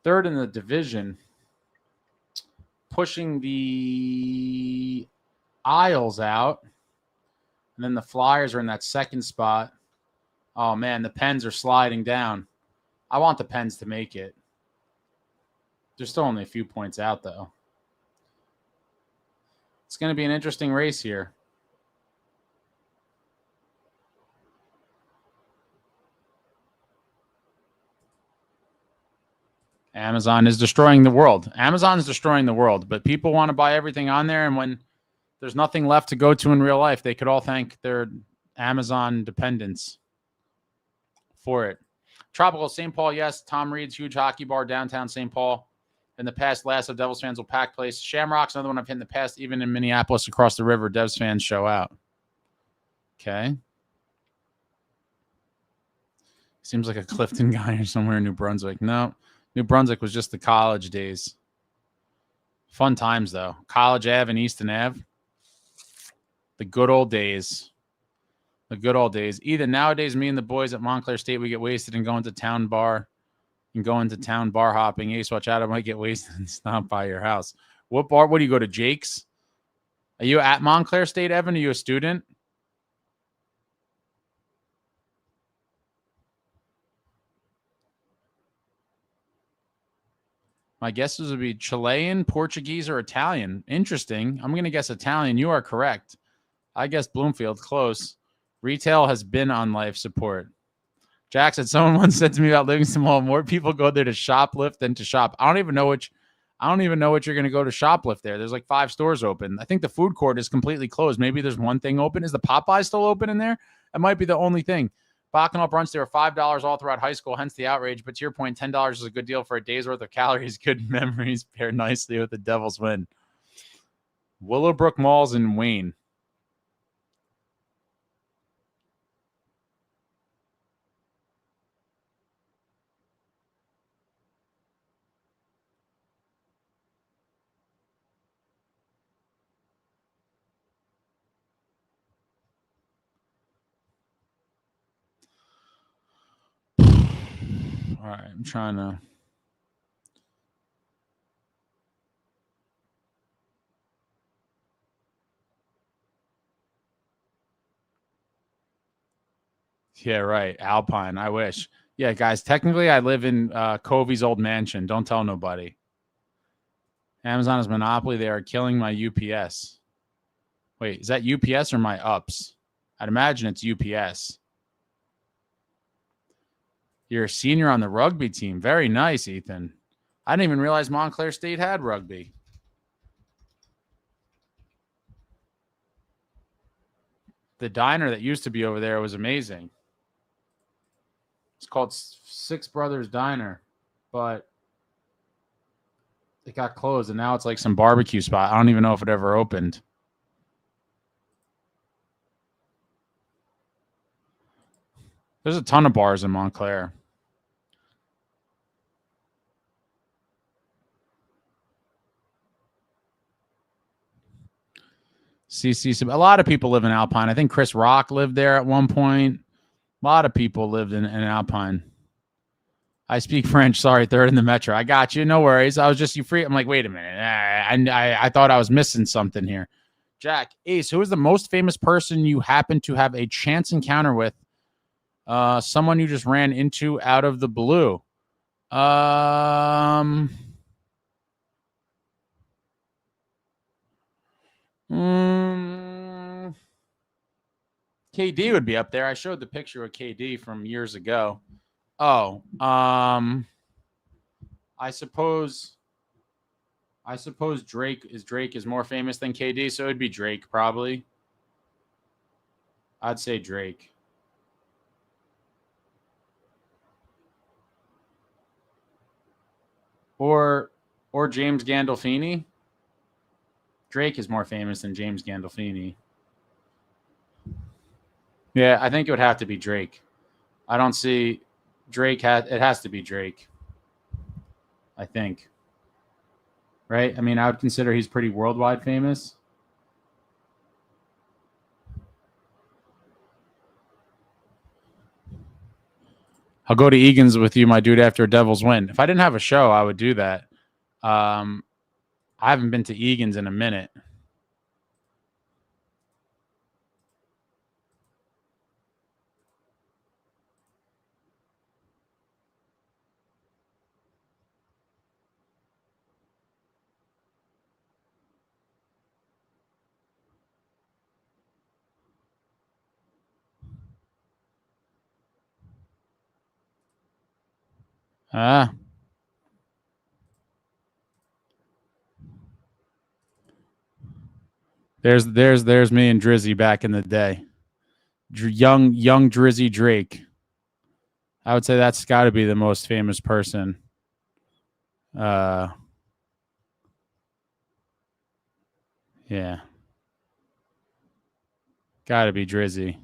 third in the division, pushing the Isles out. And then the Flyers are in that second spot. Oh, man, the Pens are sliding down. I want the Pens to make it. They're still only a few points out, though. It's going to be an interesting race here. Amazon is destroying the world. Amazon's destroying the world, but people want to buy everything on there, and when there's nothing left to go to in real life, they could all thank their Amazon dependents for it. Tropical St. Paul, yes. Tom Reed's huge hockey bar downtown St. Paul. In the past, last of Devils fans will pack place. Shamrock's another one I've hit in the past. Even in Minneapolis across the river, Devs fans show out. Okay. Seems like a Clifton guy or somewhere in New Brunswick. No, New Brunswick was just the college days. Fun times, though. College Ave and Easton Ave. The good old days. The good old days. Either nowadays, me and the boys at Montclair State, we get wasted and go into town bar hopping. Ace, watch out, I might get wasted and stomp by your house. What bar? What do you go to, Jake's? Are you at Montclair State, Evan? Are you a student? My guesses would be Chilean, Portuguese, or Italian. Interesting. I'm going to guess Italian. You are correct. I guess Bloomfield. Close. Retail has been on life support. Jack said, someone once said to me about Livingston Mall, more people go there to shoplift than to shop. I don't even know what you're going to go to shoplift there. There's like 5 stores open. I think the food court is completely closed. Maybe there's one thing open. Is the Popeye still open in there? It might be the only thing. Bacchanal brunch, they were $5 all throughout high school, hence the outrage. But to your point, $10 is a good deal for a day's worth of calories. Good memories pair nicely with the Devils win. Willowbrook Malls in Wayne. All right, I'm trying to. Yeah, right. Alpine. I wish. Yeah, guys, technically I live in Covey's old mansion. Don't tell nobody. Amazon is monopoly. They are killing my UPS. Wait, is that UPS or my ups? I'd imagine it's UPS. You're a senior on the rugby team. Very nice, Ethan. I didn't even realize Montclair State had rugby. The diner that used to be over there was amazing. It's called Six Brothers Diner, but it got closed, and now it's like some barbecue spot. I don't even know if it ever opened. There's a ton of bars in Montclair. CC, a lot of people live in Alpine. I think Chris Rock lived there at one point. A lot of people lived in Alpine. I speak French. Sorry, third in the Metro. I got you. No worries. I was just you free. I'm like, wait a minute. I thought I was missing something here. Jack, Ace, who is the most famous person you happen to have a chance encounter with? Someone you just ran into out of the blue. KD would be up there. I showed the picture of KD from years ago. Oh, I suppose Drake is more famous than KD, so it'd be Drake probably. I'd say Drake. Or James Gandolfini. Drake is more famous than James Gandolfini. Yeah, I think it would have to be Drake. I don't see Drake. It has to be Drake. I think. right? I mean, I would consider he's pretty worldwide famous. I'll go to Egan's with you, my dude, after a Devils win. If I didn't have a show, I would do that. I haven't been to Egan's in a minute. There's me and Drizzy back in the day. Young Drizzy Drake. I would say that's got to be the most famous person. Yeah. Got to be Drizzy.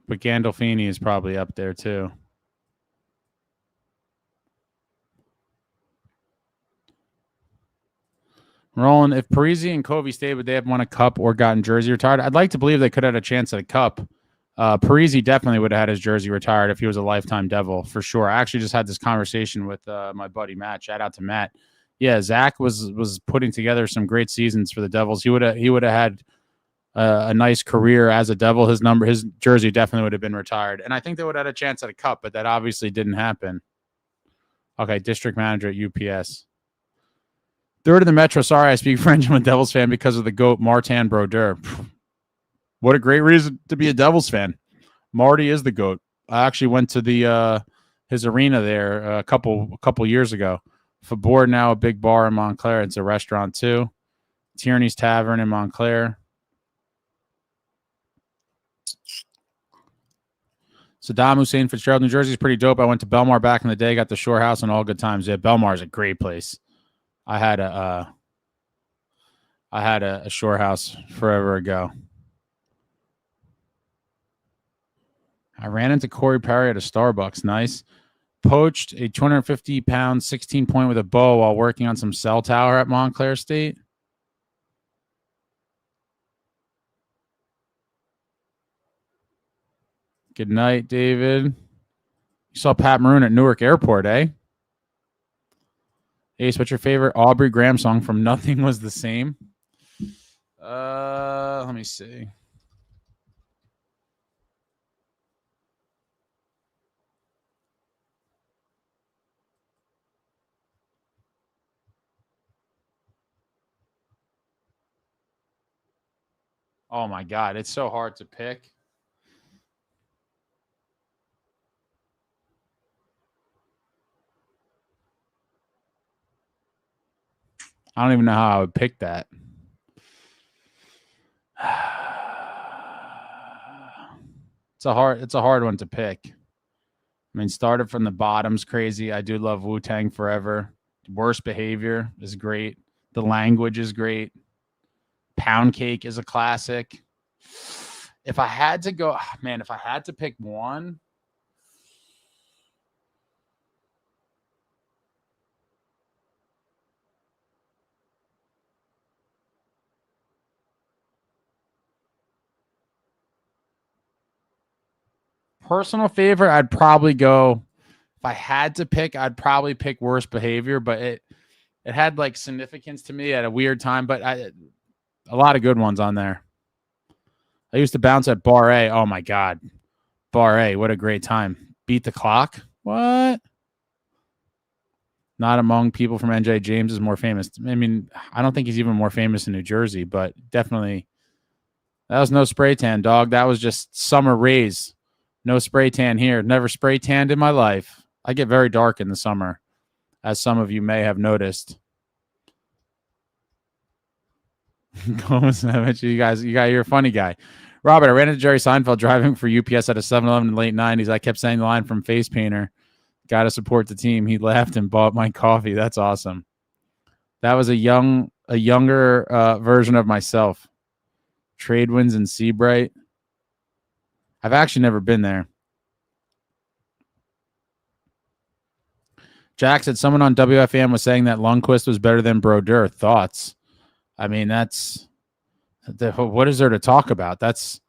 But Gandolfini is probably up there too. Roland, if Parisi and Covey stayed, would they have won a cup or gotten jersey retired? I'd like to believe they could have had a chance at a cup. Parisi definitely would have had his jersey retired if he was a lifetime Devil, for sure. I actually just had this conversation with my buddy Matt. Shout out to Matt. Yeah, Zach was putting together some great seasons for the Devils. He would have had a nice career as a Devil. His jersey definitely would have been retired, and I think they would have had a chance at a cup, but that obviously didn't happen. Okay, district manager at UPS. Third in the Metro. Sorry, I speak French. I'm a Devils fan because of the GOAT, Martin Brodeur. What a great reason to be a Devils fan. Marty is the GOAT. I actually went to his arena there a couple years ago. Fabor, now a big bar in Montclair. It's a restaurant too. Tierney's Tavern in Montclair. Saddam Hussein, Fitzgerald, New Jersey is pretty dope. I went to Belmar back in the day, got the Shore House and all good times. Yeah, Belmar is a great place. I had a Shore House forever ago. I ran into Corey Perry at a Starbucks. Nice. Poached a 250-pound 16-point with a bow while working on some cell tower at Montclair State. Good night, David. You saw Pat Maroon at Newark Airport, eh? Ace, what's your favorite Aubrey Graham song from Nothing Was the Same? Let me see. Oh my God, it's so hard to pick. I don't even know how I would pick that. It's a hard one to pick. I mean, started from the bottom's crazy. I do love Wu-Tang Forever. Worst Behavior is great. The Language is great. Pound Cake is a classic. If I had to pick one, personal favorite, I'd probably go. If I had to pick, I'd probably pick Worst Behavior, but it had like significance to me at a weird time. But a lot of good ones on there. I used to bounce at Bar A. Oh my God, Bar A, what a great time! Beat the Clock. What? Not among people from NJ. James is more famous. I mean, I don't think he's even more famous in New Jersey, but definitely. That was no spray tan, dog. That was just summer rays. No spray tan here. Never spray tanned in my life. I get very dark in the summer, as some of you may have noticed. You're a funny guy. Robert, I ran into Jerry Seinfeld driving for UPS at a 7-Eleven in the late 90s. I kept saying the line from Face Painter, got to support the team. He laughed and bought my coffee. That's awesome. That was a younger version of myself. Tradewinds and Seabright. I've actually never been there. Jack said someone on WFAN was saying that Lundqvist was better than Brodeur. Thoughts? I mean, what is there to talk about? It's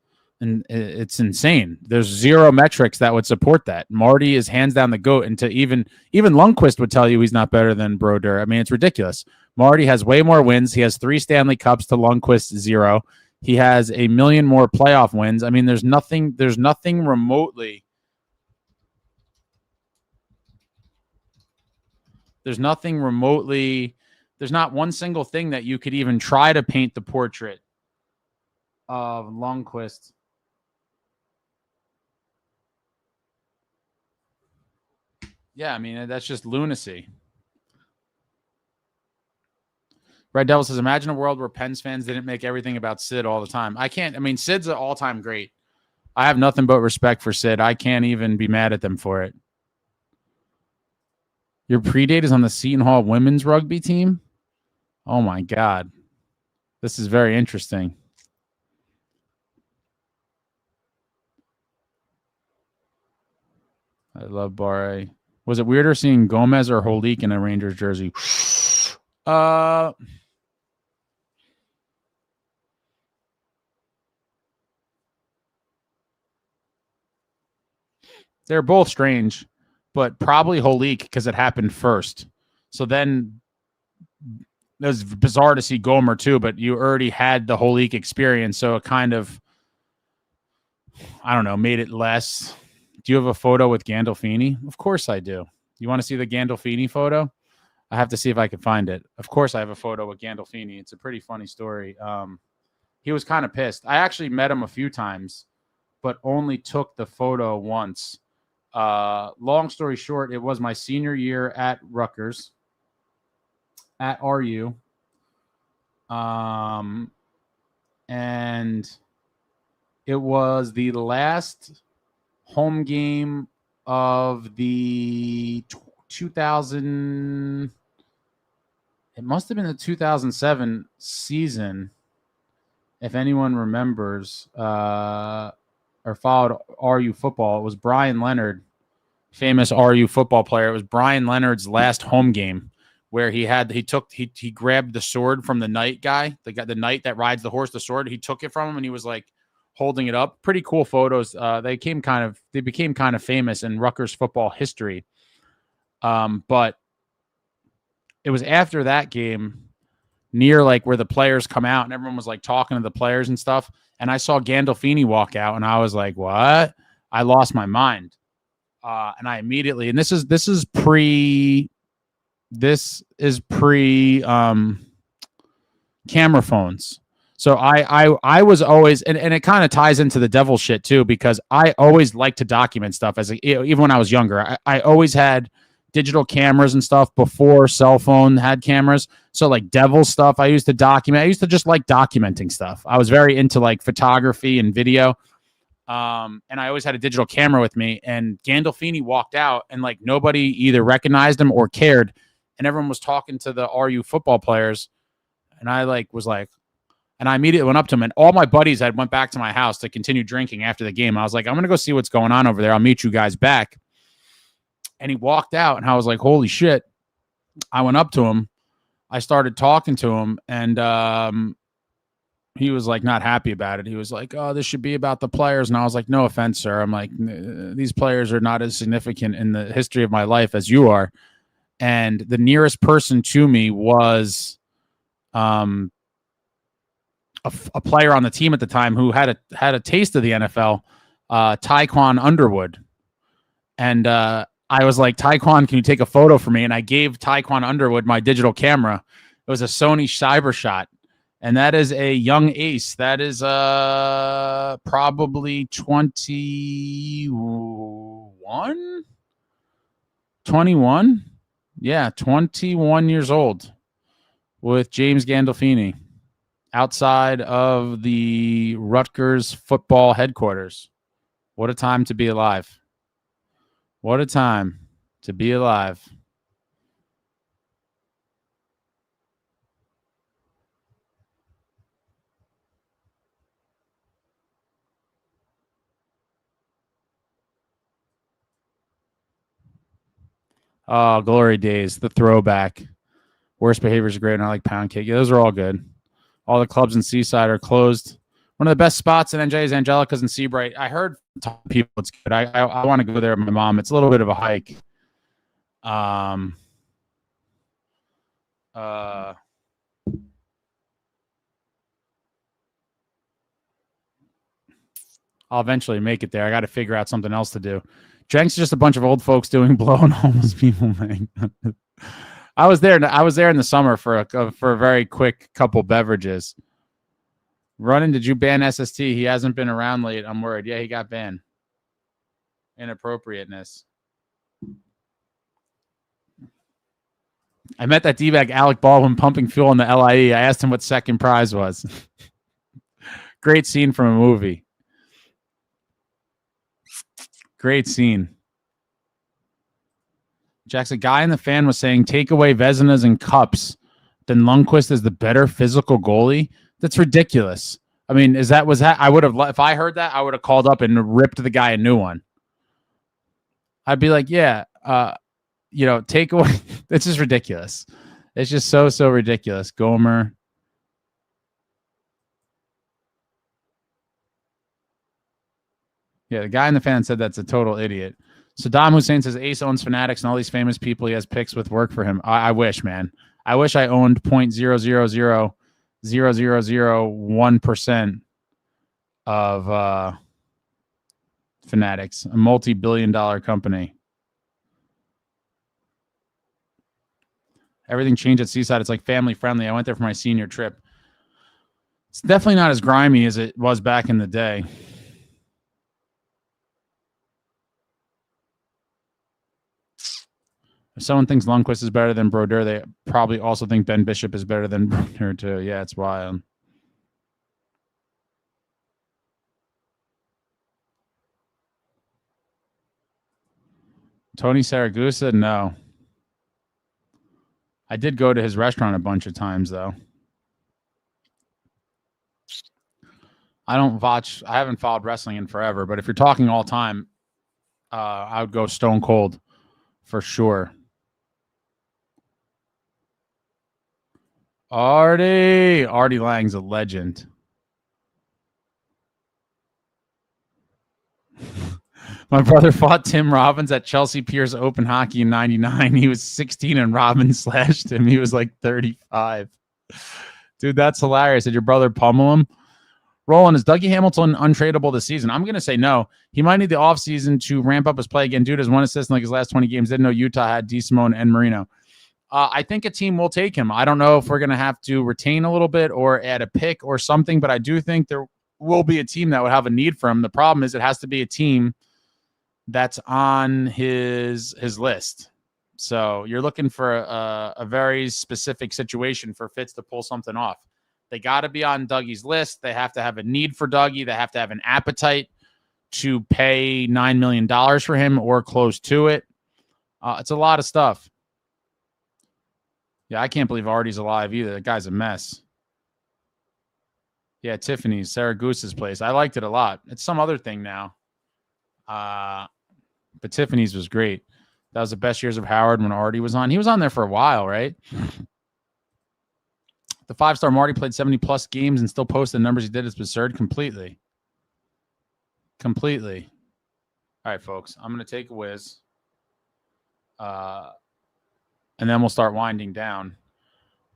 insane. There's zero metrics that would support that. Marty is hands down the GOAT, and to even Lundqvist would tell you he's not better than Brodeur. I mean, it's ridiculous. Marty has way more wins. He has 3 Stanley Cups to Lundqvist's 0. He has a million more playoff wins. I mean, there's nothing remotely. There's not one single thing that you could even try to paint the portrait of Lundqvist. Yeah, I mean, that's just lunacy. Red Devil says, imagine a world where Pens fans didn't make everything about Sid all the time. I can't. I mean, Sid's an all-time great. I have nothing but respect for Sid. I can't even be mad at them for it. Your predate is on the Seton Hall women's rugby team? Oh, my God. This is very interesting. I love Barre. Was it weirder seeing Gomez or Holik in a Rangers jersey? They're both strange, but probably Holik because it happened first. So then it was bizarre to see Gomer too, but you already had the Holik experience, so it kind of, I don't know, made it less. Do you have a photo with Gandolfini? Of course I do. You want to see the Gandolfini photo? I have to see if I can find it. Of course I have a photo with Gandolfini. It's a pretty funny story. He was kind of pissed. I actually met him a few times, but only took the photo once. Long story short, it was my senior year at Rutgers, at RU. And it was the last home game of the 2000. It must have been the 2007 season, if anyone remembers or followed RU football. It was Brian Leonard, famous RU football player. It was Brian Leonard's last home game where he grabbed the sword from the knight guy, the knight that rides the horse, the sword. He took it from him and he was like holding it up. Pretty cool photos. They became kind of famous in Rutgers football history. But it was after that game, near like where the players come out and everyone was like talking to the players and stuff. And I saw Gandolfini walk out and I was like, what? I lost my mind. And I immediately, and this is pre camera phones. So I was always, and it kind of ties into the devil shit too, because I always liked to document stuff even when I was younger. I always had digital cameras and stuff before cell phone had cameras. So like devil stuff I used to document. I used to just like documenting stuff. I was very into like photography and video. And I always had a digital camera with me, and Gandolfini walked out and like nobody either recognized him or cared. And everyone was talking to the RU football players. And I and I immediately went up to him, and all my buddies had went back to my house to continue drinking after the game. I was like, I'm going to go see what's going on over there. I'll meet you guys back. And he walked out, and I was like, holy shit. I went up to him. I started talking to him, and he was like not happy about it. He was like, oh, this should be about the players. And I was like, no offense, sir. I'm like, these players are not as significant in the history of my life as you are. And the nearest person to me was a player on the team at the time who had a taste of the NFL, Taekwon Underwood. And I was like, Taekwon, can you take a photo for me? And I gave Taekwon Underwood my digital camera. It was a Sony Cybershot. And that is a young ace. That is probably 21? 21? Yeah, 21 years old with James Gandolfini outside of the Rutgers football headquarters. What a time to be alive. What a time to be alive. Oh, glory days. The throwback. Worst behaviors are great, and I like pound cake. Yeah, those are all good. All the clubs in Seaside are closed. One of the best spots in NJ is Angelica's and Seabright. I heard from people it's good. I want to go there with my mom. It's a little bit of a hike. I'll eventually make it there. I got to figure out something else to do. Jenks is just a bunch of old folks doing blow on homeless people, man. I was there in the summer for a very quick couple beverages. Running, did you ban SST? He hasn't been around late. I'm worried. Yeah, he got banned. Inappropriateness. I met that D-bag Alec Baldwin pumping fuel in the LIE. I asked him what second prize was. Great scene from a movie. Great scene. Jackson, guy in the fan was saying, take away Vezinas and Cups, then Lundqvist is the better physical goalie. That's ridiculous. I mean, I would have, if I heard that, I would have called up and ripped the guy a new one. I'd be like, yeah, take away. It's just ridiculous. It's just so ridiculous. Gomer. Yeah, the guy in the fan said that's a total idiot. Saddam Hussein says Ace owns Fanatics and all these famous people he has picks with work for him. I wish, man. I wish I owned 0.0000001% of Fanatics, a multi-billion-dollar company. Everything changed at Seaside. It's like family friendly. I went there for my senior trip. It's definitely not as grimy as it was back in the day. If someone thinks Lundqvist is better than Brodeur, they probably also think Ben Bishop is better than Brodeur too. Yeah, it's wild. Tony Saragusa? No. I did go to his restaurant a bunch of times, though. I haven't followed wrestling in forever, but if you're talking all time, I would go Stone Cold for sure. Artie Lang's a legend. My brother fought Tim Robbins at Chelsea Piers Open Hockey in 99. He was 16 and Robbins slashed him. He was like 35. Dude, that's hilarious. Did your brother pummel him? Roland, is Dougie Hamilton untradeable this season? I'm going to say no. He might need the offseason to ramp up his play again. Dude has one assist in like his last 20 games. Didn't know Utah had DeSimone and Marino. I think a team will take him. I don't know if we're going to have to retain a little bit or add a pick or something, but I do think there will be a team that would have a need for him. The problem is it has to be a team that's on his list. So you're looking for a very specific situation for Fitz to pull something off. They got to be on Dougie's list. They have to have a need for Dougie. They have to have an appetite to pay $9 million for him or close to it. It's a lot of stuff. Yeah, I can't believe Artie's alive either. The guy's a mess. Yeah, Tiffany's, Sarah Goose's place. I liked it a lot. It's some other thing now. But Tiffany's was great. That was the best years of Howard when Artie was on. He was on there for a while, right? The 5-star Marty played 70-plus games and still posted the numbers he did. It's absurd. Completely. All right, folks. I'm going to take a whiz. And then we'll start winding down.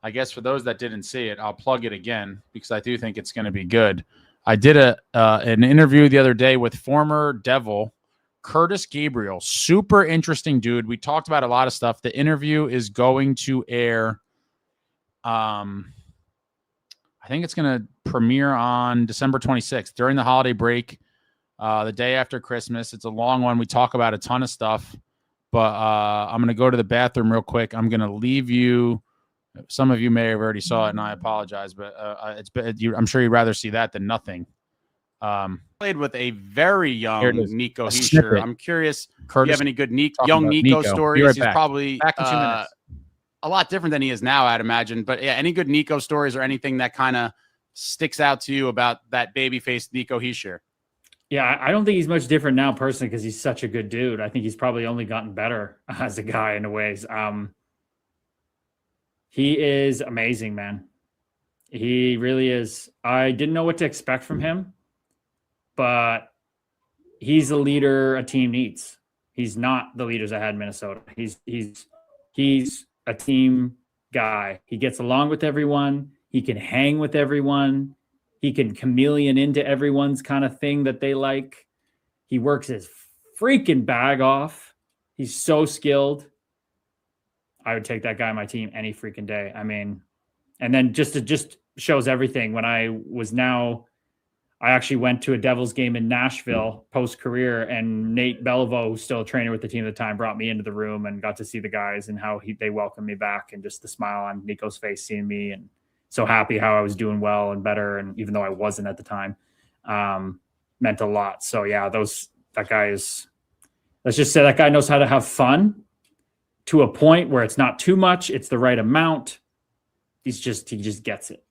I guess for those that didn't see it, I'll plug it again because I do think it's going to be good. I did an interview the other day with former Devil Curtis Gabriel. Super interesting dude. We talked about a lot of stuff. The interview is going to air. I think it's going to premiere on December 26th during the holiday break, the day after Christmas. It's a long one. We talk about a ton of stuff. But I'm going to go to the bathroom real quick. I'm going to leave you. Some of you may have already saw it, and I apologize. But I'm sure you'd rather see that than nothing. Played with a very young Nico Hischier. I'm curious if you have any good young Nico stories. Right, he's probably back in 2 minutes. A lot different than he is now, I'd imagine. But yeah, any good Nico stories or anything that kind of sticks out to you about that baby-faced Nico Hischier? Yeah, I don't think he's much different now personally because he's such a good dude. I think he's probably only gotten better as a guy in a ways. He is amazing, man. He really is. I didn't know what to expect from him, but he's the leader a team needs. He's not the leaders I had in Minnesota. He's a team guy. He gets along with everyone. He can hang with everyone. He can chameleon into everyone's kind of thing that they like. He works his freaking bag off. He's so skilled. I would take that guy on my team any freaking day. I mean, and then just shows everything. When I actually went to a Devils game in Nashville post-career, and Nate Beliveau, who's still a trainer with the team at the time, brought me into the room and got to see the guys and how they welcomed me back, and just the smile on Nico's face seeing me and so happy how I was doing well and better. And even though I wasn't at the time, meant a lot. So yeah, let's just say that guy knows how to have fun to a point where it's not too much. It's the right amount. He just gets it.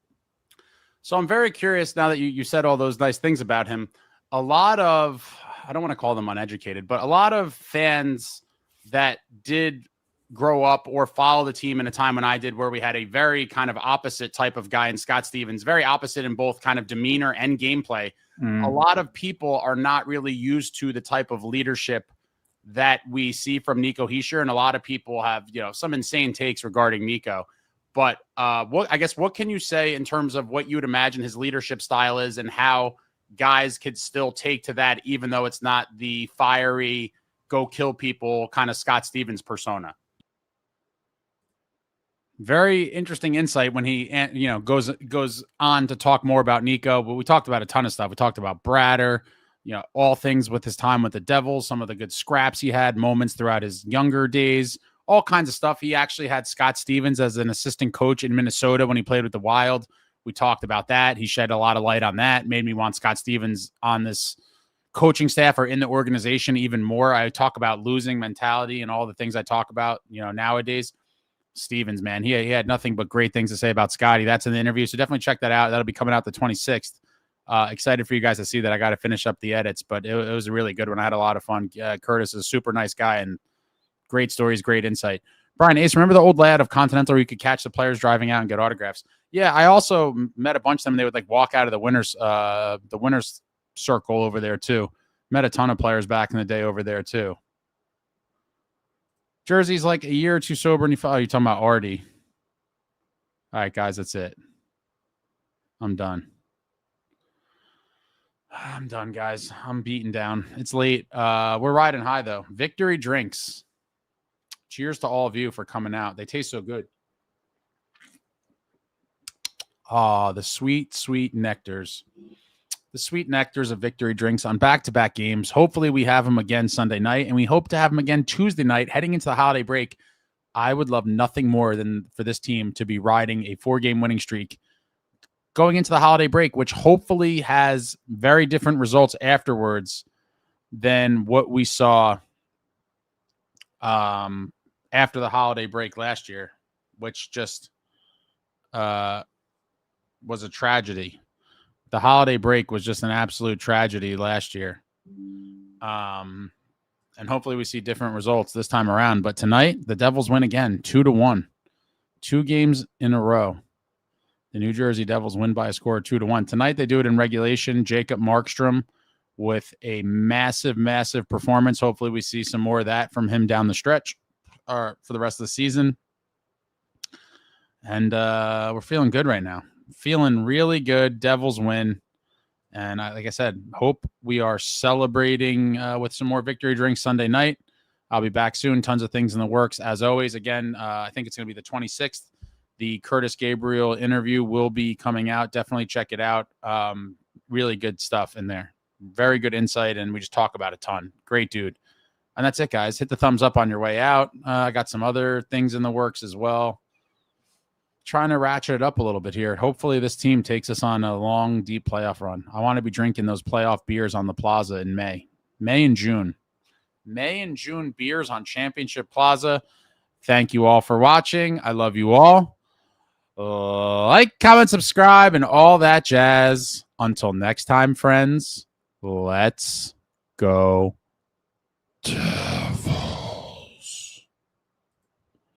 So I'm very curious now that you said all those nice things about him. A lot of, I don't want to call them uneducated, but a lot of fans that did grow up or follow the team in a time when I did, where we had a very kind of opposite type of guy in Scott Stevens, very opposite in both kind of demeanor and gameplay. A lot of people are not really used to the type of leadership that we see from nicohischier, and a lot of people have, some insane takes regarding Nico. But what can you say in terms of what you would imagine his leadership style is, and how guys could still take to that, even though it's not the fiery, go kill people kind of Scott Stevens persona? Very interesting insight when he, goes on to talk more about Nico. But we talked about a ton of stuff. We talked about Bratter, all things with his time with the Devils, some of the good scraps he had, moments throughout his younger days, all kinds of stuff. He actually had Scott Stevens as an assistant coach in Minnesota when he played with the Wild. We talked about that. He shed a lot of light on that, made me want Scott Stevens on this coaching staff or in the organization even more. I talk about losing mentality and all the things I talk about, nowadays. Stevens, man, he had nothing but great things to say about Scotty. That's in the interview, so definitely check that out. That'll be coming out the 26th. Excited for you guys to see that. I got to finish up the edits, but it was a really good one. I had a lot of fun. Curtis is a super nice guy and great stories, great insight. Brian Ace, remember the old lad of Continental where you could catch the players driving out and get autographs? Yeah, I also met a bunch of them. They would walk out of the winners circle over there too. Met a ton of players back in the day over there too. Jersey's like a year or two sober, and you're talking about Artie. All right, guys, that's it. I'm done. I'm done, guys. I'm beaten down. It's late. We're riding high, though. Victory drinks. Cheers to all of you for coming out. They taste so good. The sweet, sweet nectars. The sweet nectars of Victory drinks on back-to-back games. Hopefully we have them again Sunday night, and we hope to have them again Tuesday night heading into the holiday break. I would love nothing more than for this team to be riding a 4-game winning streak going into the holiday break, which hopefully has very different results afterwards than what we saw after the holiday break last year, which just was a tragedy. The holiday break was just an absolute tragedy last year. And hopefully we see different results this time around. But tonight, the Devils win again, 2-1. 2 games in a row. The New Jersey Devils win by a score of 2-1. Tonight, they do it in regulation. Jacob Markstrom with a massive, massive performance. Hopefully we see some more of that from him down the stretch or for the rest of the season. And we're feeling good right now. Feeling really good. Devils win. And like I said, hope we are celebrating with some more victory drinks Sunday night. I'll be back soon. Tons of things in the works. As always, again, I think it's going to be the 26th. The Curtis Gabriel interview will be coming out. Definitely check it out. Really good stuff in there. Very good insight, and we just talk about a ton. Great dude. And that's it, guys. Hit the thumbs up on your way out. I got some other things in the works as well. Trying to ratchet it up a little bit here. Hopefully this team takes us on a long, deep playoff run. I want to be drinking those playoff beers on the Plaza in May and June. May and June beers on Championship Plaza. Thank you all for watching. I love you all. Like, comment, subscribe, and all that jazz. Until next time, friends, Let's go.